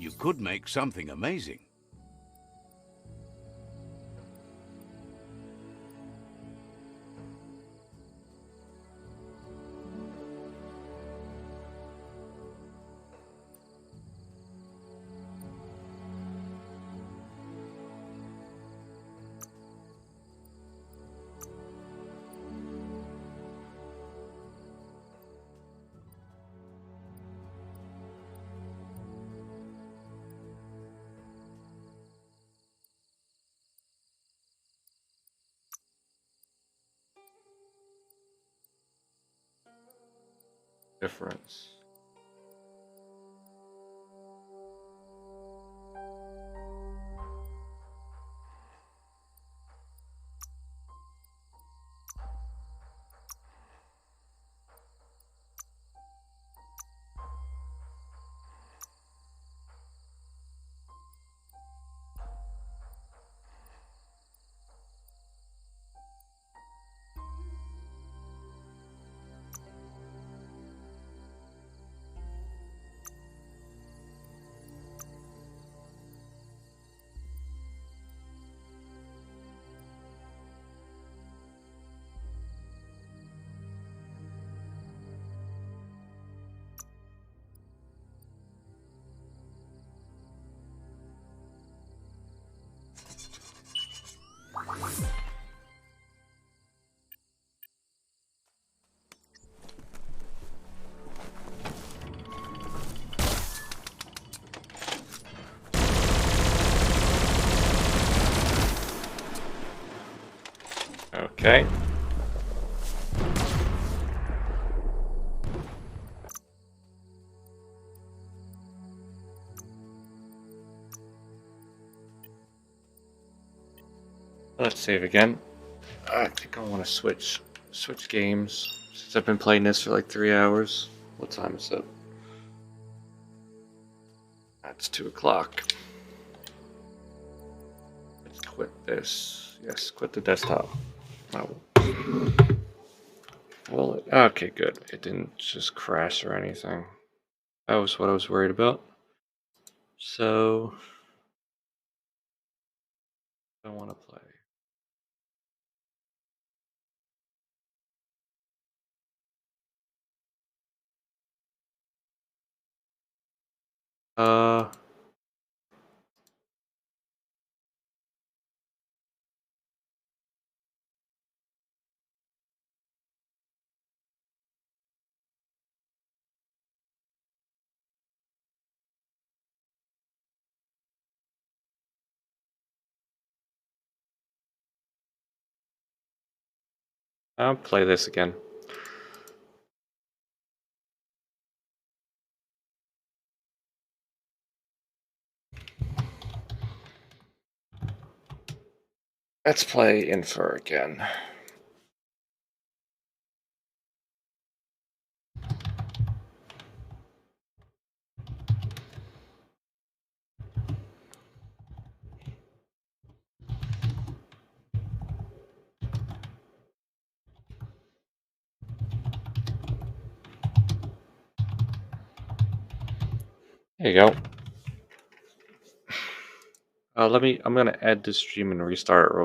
You could make something amazing. Difference. Okay. Let's save again. I think I want to switch games since I've been playing this for like 3 hours. What time is it? That's 2 o'clock. Let's quit this. Yes, quit the desktop. Oh. Well, okay, good. It didn't just crash or anything. That was what I was worried about. So, I want to play. Uh, I'll play this again. Let's play Infer again. There you go. I'm gonna end the stream and restart it real